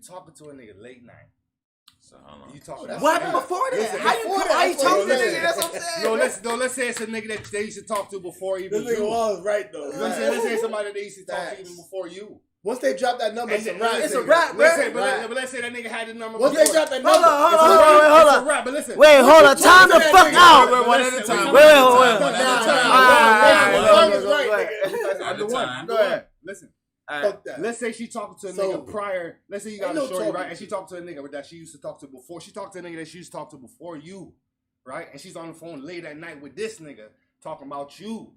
talking to a nigga late night. So, hold on. You talking? What happened before that? Listen, How you before how you that, talking to listen. nigga? That's what I'm saying. No, let's say it's a nigga that they used to talk to before even This nigga you. was right though. Let's say somebody that they used to talk to Facts. even before you. Once they drop that number, it's a wrap. It's a nigga. wrap, bro. But let's say that nigga had the number. Once they drop that Hold number, on, hold it's on, a hold wrap. on, hold It's on. a wrap, but listen. Wait, hold on. Time the that fuck nigga out. out. One at a time. Wait, hold on. Nah, Alright, One is right, nigga. At a time. Go ahead. Listen. Fuck that. Let's say she talking to a So- nigga prior. Let's say you got Ain't a no shorty, talking right? And to. she talked to a nigga that she used to talk to before. She talked to a nigga that she used to talk to before you, right? And she's on the phone late at night with this nigga talking about you.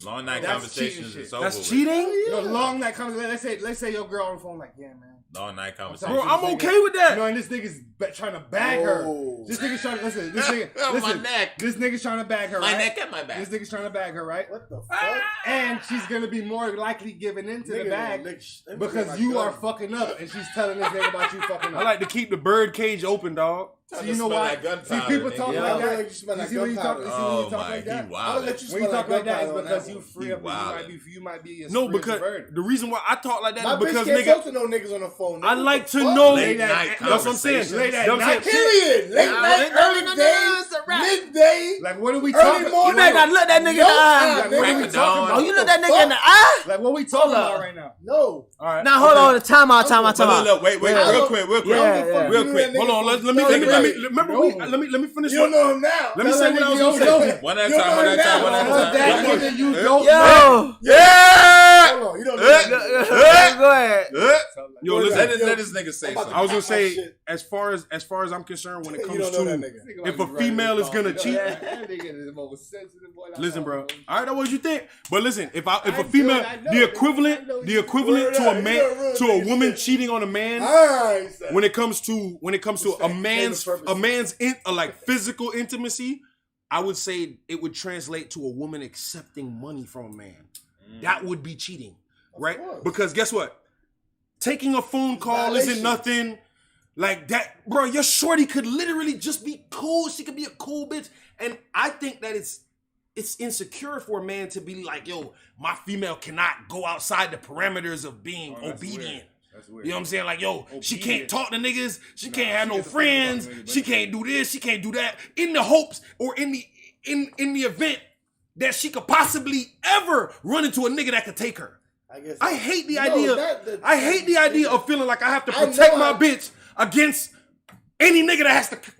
Long night That's conversations cheating is shit. over. That's with. cheating? You know, long night conversation. Let's say your girl on the phone like, yeah, man. Long night Bro, conversations. Bro, I'm okay with that. You know, and this nigga's trying to bag her. Oh. This nigga's trying to listen. This nigga, My listen. neck. This nigga's trying to bag her, My right? neck and my back. This nigga's trying to bag her, right? What the fuck? And she's gonna be more likely giving into Nigga the bag gonna lick sh- let me because get my you gun. are fucking up, and she's telling this nigga about you fucking I up. like to keep the bird cage open, dog. So you know why? See, people talk Yeah, like I that. like you smell You like see when you talk? gunpowder. You see when Oh you talk my, like he that? I'm wild. gonna let you When smell you like talk like that, it's gunpowder on because that you one. free He up. And wildin'. you might be as No, free as a because bird. the reason why I talk like that My is bitch because can't nigga, talk to no niggas on the phone. I nigga. like What to the fuck? know. Late that- night That's what I'm saying. conversations. Late at You know what I'm night. saying? Period. Late night, early day, midday. Like, what are we Early talking? morning. You ain't gotta look that nigga in the No eye. time, Like, what are we Crack of talking dawn. about? Oh, you look that nigga in the eye? Like, what we talking Hold up. about right now? No. All right. Now hold on, time out. Look, look, wait, Yeah. real quick. Yeah, yeah. Real quick. Hold on. Let me remember. Let me finish. You don't know him now. Let me Tell say that what I was nigga gonna you don't say. know. One at a You time, don't one know at a time, now. one at a Tell that time. nigga you don't know. Yo, Yeah! Hold on. You don't know that nigga. go ahead. Yo, Word listen. up. Let this nigga say I'm about to something. I was gonna pop my say, shit. as far as I'm concerned, when it You comes don't know that to nigga. if a female is gonna cheat, listen, bro. All right, that's what you think. But listen, if a female, the equivalent to a man, to a woman cheating on a man, Alright, son. when it comes to a man's purposes. like physical intimacy, I would say it would translate to a woman accepting money from a man. That would be cheating, right? course. Because guess what? Taking a phone call isn't Violation. nothing. Like that, bro, your shorty could literally just be cool. She could be a cool bitch. And I think that it's insecure for a man to be like, yo, my female cannot go outside the parameters of being obedient. That's weird. You know what I'm saying? Like, yo, she can't Obedient. talk to niggas. She can't have she no gets the fuck about friends. niggas, She but- can't do this. She can't do that. In the hopes or in the event that she could possibly ever run into a nigga that could take her. I hate the idea. I hate the idea of feeling like I have to I protect know my I- bitch against any nigga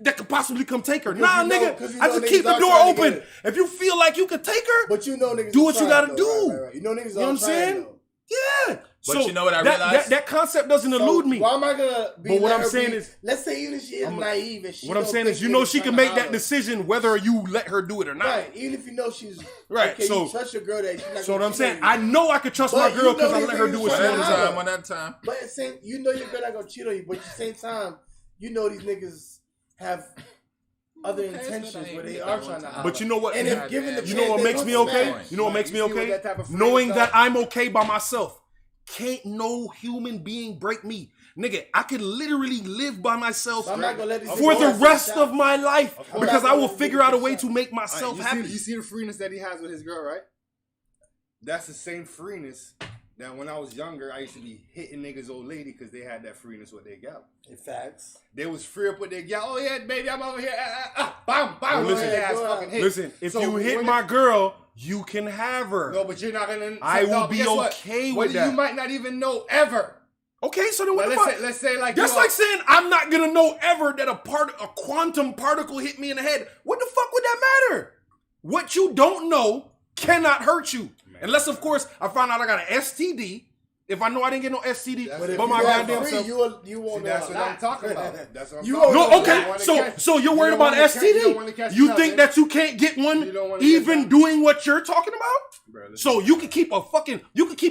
that could possibly come take her. Nah, you know- nigga, because you I know just keep niggas the are door trying to open. get it. If you feel like you could take her, But you know niggas do are what you trying, gotta though. do. Right. You know niggas You know what I'm saying? Yeah. But you know what I that, realized? That concept doesn't So elude me. Why am I gonna be? But what let I'm her saying be- is- let's say even if she is naive and she What I'm don't saying think is, you know, niggas she can tryna make that holler. decision whether you let her do it or not. Right, even if you know she's Right, Okay, so- you trust your girl that she's not So what gonna I'm cheat saying, on you. I know I could trust But my you girl because know I these let her niggas do what One she tryna at a wants holler. to do. time, one at a time. But at the same, you know your girl not gonna cheat on you, but at the same time, you know these niggas have other intentions where they are trying to holler. But you know what? And if given the You know what chance, makes they me don't okay? smash. You know what makes me You see what okay? that type of friend Knowing is that like? I'm okay by myself. Can't no human being break me. Nigga, I could literally live by myself So I'm not gonna let these for niggas the take rest shots. of my life course. because I'm I not will gonna figure let out a them way take to shots. make myself you happy. see the freeness that he has with his girl, right? That's the same freeness that when I was younger, I used to be hitting niggas old lady because they had that freeness with their gal. In facts. They was free up with their gal. Oh yeah, baby, I'm over here. Bam, bam. Listen, their ass go fucking out. hit. Listen, if So you hit when my it- girl, you can have her. No, but you're not gonna. I will but be guess what? okay with Whether that. You might not even know ever. Okay, so then what But the fuck? let's say like That's you are- like saying I'm not gonna know ever that a quantum particle hit me in the head. What the fuck would that matter? What you don't know cannot hurt you, unless of course I find out I got an STD. If I know I didn't get no STD, But But if but you my have goddamn free, self. you won't know That's a what I'm lot. talking about. That's what I'm You talking won't about. No, know. You okay. don't wanna So you're worried don't about wanna catch- you don't wanna STD. catch You nothing. think that you can't get one You don't wanna catch even nothing. doing what you're talking about? Bro, listen. So you can keep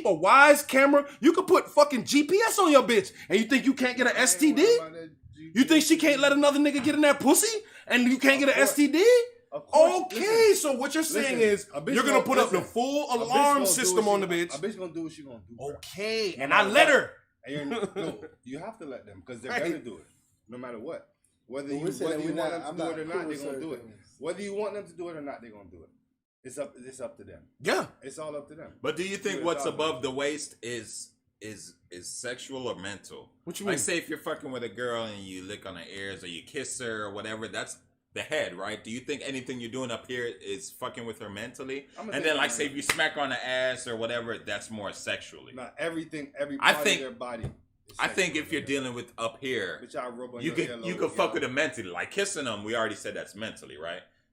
a wise camera. You can put fucking GPS on your bitch, and you think you can't get an STD? You think she can't let another nigga get in that pussy, and you can't get an STD? Of course. Okay, Listen. so what you're saying Listen, is a bitch you're gonna gonna- put up the listen, full A bitch alarm gonna do system what on the she- bitch. A bitch gonna do what she gonna do. bro. Okay, No and I matter let what. her. And no, you have to let them because they're Right. gonna do it, no matter what. Whether Well, you, we said whether that you we're want not- them I'm to do not it or cool not, with they're gonna certain do it. things. Whether you want them to do it or not, they're gonna do it. It's up to them. Yeah. It's all up to them. But do you think Yeah, what's dog. above the waist is sexual or mental? What you Like, mean? say if you're fucking with a girl and you lick on her ears or you kiss her or whatever, that's the head, right? Do you think anything you're doing up here is fucking with her mentally? I'ma And take then, like, mine. say if you smack her on the ass or whatever, that's more sexually. Not everything, every I part think- of their body. is I think sexual, if you're man. dealing with up here, Bitch, I rub on you your could earlobe, you could fuck yo. with them mentally. Like kissing them, we already said that's mentally, right?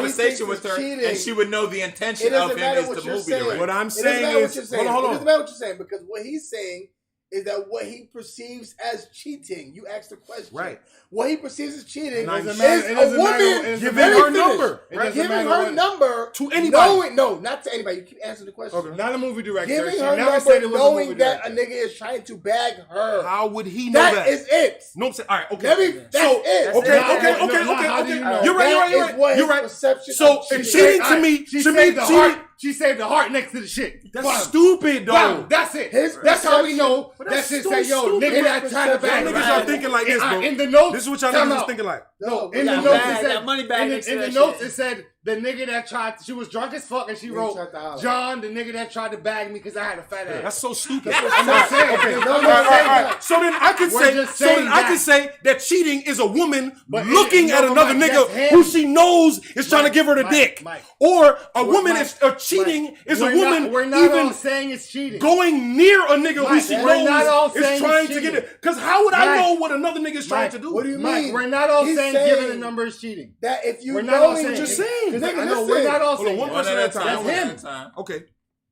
conversation thinks with her, it's cheating, and she would know the it intention doesn't of him matter is what the you're movie saying. director. What I'm It doesn't saying matter what is, you're saying. hold It on. doesn't matter what you're saying because what he's saying is that what he perceives as cheating. You asked the question. Right. What he perceives as cheating It is doesn't matter- it a doesn't woman matter- it Giving Let me her finish. number. It doesn't Giving matter her what- number To anybody. No, not to anybody. You keep answering the question. Okay. Not a movie director. Giving She her never number said it was a movie knowing that a director. nigga is trying to bag her. How would he know That that? is it. No, I'm saying, all right, okay. Let me, that's So, it. okay, That's okay, it. okay, No, okay, how do okay. you know? You're right, That you're is right, what you're his right. perception So of if cheating cheating is. to me, She to me, saved the heart. cheating, She saved the heart next to the shit. that's Bam. stupid, though. Bam. That's it. His That's how we perception- know. But That that's shit so say, yo, stupid. nigga that tried to Y'all bag Y'all niggas me. are thinking like this, bro. In the notes, This is what y'all time niggas is out. thinking like. No, In the that notes, bag, it said, that money bag in next to the that notes, shit. it said the nigga that tried. She was drunk as fuck, and she Nigga wrote, tried to holler. "John, the nigga that tried to bag me because I had a fat ass." That's so stupid. I'm not saying. Okay. I'm All not right, saying all right. that. So then I could We're say, just so then saying I could that. say that cheating is a woman But looking at no, another Mike, nigga that's who him. she knows is trying to give her the Mike, dick, Mike. or a woman Mike, is cheating is a We're woman We're not all even saying it's cheating. going near a nigga who Mike, she we're not all knows is saying trying it's to get cheating. it. Because how would I Mike, know what another nigga is trying Mike, to do? What do you Mike, mean? we're not all He's saying giving a number is cheating. that if you We're not all knowing, saying Just it. saying. Nigga, I know listen. we're not all Hold on, saying one that. person at a time. That's One him. at a time. Okay.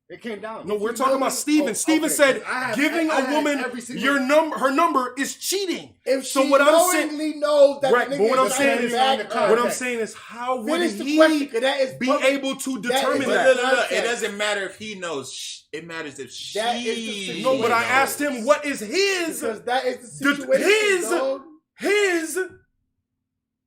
It came down. No, we're you talking know about me- Steven. oh, Steven okay, said I have- giving I a had woman every single- your number, her number is cheating. If So she what I'm saying, knowingly knows that right? the But nigga what I'm is saying trying is, to bag her, what I'm saying is, how would Finish the question, he 'cause that is be public. able to That is determine public. that? Look, It doesn't matter if he knows. It matters if she That is the situation. No, but I knows. asked him what is his because that is the the- situation. dog. his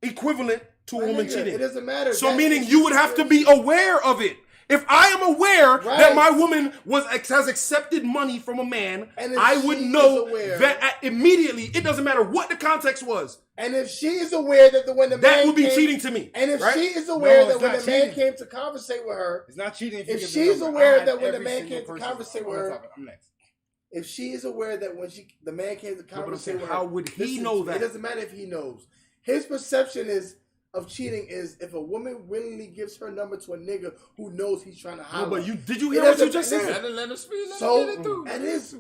equivalent to a My woman nigga, cheating. It doesn't matter. So That meaning is you the would have to be situation. aware of it. If I am aware Right. that my woman has accepted money from a man, And if I she would is know aware- that immediately. It doesn't matter what the context was. And if she is aware that when the That man would be came, cheating to me. and if right? she is aware No, that it's when not the man cheating. came to conversate with her, It's not cheating. If you If give the she's number. aware I had that when the every man single came to person- conversate I'm with her- I'm next. if she is aware that when the man came to I'm conversate saying, with how her, would he listen, know that? It doesn't matter if he knows. His perception of cheating is if a woman willingly gives her number to a nigga who knows he's trying to holler. No, but did you It hear what you doesn't- just listen, said? Let him speak. Let him So get it through. and it's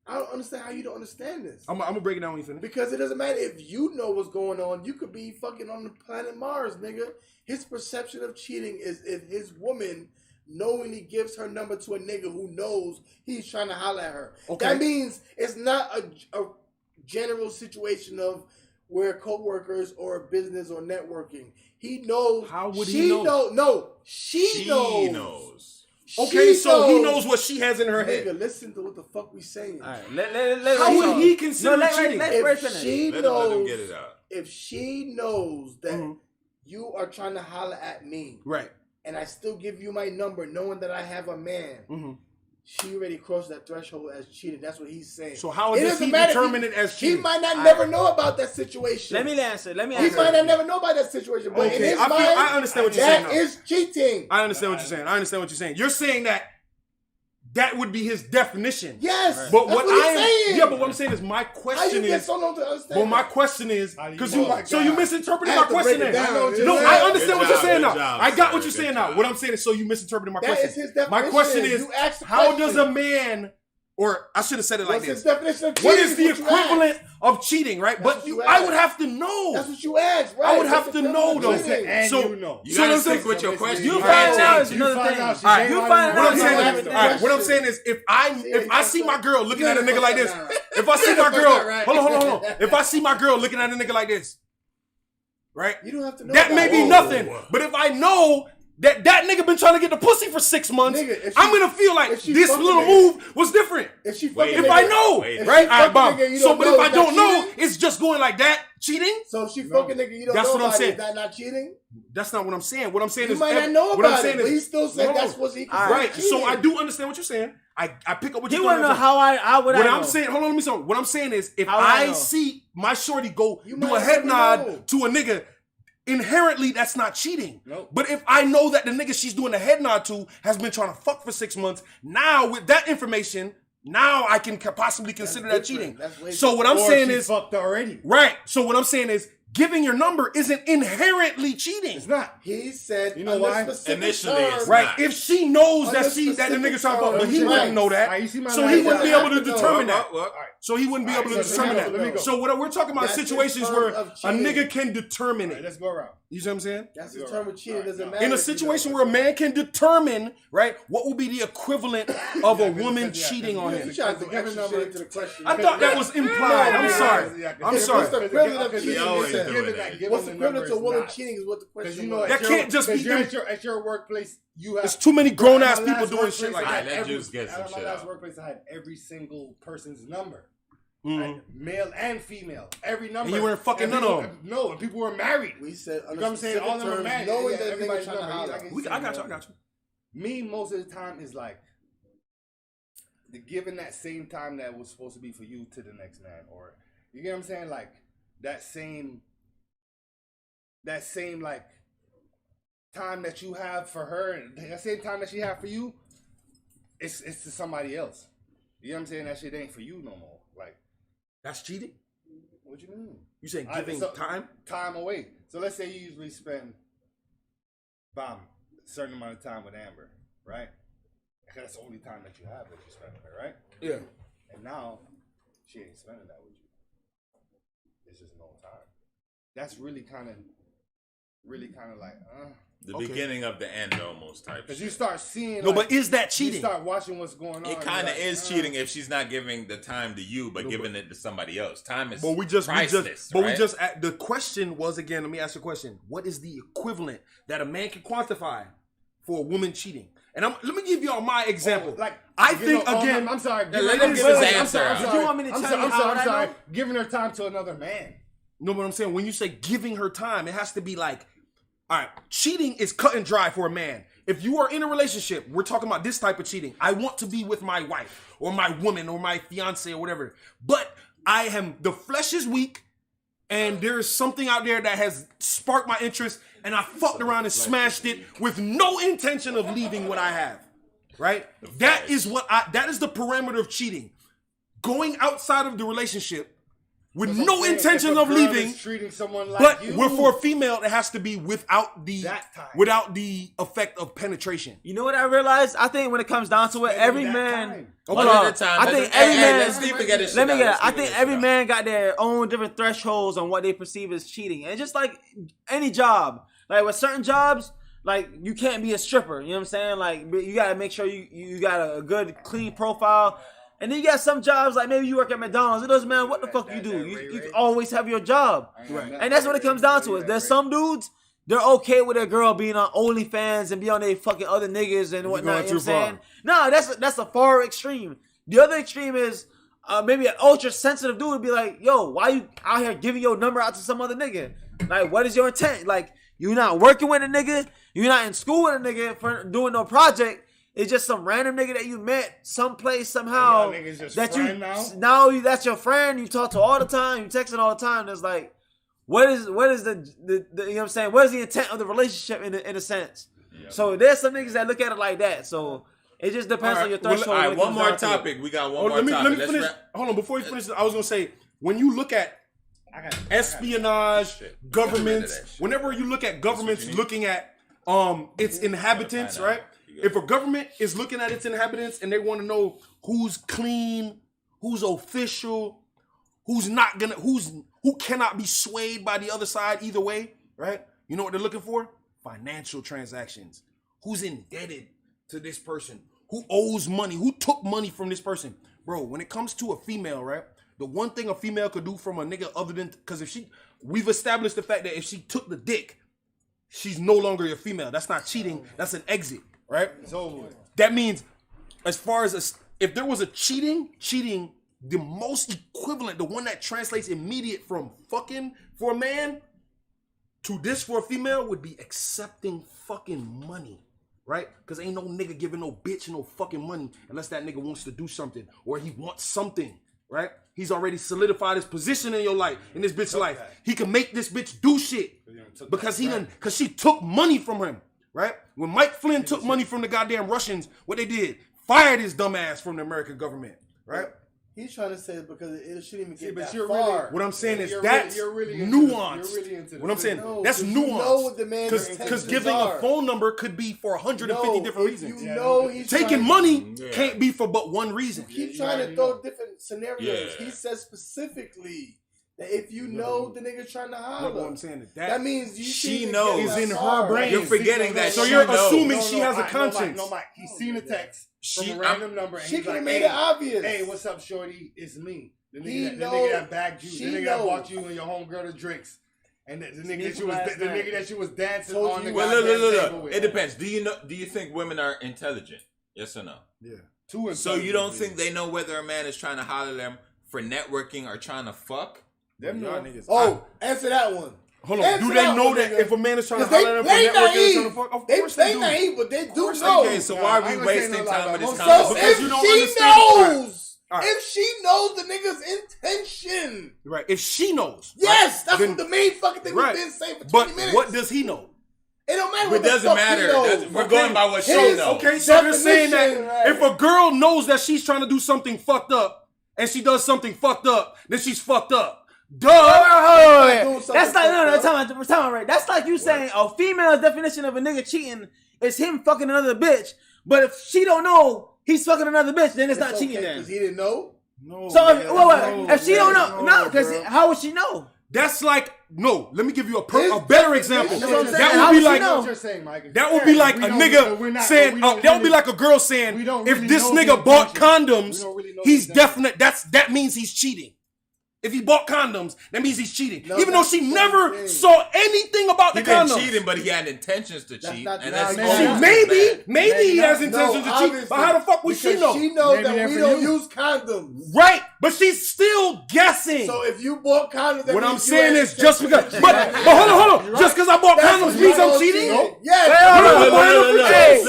I don't understand how you don't understand this. I'm gonna break it down when you finish. Because it doesn't matter if you know what's going on. You could be fucking on the planet Mars, nigga. His perception of cheating is if his woman knowingly gives her number to a nigga who knows he's trying to holler at her. Okay. That means it's not a general situation of where co-workers or business or networking. He knows. How would she he know? No, she She knows. knows. Okay, She so he knows what she has in her Nigga, head. listen to what the fuck we saying. All right, let How would he consider cheating? Let If Ray finish. she Let him knows, get it out. if she knows that Mhm. you are trying to holler at me, Right. and I still give you my number, knowing that I have a man, Mm-hmm. she already crossed that threshold as cheating. That's what he's saying. So how It does doesn't he matter if determine it as He cheating? might not never know about that situation. Let me answer. He might not never know about that situation, but in Okay, his I mind, understand what you're saying that now. is cheating. I understand what you're saying. You're saying that would be his definition. Yes, But that's what he's I am, saying. yeah, but what I'm saying is my How you question get is, so long to understand? well, my that? question is, How do you because know? you, Oh my so you God. misinterpreted I my have to question break it then. down. No, Good I job, understand what you're saying now. job, I got sir. what you're saying Good now. job. What I'm saying is, so you misinterpreted my That question. is his My definition. question is, You asked the how question. does a man, or I should have said it like What's his this, definition of cheating? what is the what you equivalent asked. of cheating, right? That's But what you I would asked. have to know. That's what you asked, right? I would have That's to the know, definition though. of cheating. And So- you know. You So gotta listen- stick with your question. You can't find out change is it. another find thing. out she All right, ain't you lying find about What out I'm it. saying That's is, the all right, what I'm question. saying is, if I see my girl looking at a nigga like this, Right. if I see You my fucked girl, that right. hold on, if I see my girl looking at a nigga like this, right? You don't have to know That about may it. be nothing, but if I know that nigga been trying to get the pussy for 6 months, Nigga, if she- I'm gonna feel like if she this fucking little nigga- move was different. If she Wait, fucking If nigga, I know, Wait. If right? she All right, fucking bomb. nigga, you So, don't but know, if I is that don't know, cheating? it's just going like that. Cheating? So if she fucking nigga, you don't That's know what I'm about saying. it. Is that not cheating? That's not what I'm saying. What I'm saying You is, might not know what I'm about saying it, but is- he still said no, that's what he considered right. So cheating. I do understand what you're saying. I pick up what He you're want to know how I would What I I'm know? saying, hold on, let me say. What I'm saying is, if How would I I know? see my shorty go You do might a head never nod know. to a nigga, inherently that's not cheating. Nope. But if I know that the nigga she's doing the head nod to has been trying to fuck for 6 months, now with that information, now I can possibly consider that different. cheating. That's way So what I'm Or saying she is, fucked already. right. So what I'm saying is, giving your number isn't inherently cheating. It's not. He said, You know why? Initially, it's Right? not. If she knows Under that the nigga's talking about, but he specific wouldn't know that, Alright, you see my so line? he wouldn't be able to No, determine no, that. What? So he wouldn't be able to Alright, so determine let me that. go. So what we're talking about That's situations in where terms a of cheating. nigga can determine Alright, it. let's go around. You see what I'm saying? That's the term of cheating. Doesn't matter. In a if you situation know. where a man can determine, right, what will be the equivalent of a woman cheating on You him. tried to give a number into the question. I thought that was implied. I'm sorry. I'm What's sorry. the equivalent of cheating? always Listen, doing that. what's the equivalent to a woman cheating is what the Because question you know was. That can't just be you're them. at your workplace. You have There's too many grown ass At my people last doing shit workplace, like I that. had Let every- Juice get some at my shit last out. workplace, I had every single person's number. Mhm. I had male and female, every number. And you weren't fucking And none people- of them. No, and people were married. We said You know what I'm saying? All of them are terms, married. knowing Yeah, that everybody's nigga trying to number. holler. I got you. Me, most of the time, is like the giving that same time that was supposed to be for you to the next man, or you get what I'm saying? Like that same like time that you have for her, and that same time that she have for you, it's to somebody else. You know what I'm saying? That shit ain't for you no more. Like, That's cheating? what you mean? You saying I- giving so- time? Time away. So let's say you usually spend a certain amount of time with Amber, right? Because that's the only time that you have that you spend with her, right? Yeah. And now she ain't spending that with you. It's just no time. That's really kind of like, The beginning of the end almost type because shit. you start seeing. No, like, but is that you cheating? start watching what's going on. It kind of you're like, is cheating if she's not giving the time to you, but giving it to somebody else. Time is But we priceless, right? the question was, again, let me ask you a question. What is the equivalent that a man can quantify for a woman cheating? And let me give y'all my example. Like, I you think, know, again, I'm sorry. let him give his answer. Did you want me to tell you how I know? Giving her time to another man. know what I'm saying? When you say giving her time, it has to be like, all right, cheating is cut and dry for a man. If you are in a relationship, we're talking about this type of cheating. I want to be with my wife or my woman or my fiance or whatever. But the flesh is weak and there is something out there that has sparked my interest and I fucked around and smashed it with no intention of leaving what I have. Right? That is the parameter of cheating. Going outside of the relationship with no intention of leaving, treating someone like but you. for a female, it has to be without the effect of penetration. You know what I realized? I think when it comes down to it, every man. One Hold at on. a time. I think every man. Let's deep get it. Let me get it. I think every man got their own different thresholds on what they perceive as cheating, and just like any job, like with certain jobs, like you can't be a stripper. You know what I'm saying? Like you gotta make sure you got a good clean profile. And then you got some jobs, like maybe you work at McDonald's. It doesn't matter what the fuck you do. You always have your job. Right. And that's what it comes down to. Is there's some dudes, they're okay with their girl being on OnlyFans and be on their fucking other niggas and whatnot. You know what I'm saying? No, that's a far extreme. The other extreme is maybe an ultra sensitive dude would be like, yo, why you out here giving your number out to some other nigga? Like, what is your intent? Like, you're not working with a nigga. You're not in school with a nigga for doing no project. It's just some random nigga that you met someplace somehow And y'all niggas just that friend now that's your friend. You talk to all the time. You texting all the time. It's like, what is the you know what I'm saying? What is the intent of the relationship in a sense? Yeah. So there's some niggas that look at it like that. So it just depends on your threshold. All right, one more topic. We got one more topic. Let me finish. Hold on, before you finish this, I was gonna say, when you look at espionage, governments, whenever you look at governments looking at its inhabitants, right? If a government is looking at its inhabitants and they want to know who's clean, who's official, who cannot be swayed by the other side either way, right? You know what they're looking for? Financial transactions. Who's indebted to this person? Who owes money? Who took money from this person? Bro, when it comes to a female, right? The one thing a female could do from a nigga other than, because we've established the fact that if she took the dick, she's no longer a female. That's not cheating. That's an exit. Right? It's over with. That means, as far as if there was a cheating, the most equivalent, the one that translates immediate from fucking for a man to this for a female would be accepting fucking money. Right? Because ain't no nigga giving no bitch no fucking money unless that nigga wants to do something or he wants something. Right? He's already solidified his position in your life, in this bitch's life. He can make this bitch do shit because she took money from him. Right? When Mike Flynn took money from the goddamn Russians, what they did, fired his dumb ass from the American government. Right? He's trying to say it because it shouldn't even get but that you're far. really- What I'm saying is You're that's really into this. nuanced. You're really into this. What I'm saying, No, that's 'cause you know what the nuanced. man's Because intentions giving are. a phone number could be for 150 different if reasons. You know he's Taking trying- money Yeah. can't be for but one reason. Keep trying to throw different scenarios. Yeah. He says specifically that if you know the nigga's trying to holler, What I'm saying is that means you she shouldn't knows. get Is that in her far. brain. You're forgetting that. So she you're knows. assuming she has a conscience. No, Mike. He's seen a text She- from a random number, and She he's could have like, made "Hey, it obvious. hey, what's up, shorty? It's me. The He nigga, know- the nigga that bagged you. The she nigga that know. bought you and your homegirl the drinks. And the nigga that from last the night. nigga that she was dancing Told on you the Well, goddamn look. table with. It depends. Do you think women are intelligent? Yes or no? Yeah. So you don't think they know whether a man is trying to holler at them for networking or trying to fuck? them Y'all know. niggas. Oh, answer that one. Hold on. Answer Do they that know one, that nigga. if a man is trying to Because holler at them they for networking or naive. trying to fuck? Of They course they do. naive, but they do they know. Okay, so Nah, why I are we ain't gonna say wasting no lie time about with this most- So Because conversation? you if don't she understand. knows, All right. if she knows the nigga's intention, Right. If she knows. yes, that's Then- what the main fucking thing Right. we've been saying for 20 But minutes. what does he know? It don't matter It what the doesn't fuck matter. he knows. That's- we're going by what she His- knows. Okay, so you're saying that Definition, right. if a girl knows that she's trying to do something fucked up and she does something fucked up, then she's fucked up. Duh. Wait. doing something That's like fucked up. we're talking about right. That's like you saying a female's definition of a nigga cheating is him fucking another bitch. But if she don't know he's fucking another bitch, then it's not cheating because then. he didn't know. No. So if, man, wait, if she don't know, no, no, because bro. how would she know? That's like no. Let me give you a His better example. definition- That's what I'm saying. That How would be would she like know? What you're saying, Mike. that would be like We a don't- nigga we're not- saying we don't that would be really- like a girl we saying don't if really this know nigga the bought intention. condoms, We don't really know he's the definite. That means he's cheating. If he bought condoms, that means he's cheating. No, Even though that's she the same never thing. saw anything about He the been condoms. cheating, but he had intentions to cheat, not- and nah, that's man, all. See, nah. maybe he has No, intentions to cheat, obviously, but how the fuck would she because know? She knows Maybe that they're we for don't you. use condoms. Right, but she's still guessing. So if you bought condoms, that What I'm means you saying had is just because, intention but to cheat. hold on, just because I bought That's condoms what means you I'm don't cheating. cheat. Yes.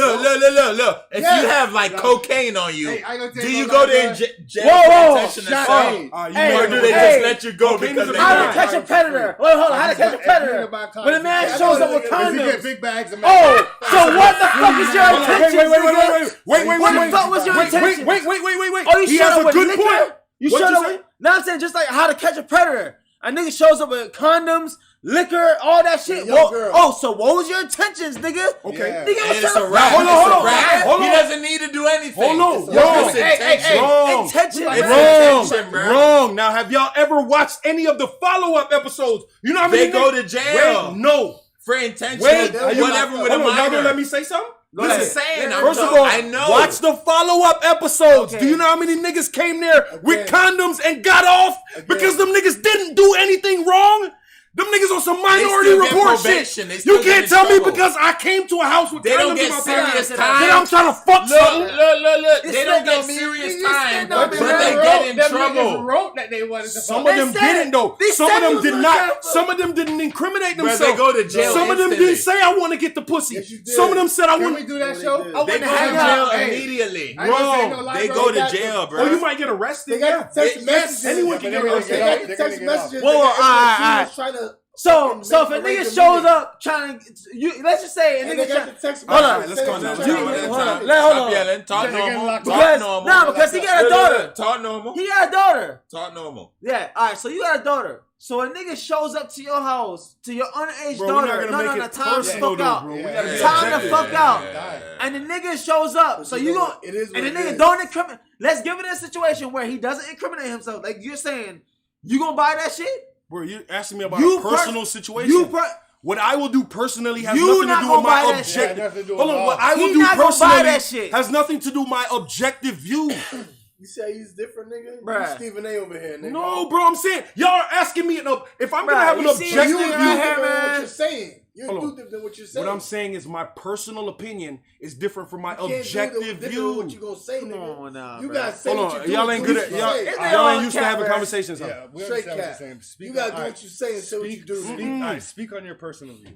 Look. If Yes. you have like cocaine on you, Hey, I gonna tell do you you no Oh, go lie, to bro. jail Whoa, for whoa, intention to shut sell? up. Hey, Or do they hey, just let you go cocaine because is they a How crime. to catch a predator? Wait, hold on. How to catch a predator? When a man I shows know up with niggas- If you get condoms. big bags of Oh, so what the fuck is your Hold on, intention? wait. What the fuck was your intention? Wait. Oh, you He showed has up a with good liquor? point. You What'd showed you up say? with... No, I'm saying just like How to Catch a Predator. A nigga shows up with condoms, liquor, all that shit. Yo, Whoa, girl. oh, so what was your intentions, nigga? Okay. Yeah. Nigga, And it's shut a up. rap. Hold on, It's hold a on. rap. Hold He on. doesn't need to do anything. Hold on. It's Wrong. just intention. Wrong. Intention, It's man. intention, bro. Wrong. Now, have y'all ever watched any of the follow-up episodes? You know how many They go niggas- to jail. Wait, no. For intention, Wait, are you- whatever with a Hold on, y'all minor. gonna let me say something? I'm just saying. First of all, I know. watch the follow-up episodes. Okay. Do you know how many niggas came there with Again. condoms and got off because them niggas didn't do anything wrong? Them niggas on some Minority still get Report shit. probation. They still You get can't in tell me trouble. because I came to a house with They condoms don't in get my serious pocket time. that I'm trying to fuck something. Look. It's They don't still get gonna be- serious it's time, still but gonna be they wrong. get in Them niggas trouble. wrote that they wanted to Some fuck. of them They said- didn't though. they Some said of them he was did gonna not. cancel. Some of them didn't incriminate Bro, themselves. they go to jail Some of them instantly. didn't say I want to get the pussy. Yes, you did. Some of them said I Can want. we do that They show? did. I They wouldn't go hang to out. jail Hey. immediately. I ain't gonna say no Wrong. lie, They bro. go to got jail, the- bro. Oh, you might get arrested. They got the text Yes, messages. anyone Yeah, can but get they're arrested. They gonna got get the off. text They're gonna get messages. Whoa, They got alright. everything trying to. So if a Make nigga the shows meeting. up trying to, let's just say a And they nigga got the try, text Hold on, messages. let's calm They down. trying to Hold make on, it hold on. happen. Hold Stop on. yelling. Talk They're getting normal. locked Talk because normal. no, because he got a daughter. Talk normal. He got a daughter. Talk normal. Yeah, all right. So you got a daughter. So a nigga shows up to your house to your underage Bro, we're not daughter. gonna No, make it time to personal, fuck though, out. bro. We Yeah. gotta be Time to objective. fuck out. Yeah. And the nigga shows up. So you gon' It is what and the it nigga is. don't incriminate. Let's give it a situation where he doesn't incriminate himself. Like you're saying, you gonna buy that shit? Bro, you're asking me about You a per- personal situation. You What I will do personally has You nothing to not do gonna with my buy that shit. objective. Yeah, nothing to do Hold with on, law. what I will He do not gonna buy personally that shit. has nothing to do with my objective view. You say he's different, nigga? Bruh. You Stephen A. over here, nigga. No, bro, I'm saying y'all are asking me if I'm gonna Bruh, have an you see- objective You Justin do right view. here, different than man. what you're saying. You Hold do on. different than what you're saying. What I'm saying is my personal opinion is different from my You can't do objective different than view. what you gonna say, Come nigga. on now, You bro. gotta say Hold what on, you y'all do, ain't do good what at you y'all. say. It's Y'all all ain't used to cat, having bro. conversations. Huh? Yeah, we Straight understand what you're cat. saying. Speak You gotta on- do what you say and say what you Speak, do. speak, nigga. all right, speak on your personal view.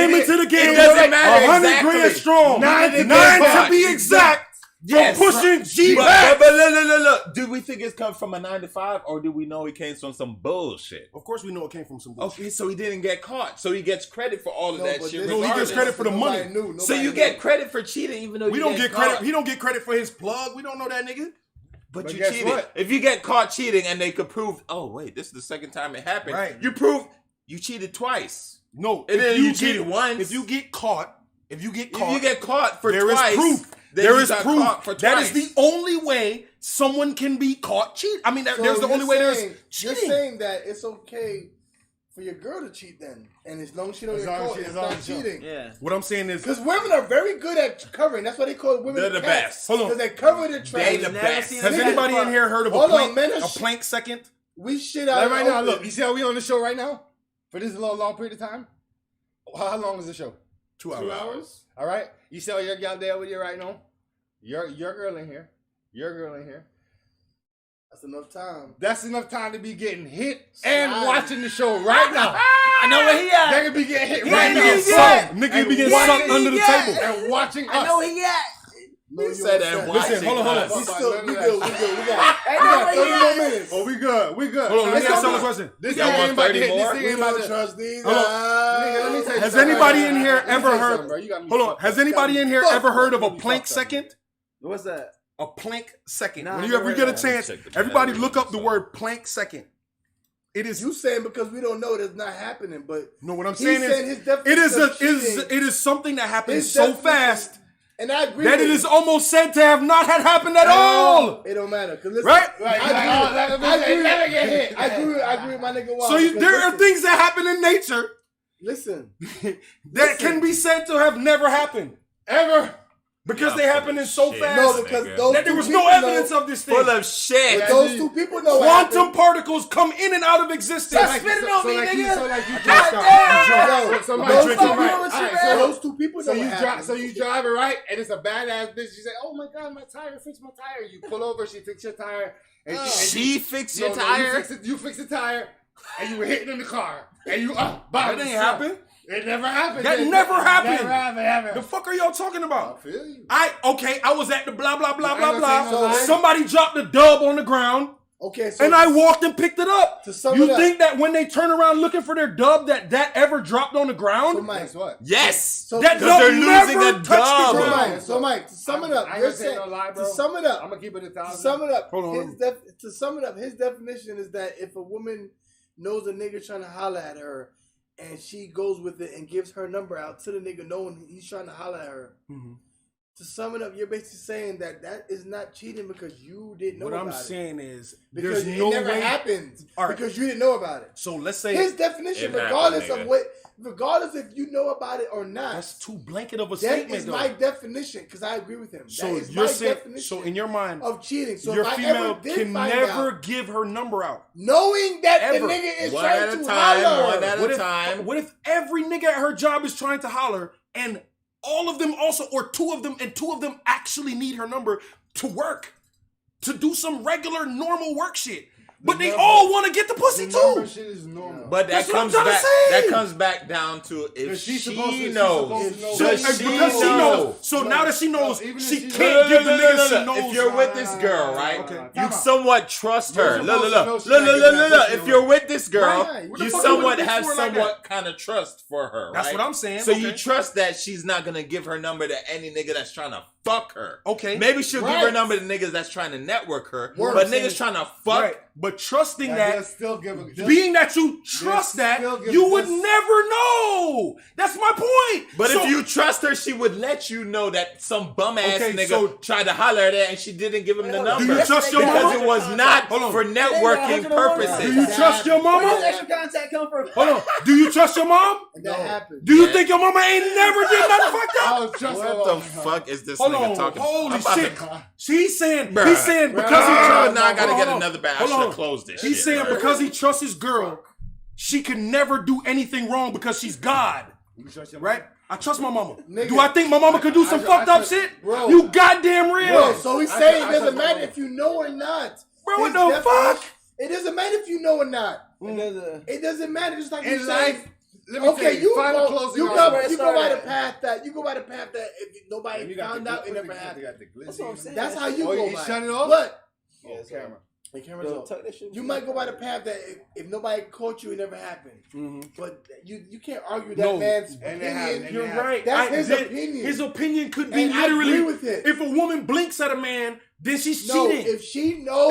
came into the game It doesn't matter 100 exactly. grand strong. Nine to 9 to God. be exact. Yes. pushing G But back. look. Do we think it's come from a 9 to 5 or do we know it came from some bullshit? Of course, we know it came from some bullshit. Okay, so he didn't get caught. So he gets credit for all of No, that but shit. this- No, he gets regardless. credit for the money. So you get credit for cheating even though We you don't get caught. credit. He don't get credit for his plug. We don't know that nigga. But you guess cheated. what? If you get caught cheating and they could prove, oh wait, this is the second time it happened. Right. You prove you cheated twice. No, And then if you cheated once. If you get caught, If you get caught for there is twice, proof. then There you is got proof. caught for That is twice. the only way someone can be caught cheating. I mean, there's the only way there's You're cheating. saying that it's okay for your girl to cheat then, and as long as she don't As get long as caught, she- it's as long not as she- cheating. Yeah. What I'm saying is, Because women are very good at covering. That's why they call women They're the cats. best. Hold on. Because they cover the tracks. They the Never best. seen has Yeah. anybody in here heard of Hold a on, man, plank, a plank second? We shit out Like right now, open. look. You see how we on the show right now? For this long period of time? How long is the show? 2 hours. 2 hours. All right? You see how your gal there with you right now? Your girl in here. Your girl in here. That's enough time. That's enough time to be getting hit and watching the show right now. I know where he They at. could be getting hit He right ain't now. even So, yet. Niggas be and getting watching- sucked under the table. And watching us. I know he at. No, He you said upset. that watching Listen, hold on. We us. still, we good. We got know 30 where more he minutes. Oh, we good. We good. Hold on, let me It's ask y'all a okay. question. This Y'all thing want ain't about to 30 hit. This more? thing We ain't about don't to. trust these. Hold on. Nigga, let me tell you Has something anybody right in now. here Let me ever tell you heard? something, bro. You got me Hold on. fucked Has up. anybody in here fucked ever up. heard of a You plank fucked up. second? What's that? A plank second. Nah, When I you never ever heard get a of that. chance, Check the everybody channel. look up the word plank second. It is You saying because we don't know it's not happening, but no. What I'm he's saying saying is, his definition it is of cheating- it is something that happens his so definition- fast and I agree that with it is him. almost said to have not had happened at all. It don't matter. Cause listen, Right? I agree with my nigga Wild. So because there are listen, things that happen in nature Listen, that can be said to have never happened Ever. because Yeah, they happen in so shit. fast no, because nigga. those that there two was no people evidence know, of this thing. Full of shit. but those two people know what Quantum happened. particles come in and out of existence. Stop spitting on me, nigga. So like you God drop. damn. So Those my two drink people- right. So those two people So know you what drive, happened. so you drive it right, and it's a badass bitch. You say, "Oh my god, my tire! Fix my tire!" You pull over, she fix your tire, and She fixed your No, tire. you fix the tire, and you were hitting in the car, and you That didn't happen. It never happened. That It never happened. Never happened. Ever. The fuck are y'all talking I about? feel you. I was at the blah blah blah I blah ain't gonna say no blah. lie. Somebody dropped a dub on the ground, Okay, so and I walked and picked it up. To sum You it up- think that when they turn around looking for their dub, that ever dropped on the So ground? Mike, Guess what? Yes. so That so dub they're losing never a touched dub. the Mike, ground. so Mike, to sum it up, I ain't you're gonna say saying no lie, bro. to sum it up, I'm gonna keep it 1,000. to sum it up, Hold on. to sum it up, his definition is that if a woman knows a nigga trying to holler at her, and she goes with it and gives her number out to the nigga knowing he's trying to holler at her. Mhm. To sum it up, you're basically saying that is not cheating because you didn't know What about I'm it. saying is, Because there's it no never way. happened All right. because you didn't know about it. So let's say His definition, It happened, regardless nigga. of regardless if you know about it or not, that's too blanket of a that statement, is though. my definition because I agree with him. So that is you're my saying, definition so in your mind, of cheating. So your if I female ever did can find never out, give her number out. knowing that Ever. the nigga is One trying at a to time, holler, one at a What if, time. what if every nigga at her job is trying to holler and all of them also, or two of them actually need her number to work, to do some regular normal work shit, but they all want to get the pussy The number too. shit is normal. But that That's what I'm comes trying to back. say. That comes back down to if Because she's supposed to- she she's knows. supposed to know. So, Does and she because she know? knows, so now that she knows, No, even if she she can't give the nigga she Look, knows. if you're with this girl, right? Okay. You Time out. somewhat trust her. You're Look, supposed look, to know look, she's look, not look, giving look, that look. pussy If you're away. with this girl, Right. What the you fuck you somewhat with a bitch have for like that? somewhat kind of trust for her. That's right? what I'm saying. So you Okay. trust that she's not gonna give her number to any nigga that's trying to fuck her. Okay. Maybe she'll give her Right. number to niggas that's trying to network her. Work. But niggas trying to fuck. Right. But trusting Yeah, that, they'll still give a being that you trust that, still give you would this- never know. That's my point. But So- if you trust her, she would let you know that some bum ass Okay, nigga so- tried to holler at her and she didn't give him the Do number. you trust your because mama? it was not Hold on. for networking purposes. do you trust your Where does mama? extra contact come from? Hold on. Do you trust your mom? and that happened. Do you think your mama ain't never did nothing fucked up? I don't trust her. What the fuck is this Hold nigga on. talking Holy I'm about shit. to- He's saying Bruh. because he Bruh. trusts. Now I gotta Hold get on. another bag. I Hold should have on. closed this He's shit. saying bruh. because he trusts his girl, she can never do anything wrong because she's God. You trust your Right? I trust my mama. Nigga. Do I think my mama could do some I fucked up trust- shit? Bro. You goddamn real. Bro, so he's I saying trust- it I doesn't trust matter my if you know or not. Bro, what His the fuck? It doesn't matter if you know or not. It doesn't. It doesn't matter. Just like In you life, saying, Let me tell you, final closing argument. You go by the path that if nobody found out, it never happened. That's what I'm saying. That's how you go you by. shut it off? But Camera. the camera's off. Tuck that shit. You might go by the path that if nobody caught you, it never happened. Mm-hmm. But you can't argue that man's opinion. You're right. That's his opinion. His opinion could be And I literally agree with it. if a woman blinks at a man, then she's No, cheating.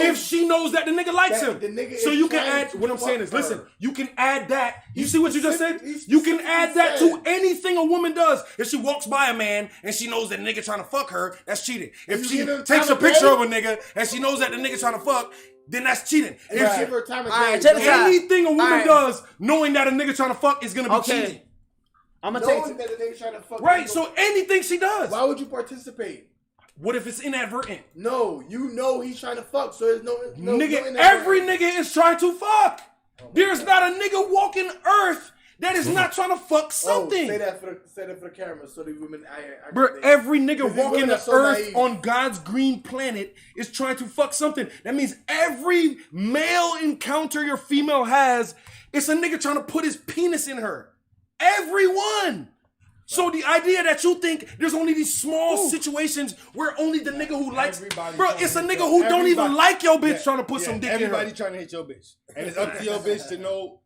if she knows that the nigga likes that him. the nigga So is you can trying add to what I'm saying fuck is listen, her. you can add that. You see what you just said? He You can add that to said- anything a woman does. If she walks by a man and she knows that nigga trying to fuck her, that's cheating. If you she give her takes time a of picture day? of a nigga and she knows that the nigga trying to fuck, then that's cheating. And If give her time of All right, day. check this out. anything a woman Alright. does knowing that a nigga trying to fuck is gonna be cheating. Okay. I'm gonna Knowing take. that the nigga trying to fuck Right, you, so anything she does. why would you participate? What if it's inadvertent? No, you know he's trying to fuck, so there's no Nigga, no every nigga is trying to fuck. There's not a nigga walking earth that is not trying to fuck something. Say that for the camera, so the women. I Bro, every nigga Because these walking women the are so earth naive. on God's green planet is trying to fuck something. That means every male encounter your female has, it's a nigga trying to put his penis in her. Everyone. So the idea that you think there's only these small situations where only the nigga who likes, Everybody bro, trying it's a to nigga hit who your- don't even everybody- like your bitch Yeah, trying to put some dick in Everybody her. trying to hit your bitch, and it's up to your bitch to know.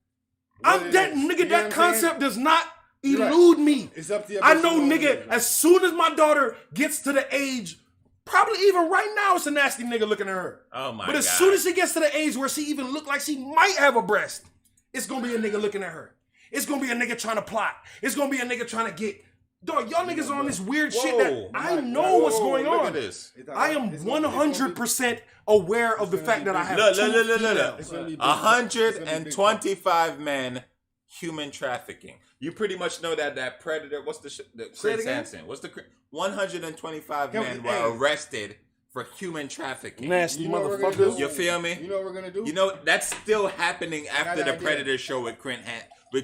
I'm that nigga. You know what That I'm concept saying? does not You're right. elude me. It's up to your I bitch know, to know nigga. what it is. As soon as my daughter gets to the age, probably even right now, it's a nasty nigga looking at her. Oh my But as God. soon as she gets to the age where she even look like she might have a breast, it's gonna be a nigga looking at her. It's gonna be a nigga trying to plot. It's gonna be a nigga trying to get. Dog, y'all niggas are on this weird shit that Whoa. I know what's going Look on. at this. I am 100% aware of the fact that I have Look, two look, look, females. look, look. 125 men human trafficking. You pretty much know that predator. What's the Say it Chris again? Hansen? What's the 125 Yeah, men but, hey. were arrested for human trafficking. Nasty You know what we're gonna motherfuckers. do? You feel me? You know what we're gonna do? You know that's still happening after an the idea. Predator show with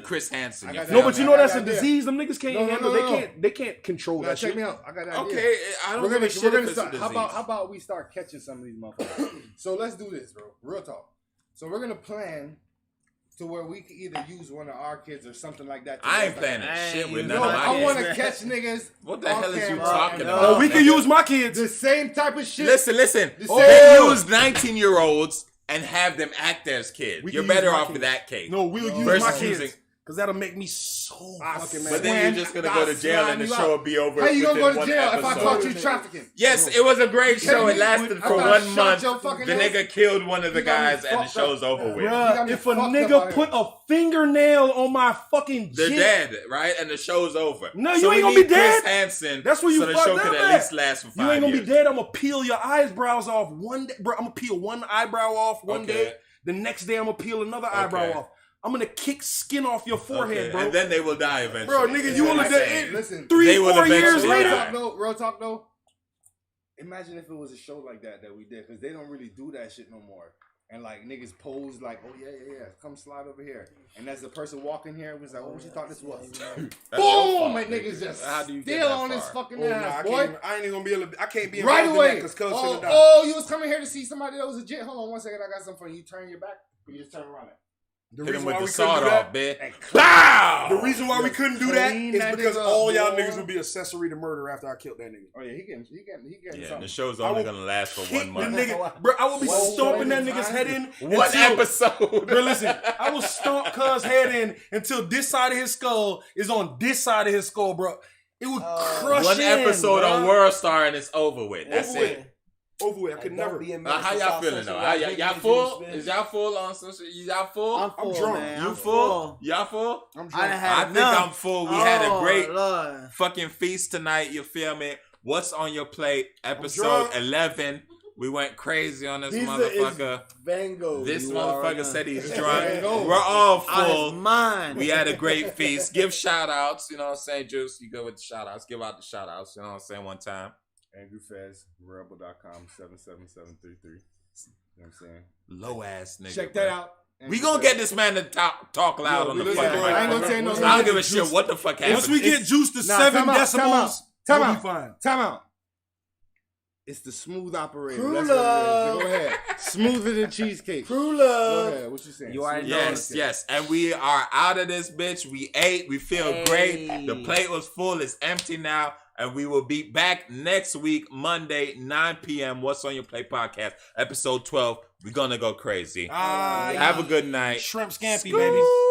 Chris Hansen. I You got feel No, but me? you know that's a I got an idea. disease. Them niggas can't No, no, handle. no, no. They can't control Now that check shit. me out. I got an idea. Okay, I don't We're give gonna, a shit we're if gonna it's a start. disease. How about we start catching some of these motherfuckers? So let's do this, bro. Real talk. So we're gonna plan to where we can either use one of our kids or something like that. I ain't together. planning shit with none No, of my I want kids. to catch niggas. What the on hell is you camera talking and, about? Oh, we can use my kids. the same type of shit. Listen. The They same- use 19-year-olds and have them act as kids. We You're can better use my off kids. with that case. No, we'll use Versus my kids. using- Because that'll make me so fucking mad. But then you're just gonna go to jail and the show will be over. How you gonna within go to one jail if I episode. caught you trafficking? Yes, it was a great show. It lasted I for thought I 1 shot month. your fucking The ass. nigga killed one of the You got me guys and the fucked show's up. over with. got Bruh, me if a fucked up nigga out put a fingernail on my fucking They're jit, dead, right? And the show's over. No, you So ain't we gonna be need Chris dead. Hansen. That's where you so the fucked show up could at at. least last for 5 you ain't gonna years. be dead. I'm gonna peel your eyebrows off one day, bro. I'm gonna peel one eyebrow off one Okay. day. The next day, I'm gonna peel another eyebrow Okay. off. I'm gonna kick skin off your forehead, Okay, bro. and then they will die eventually. Bro, nigga, you Is what only I'm did saying. it Listen, 3, They will 4 years eventually later. die. Real talk though. Imagine if it was a show like that we did, because they don't really do that shit no more. And like niggas pose like, oh yeah, come slide over here. And as the person walking here was like, oh, what you thought this was? That's Boom! your fault, And niggas just How do you get still that on his far? fucking Oh, nah, ass, I boy. ain't even gonna be able to. I can't be Right involved away. in that because cuz finna die. Oh, you was coming here to see somebody that was legit. Hold on one second, I got something for you. You turn your back, or you just turn around. The Hit him reason with why the we couldn't sawed do that. off, bitch. Bow! The reason why we couldn't do that Clean is that because nigga all up, y'all boy. niggas would be accessory to murder after I killed that nigga. Oh yeah, he getting Yeah, something. the show's I only will gonna last for Kick 1 the month. nigga, bro. I will be Whoa, stomping that wait, nigga's time. head in. One until- episode. Bro, listen, I will stomp cuz head in until this side of his skull is on this side of his skull, bro. It would crush One in, episode bro. on World Star and it's over with. That's Over it. with. Over with. I could never. How y'all feeling though? Y'all full? Is y'all full on social? Y'all full? I'm full, drunk. man. You I'm full? Y'all full? I'm I drunk. done I had think enough. I'm full. We had a great Lord. fucking feast tonight. You feel me? What's on your plate? Episode drunk. 11. We went crazy on this Pizza motherfucker. is Van Gogh. This You motherfucker are- said he's Van drunk. Gogh. We're all Out of full. mine. We had a great feast. Give shout outs. You know what I'm saying, Juice? You go with the shout outs. Give out the shout outs. You know what I'm saying? One time. Andrew Fez, Rebel.com 77733. You know what I'm saying? Low ass nigga. Check bro. that out. We gonna get this man to talk loud on the listen, fucking bro, I ain't microphone. gonna say no. I don't give a shit what the fuck happened. Once we get juiced to Nah, 7 time out, decimals, Time we'll out. be fine. Time out. It's the smooth operator. Crew That's what it is. love. Go ahead. Smoother than cheesecake. Crew Go love. ahead. What you saying? You already know. Yes, yes. And we are out of this bitch. We ate. We feel great. The plate was full. It's empty now. And we will be back next week, Monday, 9 p.m. What's on Your Plate podcast, episode 12. We're going to go crazy. Have a good night. Shrimp scampi, baby.